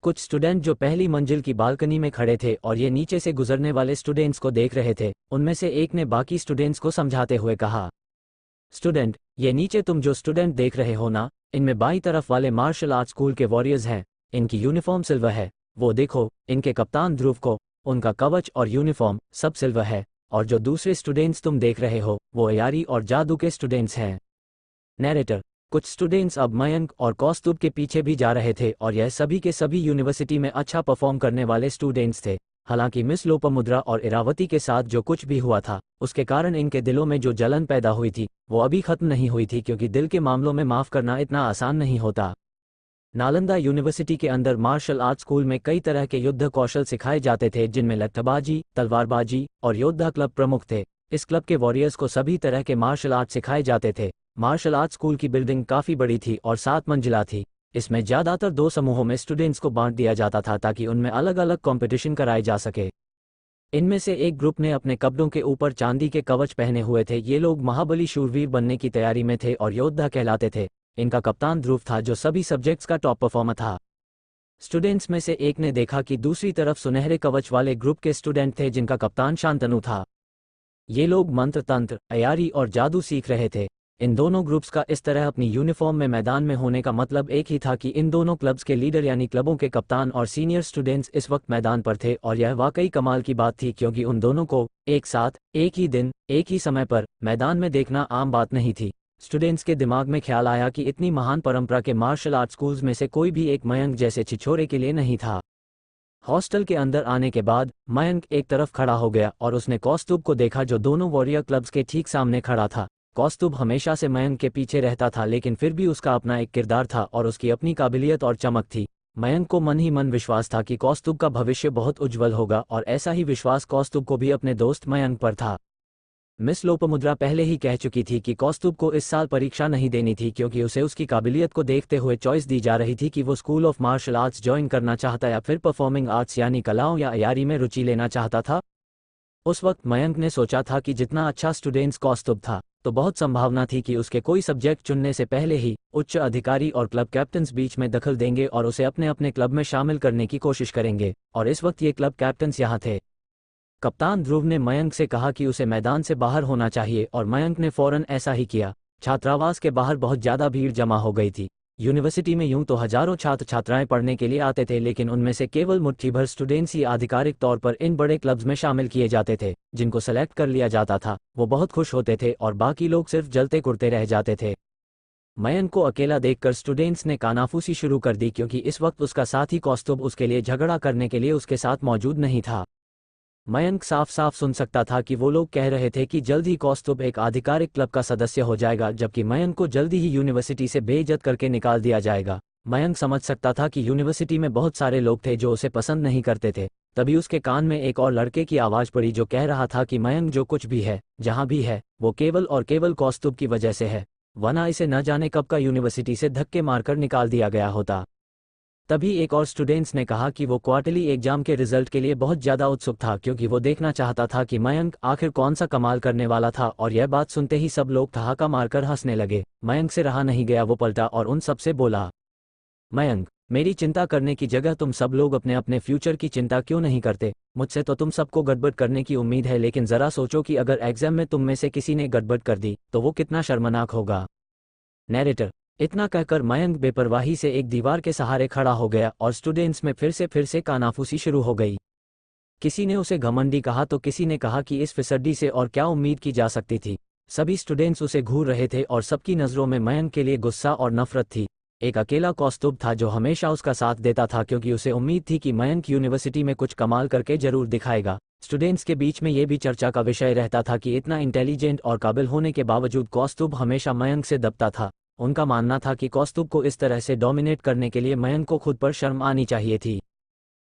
कुछ स्टूडेंट जो पहली मंजिल की बालकनी में खड़े थे और ये नीचे से गुजरने वाले स्टूडेंट्स को देख रहे थे, उनमें से एक ने बाकी स्टूडेंट्स को समझाते हुए कहा, स्टूडेंट, ये नीचे तुम जो स्टूडेंट देख रहे हो ना, इनमें बाईं तरफ वाले मार्शल आर्ट स्कूल के वॉरियर्स हैं। इनकी यूनिफॉर्म सिल्वर है। वो देखो, इनके कप्तान ध्रुव को, उनका कवच और यूनिफॉर्म सब सिल्वर है। और जो दूसरे स्टूडेंट्स तुम देख रहे हो वो अयारी और जादू के स्टूडेंट्स हैं। नैरेटर, कुछ स्टूडेंट्स अब मयंक और कौस्तुभ के पीछे भी जा रहे थे और यह सभी के सभी यूनिवर्सिटी में अच्छा परफॉर्म करने वाले स्टूडेंट्स थे। हालांकि मिस लोपामुद्रा और इरावती के साथ जो कुछ भी हुआ था उसके कारण इनके दिलों में जो जलन पैदा हुई थी वो अभी खत्म नहीं हुई थी, क्योंकि दिल के मामलों में माफ करना इतना आसान नहीं होता। नालंदा यूनिवर्सिटी के अंदर मार्शल आर्ट स्कूल में कई तरह के युद्ध कौशल सिखाए जाते थे, जिनमें लट्ठबाजी, तलवारबाजी और योद्धा क्लब प्रमुख थे। इस क्लब के वॉरियर्स को सभी तरह के मार्शल आर्ट सिखाए जाते थे। मार्शल आर्ट स्कूल की बिल्डिंग काफ़ी बड़ी थी और 7 मंजिला थी। इसमें ज़्यादातर 2 समूहों में स्टूडेंट्स को बांट दिया जाता था ताकि उनमें अलग अलग कंपटीशन कराए जा सके। इनमें से एक ग्रुप ने अपने कपड़ों के ऊपर चांदी के कवच पहने हुए थे। ये लोग महाबली शूरवीर बनने की तैयारी में थे और योद्धा कहलाते थे। इनका कप्तान ध्रुव था जो सभी सब्जेक्ट्स का टॉप परफॉर्मर था। स्टूडेंट्स में से एक ने देखा कि दूसरी तरफ सुनहरे कवच वाले ग्रुप के स्टूडेंट थे जिनका कप्तान शांतनु था। ये लोग मंत्र तंत्र, अयारी और जादू सीख रहे थे। इन दोनों ग्रुप्स का इस तरह अपनी यूनिफॉर्म में मैदान में होने का मतलब एक ही था कि इन दोनों क्लब्स के लीडर यानी क्लबों के कप्तान और सीनियर स्टूडेंट्स इस वक्त मैदान पर थे। और यह वाकई कमाल की बात थी क्योंकि उन दोनों को एक साथ, एक ही दिन, एक ही समय पर मैदान में देखना आम बात नहीं थी। स्टूडेंट्स के दिमाग में ख्याल आया कि इतनी महान परंपरा के मार्शल आर्ट स्कूल्स में से कोई भी एक मयंक जैसे छिछोरे के लिए नहीं था। हॉस्टल के अंदर आने के बाद मयंक एक तरफ खड़ा हो गया और उसने कौस्तुभ को देखा जो दोनों वॉरियर क्लब्स के ठीक सामने खड़ा था। कौस्तुभ हमेशा से मयंक के पीछे रहता था, लेकिन फिर भी उसका अपना एक किरदार था और उसकी अपनी काबिलियत और चमक थी। मयंक को मन ही मन विश्वास था कि कौस्तुभ का भविष्य बहुत उज्जवल होगा और ऐसा ही विश्वास कौस्तुभ को भी अपने दोस्त मयंक पर था। मिस लोपामुद्रा पहले ही कह चुकी थी कि कौस्तुभ को इस साल परीक्षा नहीं देनी थी क्योंकि उसे उसकी काबिलियत को देखते हुए चॉइस दी जा रही थी कि वो school of martial arts join करना चाहता या फिर परफॉर्मिंग आर्ट्स यानी कलाओं या अयारी में रुचि लेना चाहता था। उस वक्त मयंक ने सोचा था कि जितना अच्छा स्टूडेंट्स कौस्तुभ था तो बहुत संभावना थी कि उसके कोई सब्जेक्ट चुनने से पहले ही उच्च अधिकारी और क्लब कैप्टन्स बीच में दखल देंगे और उसे अपने अपने क्लब में शामिल करने की कोशिश करेंगे। और इस वक्त ये क्लब कैप्टन्स यहाँ थे। कप्तान ध्रुव ने मयंक से कहा कि उसे मैदान से बाहर होना चाहिए और मयंक ने फौरन ऐसा ही किया। छात्रावास के बाहर बहुत ज़्यादा भीड़ जमा हो गई थी। यूनिवर्सिटी में यूं तो हजारों छात्र छात्राएं पढ़ने के लिए आते थे, लेकिन उनमें से केवल मुट्ठी भर स्टूडेंट्स ही आधिकारिक तौर पर इन बड़े क्लब्स में शामिल किए जाते थे। जिनको सेलेक्ट कर लिया जाता था वो बहुत खुश होते थे और बाकी लोग सिर्फ जलते कुड़ते रह जाते थे। मयंक को अकेला देखकर स्टूडेंट्स ने कानाफूसी शुरू कर दी क्योंकि इस वक्त उसका साथी कौस्तुभ उसके लिए झगड़ा करने के लिए उसके साथ मौजूद नहीं था। मयंक साफ साफ सुन सकता था कि वो लोग कह रहे थे कि जल्द ही कौस्तुभ एक आधिकारिक क्लब का सदस्य हो जाएगा, जबकि मयंक को जल्दी ही यूनिवर्सिटी से बेइज्जत करके निकाल दिया जाएगा। मयंक समझ सकता था कि यूनिवर्सिटी में बहुत सारे लोग थे जो उसे पसंद नहीं करते थे। तभी उसके कान में एक और लड़के की आवाज़ पड़ी जो कह रहा था कि मयंक जो कुछ भी है, जहाँ भी है, वो केवल और केवल कौस्तुभ की वजह से है, वरना इसे न जाने कब का यूनिवर्सिटी से धक्के मारकर निकाल दिया गया होता। तभी एक और स्टूडेंट्स ने कहा कि वो क्वार्टरली एग्जाम के रिजल्ट के लिए बहुत ज़्यादा उत्सुक था क्योंकि वो देखना चाहता था कि मयंक आखिर कौन सा कमाल करने वाला था। और यह बात सुनते ही सब लोग ठहाका मारकर हंसने लगे। मयंक से रहा नहीं गया, वो पलटा और उन सब से बोला, मयंक, मेरी चिंता करने की जगह तुम सब लोग अपने अपने फ्यूचर की चिंता क्यों नहीं करते? मुझसे तो तुम सबको गड़बड़ करने की उम्मीद है, लेकिन ज़रा सोचो कि अगर एग्जाम में तुम में से किसी ने गड़बड़ कर दी तो वो कितना शर्मनाक होगा। नैरेटर, इतना कहकर मयंक बेपरवाही से एक दीवार के सहारे खड़ा हो गया और स्टूडेंट्स में फिर से कानाफूसी शुरू हो गई। किसी ने उसे घमंडी कहा तो किसी ने कहा कि इस फिसड्डी से और क्या उम्मीद की जा सकती थी। सभी स्टूडेंट्स उसे घूर रहे थे और सबकी नज़रों में मयंक के लिए गुस्सा और नफरत थी। एक अकेला कौस्तुभ था जो हमेशा उसका साथ देता था क्योंकि उसे उम्मीद थी कि मयंक यूनिवर्सिटी में कुछ कमाल करके जरूर दिखाएगा। स्टूडेंट्स के बीच में ये भी चर्चा का विषय रहता था कि इतना इंटेलिजेंट और काबिल होने के बावजूद कौस्तुभ हमेशा मयंक से दबता था। उनका मानना था कि कौस्तुभ को इस तरह से डोमिनेट करने के लिए मयंक को खुद पर शर्म आनी चाहिए थी।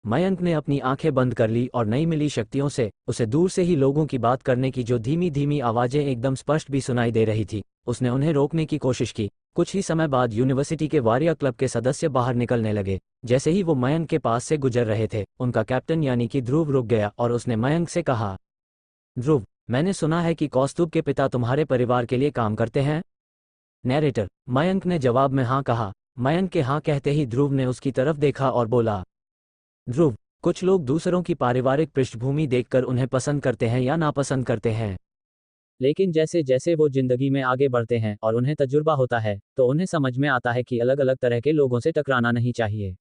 मयंक ने अपनी आंखें बंद कर ली और नई मिली शक्तियों से उसे दूर से ही लोगों की बात करने की जो धीमी धीमी आवाजें एकदम स्पष्ट भी सुनाई दे रही थी, उसने उन्हें रोकने की कोशिश की। कुछ ही समय बाद यूनिवर्सिटी के वॉरियर क्लब के सदस्य बाहर निकलने लगे। जैसे ही वो मयंक के पास से गुजर रहे थे, उनका कैप्टन यानी कि ध्रुव रुक गया और उसने मयंक से कहा, ध्रुव, मैंने सुना है कि कौस्तुभ के पिता तुम्हारे परिवार के लिए काम करते हैं। नैरेटर, मयंक ने जवाब में हाँ कहा। मयंक के हाँ कहते ही ध्रुव ने उसकी तरफ देखा और बोला, ध्रुव, कुछ लोग दूसरों की पारिवारिक पृष्ठभूमि देखकर उन्हें पसंद करते हैं या नापसंद करते हैं, लेकिन जैसे जैसे वो जिंदगी में आगे बढ़ते हैं और उन्हें तजुर्बा होता है, तो उन्हें समझ में आता है कि अलग अलग तरह के लोगों से टकराना नहीं चाहिए।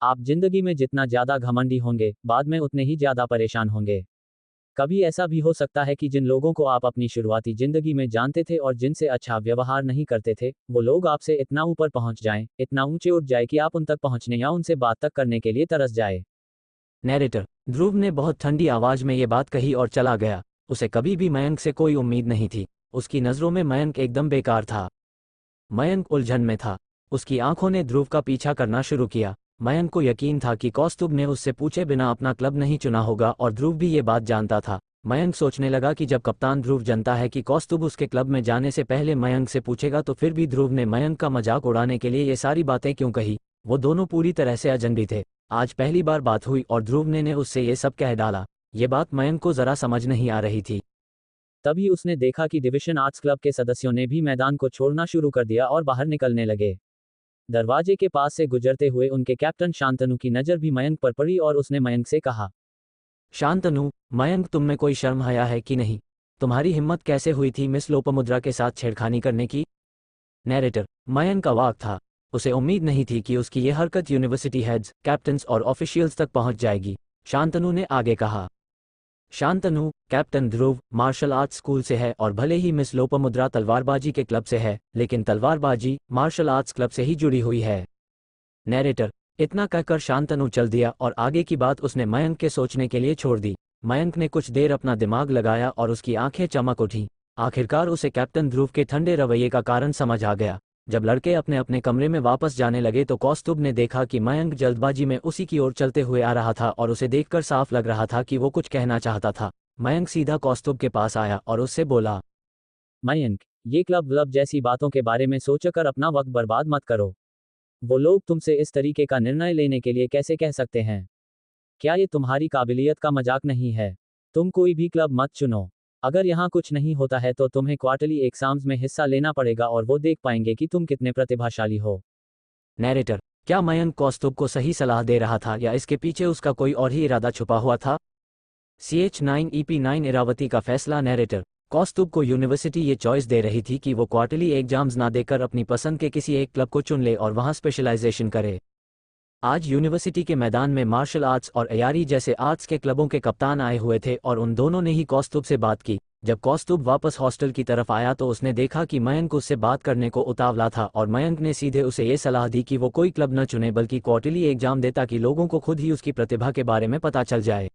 आप जिंदगी में जितना ज्यादा घमंडी होंगे, बाद में उतने ही ज्यादा परेशान होंगे। कभी ऐसा भी हो सकता है कि जिन लोगों को आप अपनी शुरुआती जिंदगी में जानते थे और जिनसे अच्छा व्यवहार नहीं करते थे, वो लोग आपसे इतना ऊपर पहुंच जाएं, इतना ऊंचे उठ जाए कि आप उन तक पहुंचने या उनसे बात तक करने के लिए तरस जाए। नैरेटर, ध्रुव ने बहुत ठंडी आवाज में ये बात कही और चला गया। उसे कभी भी मयंक से कोई उम्मीद नहीं थी। उसकी नजरों में मयंक एकदम बेकार था। मयंक उलझन में था। उसकी आंखों ने ध्रुव का पीछा करना शुरू किया। मयंक को यकीन था कि कौस्तुभ ने उससे पूछे बिना अपना क्लब नहीं चुना होगा और ध्रुव भी ये बात जानता था। मयंक सोचने लगा कि जब कप्तान ध्रुव जानता है कि कौस्तुभ उसके क्लब में जाने से पहले मयंक से पूछेगा, तो फिर भी ध्रुव ने मयंक का मजाक उड़ाने के लिए ये सारी बातें क्यों कही। वो दोनों पूरी तरह से अजनबी थे। आज पहली बार बात हुई और ध्रुव ने उससे ये सब कह डाला। ये बात मयंक को जरा समझ नहीं आ रही थी। तभी उसने देखा कि डिविजन आर्ट्स क्लब के सदस्यों ने भी मैदान को छोड़ना शुरू कर दिया और बाहर निकलने लगे। दरवाजे के पास से गुजरते हुए उनके कैप्टन शांतनु की नज़र भी मयंक पर पड़ी और उसने मयंक से कहा, शांतनु, मयंक, तुम में कोई शर्म हया है कि नहीं? तुम्हारी हिम्मत कैसे हुई थी मिस लोपामुद्रा के साथ छेड़खानी करने की? नैरेटर, मयंक अवाक था। उसे उम्मीद नहीं थी कि उसकी ये हरकत यूनिवर्सिटी हेड्स, कैप्टन्स और ऑफिशियल्स तक पहुंच जाएगी। शांतनु ने आगे कहा, शांतनु, कैप्टन ध्रुव मार्शल आर्ट्स स्कूल से है और भले ही मिस लोपामुद्रा तलवारबाजी के क्लब से है, लेकिन तलवारबाजी मार्शल आर्ट्स क्लब से ही जुड़ी हुई है। नैरेटर, इतना कहकर शांतनु चल दिया और आगे की बात उसने मयंक के सोचने के लिए छोड़ दी। मयंक ने कुछ देर अपना दिमाग लगाया और उसकी आंखें चमक उठीं। आखिरकार उसे कैप्टन ध्रुव के ठंडे रवैये का कारण समझ आ गया। जब लड़के अपने अपने कमरे में वापस जाने लगे तो कौस्तुभ ने देखा कि मयंक जल्दबाजी में उसी की ओर चलते हुए आ रहा था और उसे देखकर साफ लग रहा था कि वो कुछ कहना चाहता था। मयंक सीधा कौस्तुभ के पास आया और उससे बोला, मयंक, ये क्लब व्लब जैसी बातों के बारे में सोचकर अपना वक्त बर्बाद मत करो। वो लोग तुमसे इस तरीके का निर्णय लेने के लिए कैसे कह सकते हैं? क्या ये तुम्हारी काबिलियत का मजाक नहीं है? तुम कोई भी क्लब मत चुनो। अगर यहाँ कुछ नहीं होता है तो तुम्हें क्वार्टरली एग्जाम्स में हिस्सा लेना पड़ेगा और वो देख पाएंगे कि तुम कितने प्रतिभाशाली हो। नैरेटर, क्या मयंक कौस्तुभ को सही सलाह दे रहा था या इसके पीछे उसका कोई और ही इरादा छुपा हुआ था? CH9EP9 इरावती का फैसला। नैरेटर, कौस्तुभ को यूनिवर्सिटी ये चॉइस दे रही थी कि वो क्वार्टरली एग्जाम्स ना देकर अपनी पसंद के किसी एक क्लब को चुन ले और वहां स्पेशलाइजेशन करे। आज यूनिवर्सिटी के मैदान में मार्शल आर्ट्स और अयारी जैसे आर्ट्स के क्लबों के कप्तान आए हुए थे और उन दोनों ने ही कौस्तुभ से बात की। जब कौस्तुभ वापस हॉस्टल की तरफ आया तो उसने देखा कि मयंक उससे बात करने को उतावला था और मयंक ने सीधे उसे ये सलाह दी कि वो कोई क्लब न चुने बल्कि क्वार्टरली एग्जाम दे ताकि लोगों को खुद ही उसकी प्रतिभा के बारे में पता चल जाए।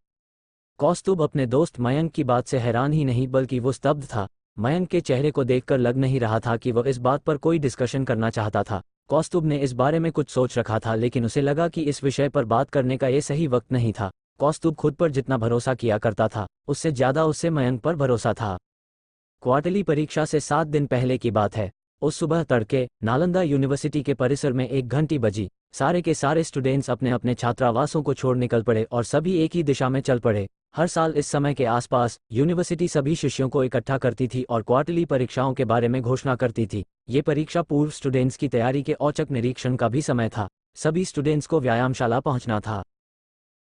कौस्तुभ अपने दोस्त मयंक की बात से हैरान ही नहीं बल्कि वो स्तब्ध था। मयंक के चेहरे को देखकर लग नहीं रहा था कि वह इस बात पर कोई डिस्कशन करना चाहता था। कौस्तुभ ने इस बारे में कुछ सोच रखा था, लेकिन उसे लगा कि इस विषय पर बात करने का ये सही वक्त नहीं था। कौस्तुभ खुद पर जितना भरोसा किया करता था, उससे ज्यादा उससे मयंक पर भरोसा था। क्वार्टरली परीक्षा से 7 दिन पहले की बात है। उस सुबह तड़के नालंदा यूनिवर्सिटी के परिसर में एक घंटी बजी। सारे के सारे स्टूडेंट्स अपने अपने छात्रावासों को छोड़ निकल पड़े और सभी एक ही दिशा में चल पड़े। हर साल इस समय के आसपास यूनिवर्सिटी सभी शिष्यों को इकट्ठा करती थी और क्वार्टरली परीक्षाओं के बारे में घोषणा करती थी। ये परीक्षा पूर्व स्टूडेंट्स की तैयारी के औचक निरीक्षण का भी समय था। सभी स्टूडेंट्स को व्यायामशाला पहुंचना था।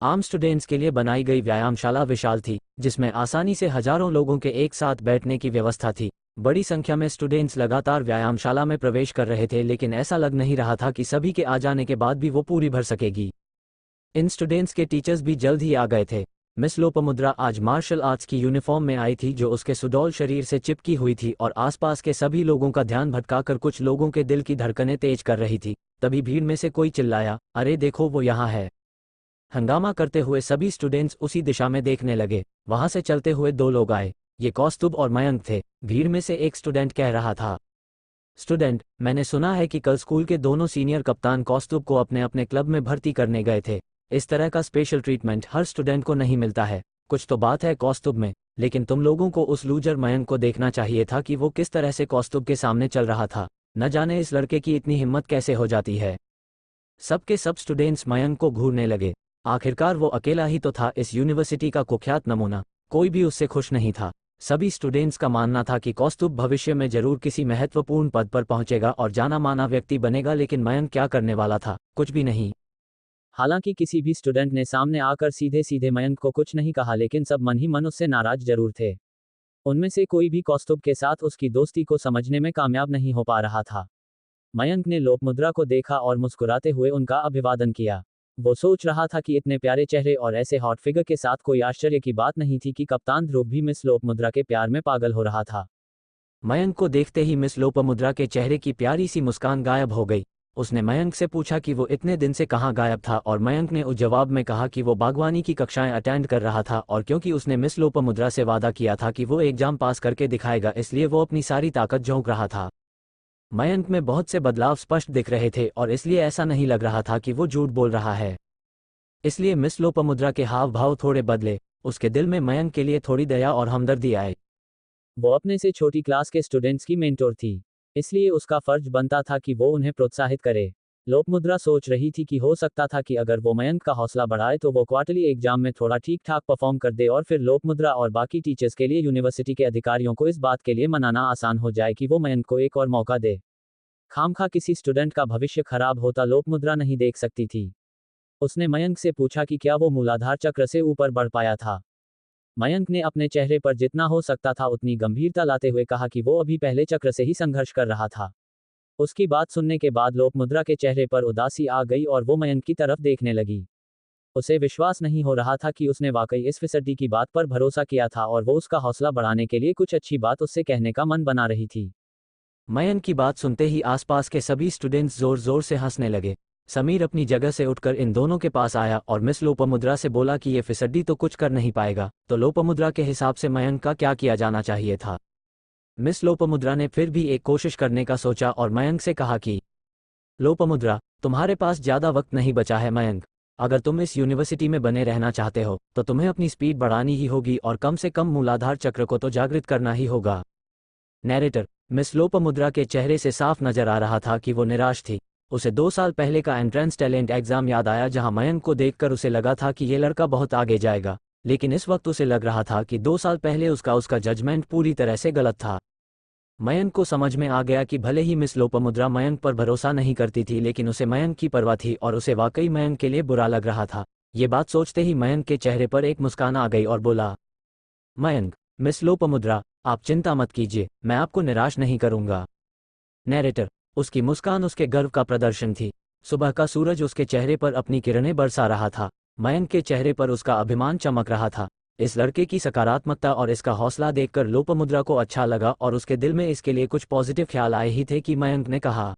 आम स्टूडेंट्स के लिए बनाई गई व्यायामशाला विशाल थी, जिसमें आसानी से हजारों लोगों के एक साथ बैठने की व्यवस्था थी। बड़ी संख्या में स्टूडेंट्स लगातार व्यायामशाला में प्रवेश कर रहे थे, लेकिन ऐसा लग नहीं रहा था कि सभी के आ जाने के बाद भी वो पूरी भर सकेगी। इन स्टूडेंट्स के टीचर्स भी जल्द ही आ गए थे। मिस लोपामुद्रा आज मार्शल आर्ट्स की यूनिफॉर्म में आई थी, जो उसके सुडौल शरीर से चिपकी हुई थी और आसपास के सभी लोगों का ध्यान भटकाकर कुछ लोगों के दिल की धड़कनें तेज कर रही थी। तभी भीड़ में से कोई चिल्लाया, अरे देखो, वो यहाँ है। हंगामा करते हुए सभी स्टूडेंट्स उसी दिशा में देखने लगे। वहां से चलते हुए 2 लोग आए। ये कौस्तुभ और मयंक थे। भीड़ में से एक स्टूडेंट कह रहा था, स्टूडेंट, मैंने सुना है कि कल स्कूल के दोनों सीनियर कप्तान कौस्तुभ को अपने अपने क्लब में भर्ती करने गए थे। इस तरह का स्पेशल ट्रीटमेंट हर स्टूडेंट को नहीं मिलता है। कुछ तो बात है कौस्तुभ में, लेकिन तुम लोगों को उस लूजर मयंक को देखना चाहिए था कि वो किस तरह से कौस्तुभ के सामने चल रहा था। न जाने इस लड़के की इतनी हिम्मत कैसे हो जाती है। सबके सब स्टूडेंट्स मयंक को घूरने लगे। आखिरकार वो अकेला ही तो था इस यूनिवर्सिटी का कुख्यात नमूना, कोई भी उससे खुश नहीं था। सभी स्टूडेंट्स का मानना था कि कौस्तुभ भविष्य में जरूर किसी महत्वपूर्ण पद पर पहुंचेगा और जाना माना व्यक्ति बनेगा, लेकिन मयंक क्या करने वाला था? कुछ भी नहीं। हालांकि किसी भी स्टूडेंट ने सामने आकर सीधे सीधे मयंक को कुछ नहीं कहा, लेकिन सब मन ही मन उससे नाराज जरूर थे। उनमें से कोई भी कौस्तुभ के साथ उसकी दोस्ती को समझने में कामयाब नहीं हो पा रहा था। मयंक ने लोपामुद्रा को देखा और मुस्कुराते हुए उनका अभिवादन किया। वो सोच रहा था कि इतने प्यारे चेहरे और ऐसे हॉट फिगर के साथ कोई आश्चर्य की बात नहीं थी कि कप्तान ध्रुव भी मिस लोपामुद्रा के प्यार में पागल हो रहा था। मयंक को देखते ही मिस लोपामुद्रा के चेहरे की प्यारी सी मुस्कान गायब हो गई। उसने मयंक से पूछा कि वो इतने दिन से कहाँ गायब था, और मयंक ने उस जवाब में कहा कि वो बागवानी की कक्षाएं अटेंड कर रहा था, और क्योंकि उसने मिस लोपामुद्रा से वादा किया था कि वो एग्जाम पास करके दिखाएगा, इसलिए वो अपनी सारी ताकत झोंक रहा था। मयंक में बहुत से बदलाव स्पष्ट दिख रहे थे और इसलिए ऐसा नहीं लग रहा था कि वो झूठ बोल रहा है। इसलिए मिस लोपामुद्रा के हाव भाव थोड़े बदले। उसके दिल में मयंक के लिए थोड़ी दया और हमदर्दी आई। वो अपने से छोटी क्लास के स्टूडेंट्स की मेंटोर थी, इसलिए उसका फर्ज बनता था कि वो उन्हें प्रोत्साहित करे। लोपामुद्रा सोच रही थी कि हो सकता था कि अगर वो मयंक का हौसला बढ़ाए तो वो क्वार्टरली एग्जाम में थोड़ा ठीक ठाक परफॉर्म कर दे, और फिर लोपामुद्रा और बाकी टीचर्स के लिए यूनिवर्सिटी के अधिकारियों को इस बात के लिए मनाना आसान हो जाए कि वो मयंक को एक और मौका दे। खामखा किसी स्टूडेंट का भविष्य खराब होता लोपामुद्रा नहीं देख सकती थी। उसने मयंक से पूछा कि क्या वो मूलाधार चक्र से ऊपर बढ़ पाया था। मयंक ने अपने चेहरे पर जितना हो सकता था उतनी गंभीरता लाते हुए कहा कि वो अभी पहले चक्र से ही संघर्ष कर रहा था। उसकी बात सुनने के बाद लोपामुद्रा के चेहरे पर उदासी आ गई और वो मयंक की तरफ देखने लगी। उसे विश्वास नहीं हो रहा था कि उसने वाकई इस फिसड्डी की बात पर भरोसा किया था और वो उसका हौसला बढ़ाने के लिए कुछ अच्छी बात उससे कहने का मन बना रही थी। मयंक की बात सुनते ही आसपास के सभी स्टूडेंट्स जोर जोर से हंसने लगे। समीर अपनी जगह से उठकर इन दोनों के पास आया और मिस लोपामुद्रा से बोला कि ये फिसड्डी तो कुछ कर नहीं पाएगा, तो लोपामुद्रा के हिसाब से मयंक का क्या किया जाना चाहिए था। मिस लोपामुद्रा ने फिर भी एक कोशिश करने का सोचा और मयंक से कहा कि लोपामुद्रा, तुम्हारे पास ज़्यादा वक्त नहीं बचा है मयंक। अगर तुम इस यूनिवर्सिटी में बने रहना चाहते हो तो तुम्हें अपनी स्पीड बढ़ानी ही होगी और कम से कम मूलाधार चक्र को तो जागृत करना ही होगा। नैरेटर, मिस लोपामुद्रा के चेहरे से साफ नजर आ रहा था कि वो निराश थी। उसे 2 साल पहले का एंट्रेंस टैलेंट एग्जाम याद आया जहां मयंक को देखकर उसे लगा था कि ये लड़का बहुत आगे जाएगा, लेकिन इस वक्त उसे लग रहा था कि 2 साल पहले उसका जजमेंट पूरी तरह से गलत था। मयंक को समझ में आ गया कि भले ही मिस लोपामुद्रा मयंक पर भरोसा नहीं करती थी, लेकिन उसे मयंक की परवाह थी और उसे वाकई मयंक के लिए बुरा लग रहा था। ये बात सोचते ही मयंक के चेहरे पर एक मुस्कान आ गई और बोला, मयंक, मिस लोपामुद्रा, आप चिंता मत कीजिए, मैं आपको निराश नहीं करूंगा। नैरेटर, उसकी मुस्कान उसके गर्व का प्रदर्शन थी। सुबह का सूरज उसके चेहरे पर अपनी किरणें बरसा रहा था। मयंक के चेहरे पर उसका अभिमान चमक रहा था। इस लड़के की सकारात्मकता और इसका हौसला देखकर लोपामुद्रा को अच्छा लगा और उसके दिल में इसके लिए कुछ पॉजिटिव ख्याल आए ही थे कि मयंक ने कहा,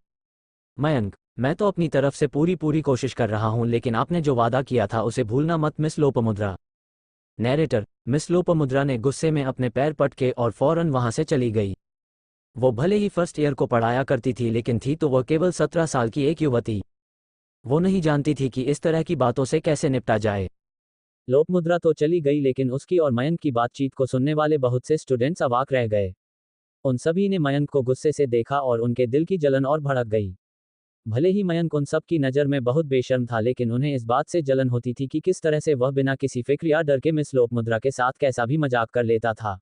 मयंक, मैं तो अपनी तरफ से पूरी कोशिश कर रहा हूं, लेकिन आपने जो वादा किया था उसे भूलना मत miss Lopamudra. Narrator, miss Lopamudra ने गुस्से में अपने पैर पटके और फौरन वहां से चली गई। वो भले ही फर्स्ट ईयर को पढ़ाया करती थी, लेकिन थी तो वह केवल 17 साल की एक युवती। वो नहीं जानती थी कि इस तरह की बातों से कैसे निपटा जाए। लोपामुद्रा तो चली गई, लेकिन उसकी और मयंक की बातचीत को सुनने वाले बहुत से स्टूडेंट्स अवाक रह गए। उन सभी ने मयंक को गुस्से से देखा और उनके दिल की जलन और भड़क गई। भले ही मयंक उन सब की नज़र में बहुत बेशर्म था, लेकिन उन्हें इस बात से जलन होती थी कि किस तरह से वह बिना किसी फिक्र या डर के मिस लोपामुद्रा के साथ कैसा भी मजाक कर लेता था।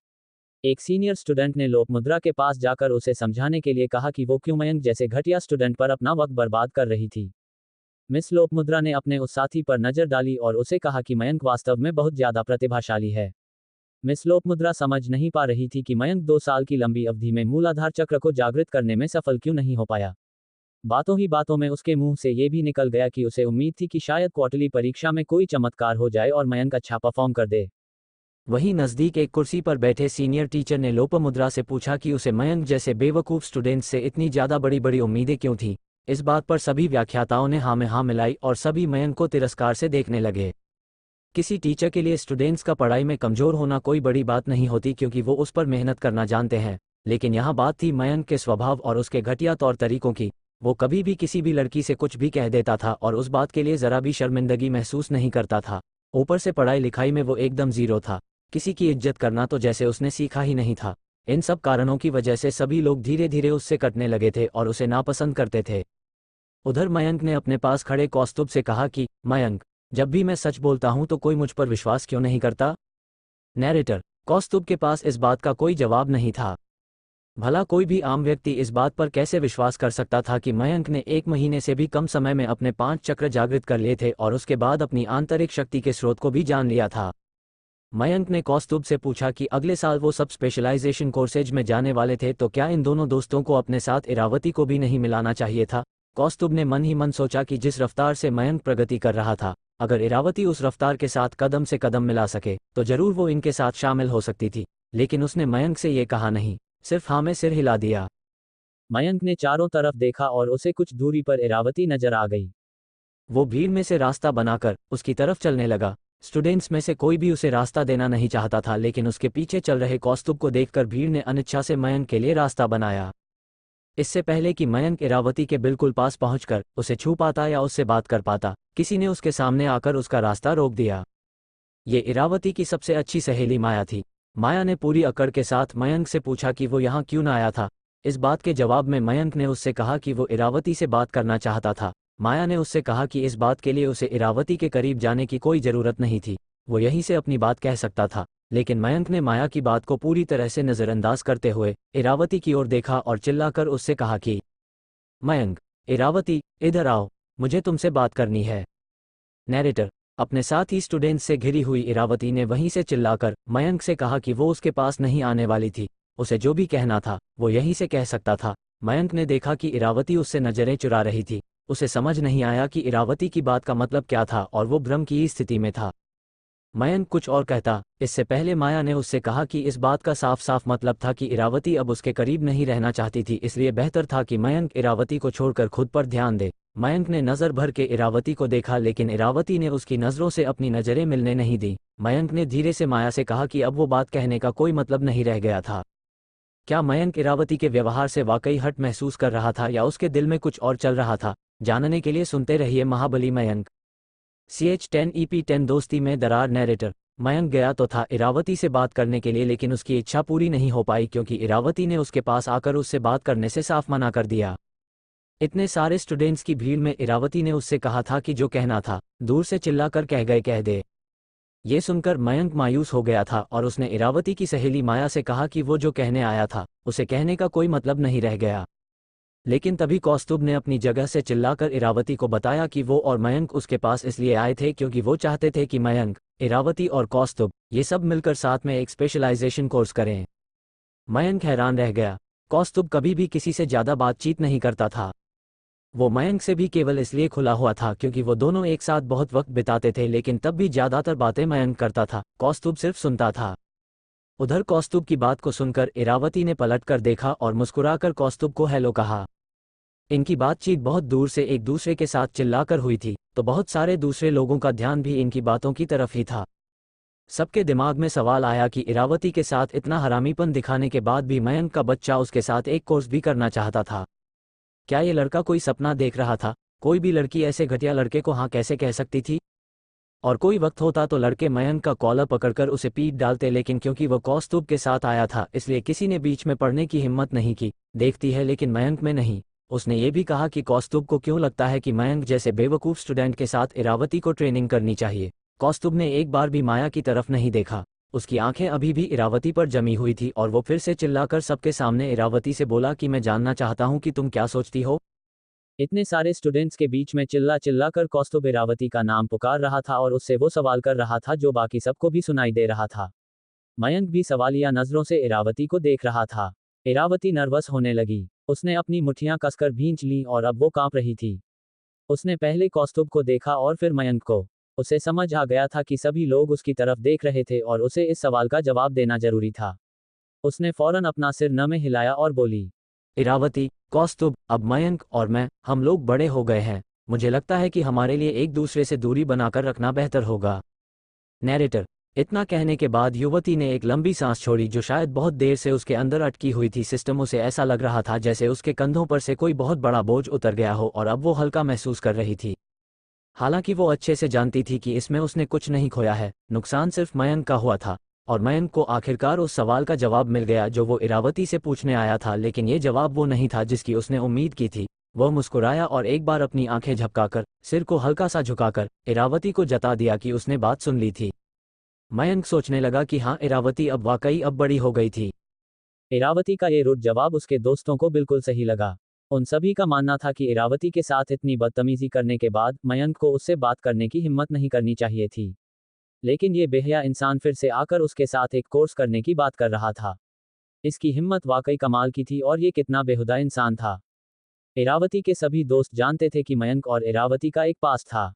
एक सीनियर स्टूडेंट ने लोपामुद्रा के पास जाकर उसे समझाने के लिए कहा कि वो क्यों मयंक जैसे घटिया स्टूडेंट पर अपना वक्त बर्बाद कर रही थी। मिस लोपामुद्रा ने अपने उस साथी पर नजर डाली और उसे कहा कि मयंक वास्तव में बहुत ज्यादा प्रतिभाशाली है। मिस लोपामुद्रा समझ नहीं पा रही थी कि मयंक 2 साल की लंबी अवधि में मूलाधार चक्र को जागृत करने में सफल क्यों नहीं हो पाया। बातों ही बातों में उसके मुंह से ये भी निकल गया कि उसे उम्मीद थी कि शायद क्वार्टरली परीक्षा में कोई चमत्कार हो जाए और मयंक अच्छा परफॉर्म कर दे। वहीं नज़दीक एक कुर्सी पर बैठे सीनियर टीचर ने लोपामुद्रा से पूछा कि उसे मयंक जैसे बेवकूफ़ स्टूडेंट से इतनी ज़्यादा बड़ी उम्मीदें क्यों थीं। इस बात पर सभी व्याख्याताओं ने हाँ में हाँ मिलाई और सभी मयंक को तिरस्कार से देखने लगे। किसी टीचर के लिए स्टूडेंट्स का पढ़ाई में कमज़ोर होना कोई बड़ी बात नहीं होती, क्योंकि वो उस पर मेहनत करना जानते हैं, लेकिन यहाँ बात थी मयंक के स्वभाव और उसके घटिया तौर तरीकों की। वो कभी भी किसी भी लड़की से कुछ भी कह देता था और उस बात के लिए ज़रा भी शर्मिंदगी महसूस नहीं करता था। ऊपर से पढ़ाई लिखाई में वो एकदम ज़ीरो था। किसी की इज्जत करना तो जैसे उसने सीखा ही नहीं था। इन सब कारणों की वजह से सभी लोग धीरे धीरे उससे कटने लगे थे और उसे नापसंद करते थे। उधर मयंक ने अपने पास खड़े कौस्तुभ से कहा कि मयंक, जब भी मैं सच बोलता हूं तो कोई मुझ पर विश्वास क्यों नहीं करता? नैरेटर, कौस्तुभ के पास इस बात का कोई जवाब नहीं था। भला कोई भी आम व्यक्ति इस बात पर कैसे विश्वास कर सकता था कि मयंक ने 1 महीने से भी कम समय में अपने 5 चक्र जागृत कर लिए थे और उसके बाद अपनी आंतरिक शक्ति के स्रोत को भी जान लिया था। मयंक ने कौस्तुभ से पूछा कि अगले साल वो सब स्पेशलाइजेशन कोर्सेज में जाने वाले थे तो क्या इन दोनों दोस्तों को अपने साथ इरावती को भी नहीं मिलाना चाहिए था? कौस्तुभ ने मन ही मन सोचा कि जिस रफ्तार से मयंक प्रगति कर रहा था, अगर इरावती उस रफ्तार के साथ कदम से कदम मिला सके तो जरूर वो इनके साथ शामिल हो सकती थी। लेकिन उसने मयंक से ये कहा नहीं, सिर्फ हाँ में सिर हिला दिया। मयंक ने चारों तरफ देखा और उसे कुछ दूरी पर इरावती नजर आ गई। वो भीड़ में से रास्ता बनाकर उसकी तरफ चलने लगा। स्टूडेंट्स में से कोई भी उसे रास्ता देना नहीं चाहता था, लेकिन उसके पीछे चल रहे कौस्तुभ को देखकर भीड़ ने अनिच्छा से मयंक के लिए रास्ता बनाया। इससे पहले कि मयंक इरावती के बिल्कुल पास पहुंचकर उसे छू पाता या उससे बात कर पाता, किसी ने उसके सामने आकर उसका रास्ता रोक दिया। ये इरावती की सबसे अच्छी सहेली माया थी। माया ने पूरी अकड़ के साथ मयंक से पूछा कि वो यहाँ क्यों ना आया था। इस बात के जवाब में मयंक ने उससे कहा कि वो इरावती से बात करना चाहता था। माया ने उससे कहा कि इस बात के लिए उसे इरावती के करीब जाने की कोई ज़रूरत नहीं थी, वो यहीं से अपनी बात कह सकता था। लेकिन मयंक ने माया की बात को पूरी तरह से नज़रअंदाज करते हुए इरावती की ओर देखा और चिल्लाकर उससे कहा कि मयंक, इरावती, इधर आओ, मुझे तुमसे बात करनी है। नैरेटर, अपने साथ ही स्टूडेंट्स से घिरी हुई इरावती ने वहीं से चिल्लाकर मयंक से कहा कि वो उसके पास नहीं आने वाली थी, उसे जो भी कहना था वो यहीं से कह सकता था। मयंक ने देखा कि इरावती उससे नज़रें चुरा रही थी। उसे समझ नहीं आया कि इरावती की बात का मतलब क्या था और वो भ्रम की स्थिति में था। मयंक कुछ और कहता, इससे पहले माया ने उससे कहा कि इस बात का साफ साफ मतलब था कि इरावती अब उसके करीब नहीं रहना चाहती थी, इसलिए बेहतर था कि मयंक इरावती को छोड़कर खुद पर ध्यान दे। मयंक ने नज़र भर के इरावती को देखा, लेकिन इरावती ने उसकी नज़रों से अपनी नज़रें मिलने नहीं दी। मयंक ने धीरे से माया से कहा कि अब वो बात कहने का कोई मतलब नहीं रह गया था। क्या मयंक इरावती के व्यवहार से वाकई हट महसूस कर रहा था या उसके दिल में कुछ और चल रहा था? जानने के लिए सुनते रहिए महाबली मयंक। CH10 EP10 दोस्ती में दरार। नैरेटर, मयंक गया तो था इरावती से बात करने के लिए, लेकिन उसकी इच्छा पूरी नहीं हो पाई क्योंकि इरावती ने उसके पास आकर उससे बात करने से साफ मना कर दिया। इतने सारे स्टूडेंट्स की भीड़ में इरावती ने उससे कहा था कि जो कहना था दूर से चिल्लाकर कह गए कह दे। ये सुनकर मयंक मायूस हो गया था और उसने इरावती की सहेली माया से कहा कि वो जो कहने आया था उसे कहने का कोई मतलब नहीं रह गया। लेकिन तभी कौस्तुभ ने अपनी जगह से चिल्लाकर इरावती को बताया कि वो और मयंक उसके पास इसलिए आए थे क्योंकि वो चाहते थे कि मयंक, इरावती और कौस्तुभ ये सब मिलकर साथ में एक स्पेशलाइजेशन कोर्स करें। मयंक हैरान रह गया। कौस्तुभ कभी भी किसी से ज़्यादा बातचीत नहीं करता था। वो मयंक से भी केवल इसलिए खुला हुआ था क्योंकि वो दोनों एक साथ बहुत वक्त बिताते थे, लेकिन तब भी ज़्यादातर बातें मयंक करता था, कौस्तुभ सिर्फ सुनता था। उधर कौस्तुभ की बात को सुनकर इरावती ने पलटकर देखा और मुस्कुराकर कौस्तुभ को हेलो कहा। इनकी बातचीत बहुत दूर से एक दूसरे के साथ चिल्लाकर हुई थी, तो बहुत सारे दूसरे लोगों का ध्यान भी इनकी बातों की तरफ ही था। सबके दिमाग में सवाल आया कि इरावती के साथ इतना हरामीपन दिखाने के बाद भी मयंक का बच्चा उसके साथ एक कोर्स भी करना चाहता था। क्या ये लड़का कोई सपना देख रहा था? कोई भी लड़की ऐसे घटिया लड़के को हाँ कैसे कह सकती थी? और कोई वक्त होता तो लड़के मयंक का कॉलर पकड़कर उसे पीट डालते, लेकिन क्योंकि वह कौस्तुभ के साथ आया था इसलिए किसी ने बीच में पड़ने की हिम्मत नहीं की। देखती है लेकिन मयंक में नहीं। उसने ये भी कहा कि कौस्तुभ को क्यों लगता है कि मयंक जैसे बेवकूफ़ स्टूडेंट के साथ इरावती को ट्रेनिंग करनी चाहिए। कौस्तुभ ने एक बार भी माया की तरफ नहीं देखा। उसकी आंखें अभी भी इरावती पर जमी हुई थी और वो फिर से चिल्लाकर सबके सामने इरावती से बोला कि मैं जानना चाहता हूं कि तुम क्या सोचती हो। इतने सारे स्टूडेंट्स के बीच में चिल्ला कर कौस्तुभ इरावती का नाम पुकार रहा था और उससे वो सवाल कर रहा था जो बाकी सबको भी सुनाई दे रहा था। मयंक भी सवालिया नजरों से इरावती को देख रहा था। इरावती नर्वस होने लगी। उसने अपनी मुट्ठियां कसकर भींच लीं और अब वो कांप रही थी। उसने पहले कौस्तुभ को देखा और फिर मयंक को। उसे समझ आ गया था कि सभी लोग उसकी तरफ देख रहे थे और उसे इस सवाल का जवाब देना जरूरी था। उसने फौरन अपना सिर न में हिलाया और बोली, इरावती, कौस्तुभ, अब मयंक और मैं, हम लोग बड़े हो गए हैं। मुझे लगता है कि हमारे लिए एक दूसरे से दूरी बनाकर रखना बेहतर होगा। नैरेटर, इतना कहने के बाद युवती ने एक लंबी सांस छोड़ी जो शायद बहुत देर से उसके अंदर अटकी हुई थी। सिस्टम उसे ऐसा लग रहा था जैसे उसके कंधों पर से कोई बहुत बड़ा बोझ उतर गया हो और अब वो हल्का महसूस कर रही थी। हालांकि वो अच्छे से जानती थी कि इसमें उसने कुछ नहीं खोया है, नुकसान सिर्फ मयंक का हुआ था। और मयंक को आखिरकार उस सवाल का जवाब मिल गया जो वो इरावती से पूछने आया था, लेकिन ये जवाब वो नहीं था जिसकी उसने उम्मीद की थी। वह मुस्कुराया और एक बार अपनी आंखें झपकाकर, सिर को हल्का सा झुकाकर इरावती को जता दिया कि उसने बात सुन ली थी। मयंक सोचने लगा कि हाँ, इरावती अब वाकई अब बड़ी हो गई थी। इरावती का ये रुड जवाब उसके दोस्तों को बिल्कुल सही लगा। उन सभी का मानना था कि इरावती के साथ इतनी बदतमीजी करने के बाद मयंक को उससे बात करने की हिम्मत नहीं करनी चाहिए थी। लेकिन ये बेहया इंसान फिर से आकर उसके साथ एक कोर्स करने की बात कर रहा था। इसकी हिम्मत वाकई कमाल की थी और ये कितना बेहुदा इंसान था। इरावती के सभी दोस्त जानते थे कि मयंक और इरावती का एक पास था।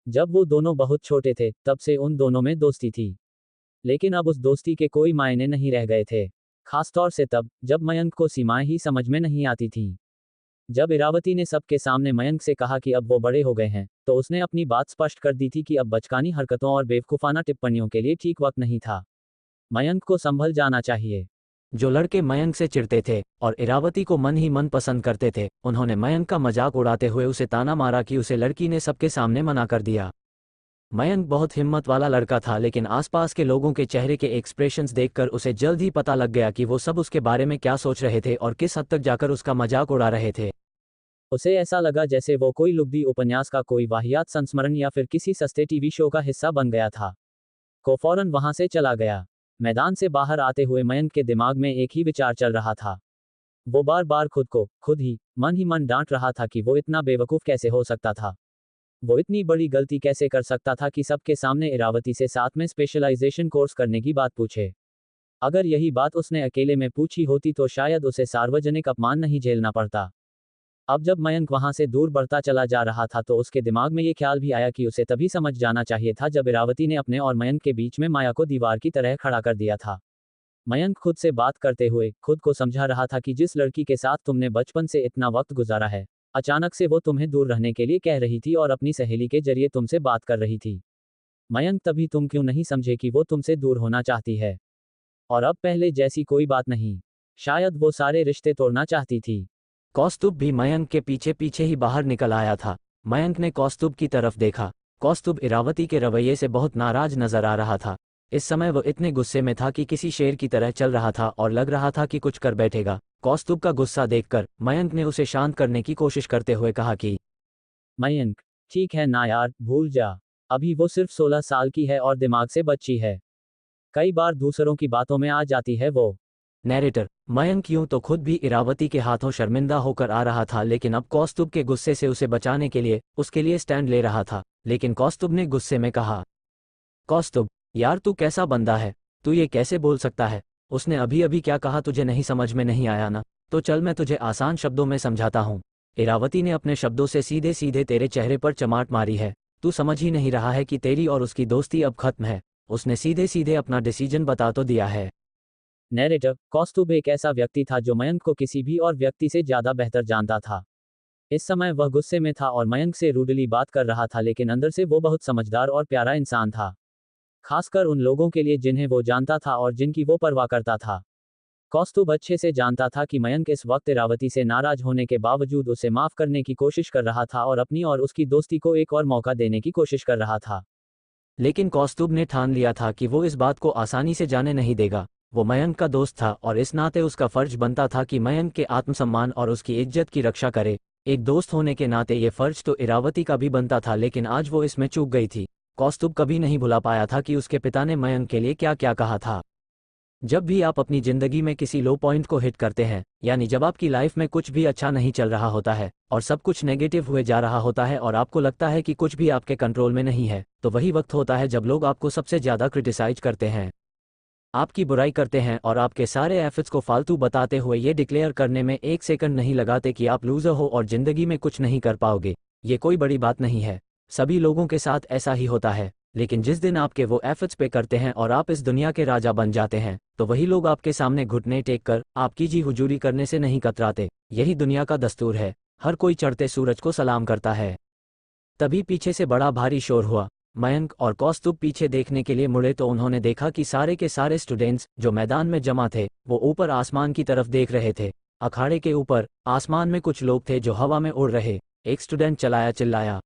जब वो दोनों बहुत छोटे थे तब से उन दोनों में दोस्ती थी। लेकिन अब उस दोस्ती के कोई मायने नहीं रह गए थे, खासतौर से तब जब मयंक को सीमाएं ही समझ में नहीं आती थीं। जब इरावती ने सबके सामने मयंक से कहा कि अब वो बड़े हो गए हैं, तो उसने अपनी बात स्पष्ट कर दी थी कि अब बचकानी हरकतों और बेवकूफाना टिप्पणियों के लिए ठीक वक्त नहीं था। मयंक को संभल जाना चाहिए। जो लड़के मयंक से चिढ़ते थे और इरावती को मन ही मन पसंद करते थे, उन्होंने मयंक का मजाक उड़ाते हुए उसे ताना मारा कि उसे लड़की ने सबके सामने मना कर दिया। मयंक बहुत हिम्मत वाला लड़का था, लेकिन आसपास के लोगों के चेहरे के एक्सप्रेशंस देखकर उसे जल्द ही पता लग गया कि वो सब उसके बारे में क्या सोच रहे थे और किस हद तक जाकर उसका मजाक उड़ा रहे थे। उसे ऐसा लगा जैसे वो कोई लुब्धी उपन्यास का कोई वाहियात संस्मरण या फिर किसी सस्ते टीवी शो का हिस्सा बन गया था। को फौरन वहां से चला गया। मैदान से बाहर आते हुए मयंक के दिमाग में एक ही विचार चल रहा था। वो बार बार खुद को खुद ही मन डांट रहा था कि वो इतना बेवकूफ कैसे हो सकता था। वो इतनी बड़ी गलती कैसे कर सकता था कि सबके सामने इरावती से साथ में स्पेशलाइजेशन कोर्स करने की बात पूछे। अगर यही बात उसने अकेले में पूछी होती तो शायद उसे सार्वजनिक अपमान नहीं झेलना पड़ता। अब जब मयंक वहां से दूर बढ़ता चला जा रहा था तो उसके दिमाग में ये ख्याल भी आया कि उसे तभी समझ जाना चाहिए था जब इरावती ने अपने और मयंक के बीच में माया को दीवार की तरह खड़ा कर दिया था। मयंक खुद से बात करते हुए खुद को समझा रहा था कि जिस लड़की के साथ तुमने बचपन से इतना वक्त गुजारा है, अचानक से वो तुम्हें दूर रहने के लिए कह रही थी और अपनी सहेली के जरिए तुमसे बात कर रही थी। मयंक, तभी तुम क्यों नहीं समझे कि वो तुमसे दूर होना चाहती है? और अब पहले जैसी कोई बात नहीं, शायद वो सारे रिश्ते तोड़ना चाहती थी। कौस्तुभ भी मयंक के पीछे पीछे ही बाहर निकल आया था। मयंक ने कौस्तुभ की तरफ देखा। कौस्तुभ इरावती के रवैये से बहुत नाराज नजर आ रहा था। इस समय वो इतने गुस्से में था कि किसी शेर की तरह चल रहा था और लग रहा था कि कुछ कर बैठेगा। कौस्तुभ का गुस्सा देखकर मयंक ने उसे शांत करने की कोशिश करते हुए कहा कि मयंक, ठीक है ना यार, भूल जा। अभी वो सिर्फ 16 साल की है और दिमाग से बच्ची है। कई बार दूसरों की बातों में आ जाती है वो। नैरेटर मयंक यूं तो खुद भी इरावती के हाथों शर्मिंदा होकर आ रहा था, लेकिन अब कौस्तुभ के गुस्से से उसे बचाने के लिए उसके लिए स्टैंड ले रहा था। लेकिन कौस्तुभ ने गुस्से में कहा, कौस्तुभ यार, तू कैसा बंदा है? तू ये कैसे बोल सकता है? उसने अभी अभी क्या कहा तुझे नहीं समझ में नहीं आया ना? तो चल मैं तुझे आसान शब्दों में समझाता हूँ। इरावती ने अपने शब्दों से सीधे सीधे तेरे चेहरे पर चमाट मारी है। तू समझ ही नहीं रहा है कि तेरी और उसकी दोस्ती अब खत्म है। उसने सीधे सीधे अपना डिसीजन बता तो दिया है। नैरेटर, कौस्तुभ एक ऐसा व्यक्ति था जो मयंक को किसी भी और व्यक्ति से ज्यादा बेहतर जानता था। इस समय वह गुस्से में था और मयंक से रूडली बात कर रहा था, लेकिन अंदर से वो बहुत समझदार और प्यारा इंसान था, खासकर उन लोगों के लिए जिन्हें वो जानता था और जिनकी वो परवाह करता था। कौस्तुभ अच्छे से जानता था कि मयंक इस वक्त इरावती से नाराज होने के बावजूद उसे माफ करने की कोशिश कर रहा था और अपनी और उसकी दोस्ती को एक और मौका देने की कोशिश कर रहा था। लेकिन कौस्तुभ ने ठान लिया था कि वो इस बात को आसानी से जाने नहीं देगा। वो मयंक का दोस्त था और इस नाते उसका फर्ज बनता था कि मयंक के आत्मसम्मान और उसकी इज्जत की रक्षा करे। एक दोस्त होने के नाते ये फर्ज तो इरावती का भी बनता था, लेकिन आज वो इसमें चूक गई थी। कौस्तुभ कभी नहीं भुला पाया था कि उसके पिता ने मयंक के लिए क्या क्या कहा था। जब भी आप अपनी जिंदगी में किसी लो पॉइंट को हिट करते हैं, यानी जब आपकी लाइफ में कुछ भी अच्छा नहीं चल रहा होता है और सब कुछ नेगेटिव हुए जा रहा होता है और आपको लगता है कि कुछ भी आपके कंट्रोल में नहीं है, तो वही वक्त होता है जब लोग आपको सबसे ज्यादा क्रिटिसाइज करते हैं, आपकी बुराई करते हैं और आपके सारे एफर्ट्स को फालतू बताते हुए ये डिक्लेयर करने में एक सेकंड नहीं लगाते कि आप लूजर हो और जिंदगी में कुछ नहीं कर पाओगे। ये कोई बड़ी बात नहीं है, सभी लोगों के साथ ऐसा ही होता है। लेकिन जिस दिन आपके वो एफर्ट्स पे करते हैं और आप इस दुनिया के राजा बन जाते हैं, तो वही लोग आपके सामने घुटने टेक कर आपकी जी हुजूरी करने से नहीं कतराते। यही दुनिया का दस्तूर है, हर कोई चढ़ते सूरज को सलाम करता है। तभी पीछे से बड़ा भारी शोर हुआ। मयंक और कौस्तुभ पीछे देखने के लिए मुड़े तो उन्होंने देखा कि सारे के सारे स्टूडेंट्स जो मैदान में जमा थे वो ऊपर आसमान की तरफ देख रहे थे। अखाड़े के ऊपर आसमान में कुछ लोग थे जो हवा में उड़ रहे। एक स्टूडेंट चिल्लाया,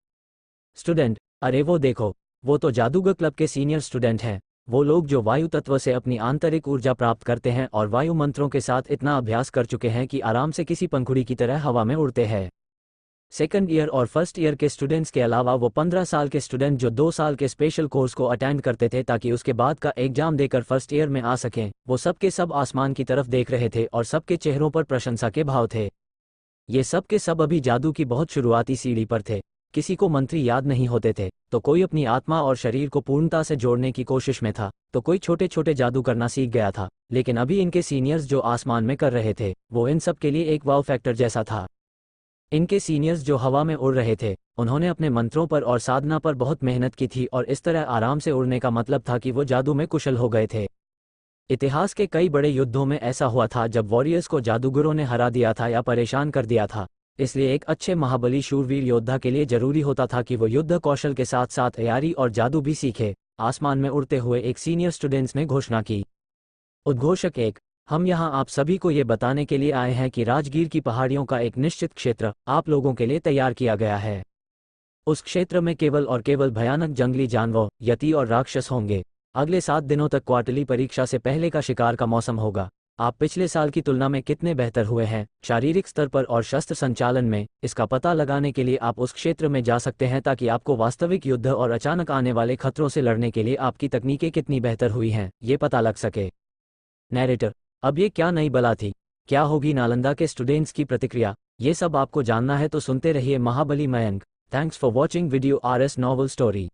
स्टूडेंट, अरे वो देखो, वो तो जादूगर क्लब के सीनियर स्टूडेंट हैं। वो लोग जो वायु तत्व से अपनी आंतरिक ऊर्जा प्राप्त करते हैं और वायु मंत्रों के साथ इतना अभ्यास कर चुके हैं कि आराम से किसी पंखुड़ी की तरह हवा में उड़ते हैं। सेकंड ईयर और फर्स्ट ईयर के स्टूडेंट्स के अलावा वो 15 साल के स्टूडेंट जो 2 साल के स्पेशल कोर्स को अटेंड करते थे ताकि उसके बाद का एग्जाम देकर फर्स्ट ईयर में आ सकें, वो सब के सब आसमान की तरफ देख रहे थे और सबके चेहरों पर प्रशंसा के भाव थे। ये सब के सब अभी जादू की बहुत शुरुआती सीढ़ी पर थे। किसी को मंत्री याद नहीं होते थे, तो कोई अपनी आत्मा और शरीर को पूर्णता से जोड़ने की कोशिश में था, तो कोई छोटे छोटे जादू करना सीख गया था। लेकिन अभी इनके सीनियर्स जो आसमान में कर रहे थे वो इन सब के लिए एक वाव फैक्टर जैसा था। इनके सीनियर्स जो हवा में उड़ रहे थे उन्होंने अपने मंत्रों पर और साधना पर बहुत मेहनत की थी और इस तरह आराम से उड़ने का मतलब था कि वो जादू में कुशल हो गए थे। इतिहास के कई बड़े युद्धों में ऐसा हुआ था जब वॉरियर्स को जादूगरों ने हरा दिया था या परेशान कर दिया था। इसलिए एक अच्छे महाबली शूरवीर योद्धा के लिए जरूरी होता था कि वो युद्ध कौशल के साथ साथ तैयारी और जादू भी सीखे। आसमान में उड़ते हुए एक सीनियर स्टूडेंट्स ने घोषणा की, उद्घोषक 1, हम यहाँ आप सभी को ये बताने के लिए आए हैं कि राजगीर की पहाड़ियों का एक निश्चित क्षेत्र आप लोगों के लिए तैयार किया गया है। उस क्षेत्र में केवल और केवल भयानक जंगली जानवर, यति और राक्षस होंगे। अगले 7 दिनों तक क्वार्टरली परीक्षा से पहले का शिकार का मौसम होगा। आप पिछले साल की तुलना में कितने बेहतर हुए हैं शारीरिक स्तर पर और शस्त्र संचालन में, इसका पता लगाने के लिए आप उस क्षेत्र में जा सकते हैं ताकि आपको वास्तविक युद्ध और अचानक आने वाले खतरों से लड़ने के लिए आपकी तकनीकें कितनी बेहतर हुई हैं ये पता लग सके। नैरेटर, अब ये क्या नई बला थी? क्या होगी नालंदा के स्टूडेंट्स की प्रतिक्रिया? ये सब आपको जानना है तो सुनते रहिए Mahabali Mayank. Thanks for watching video RS novel story.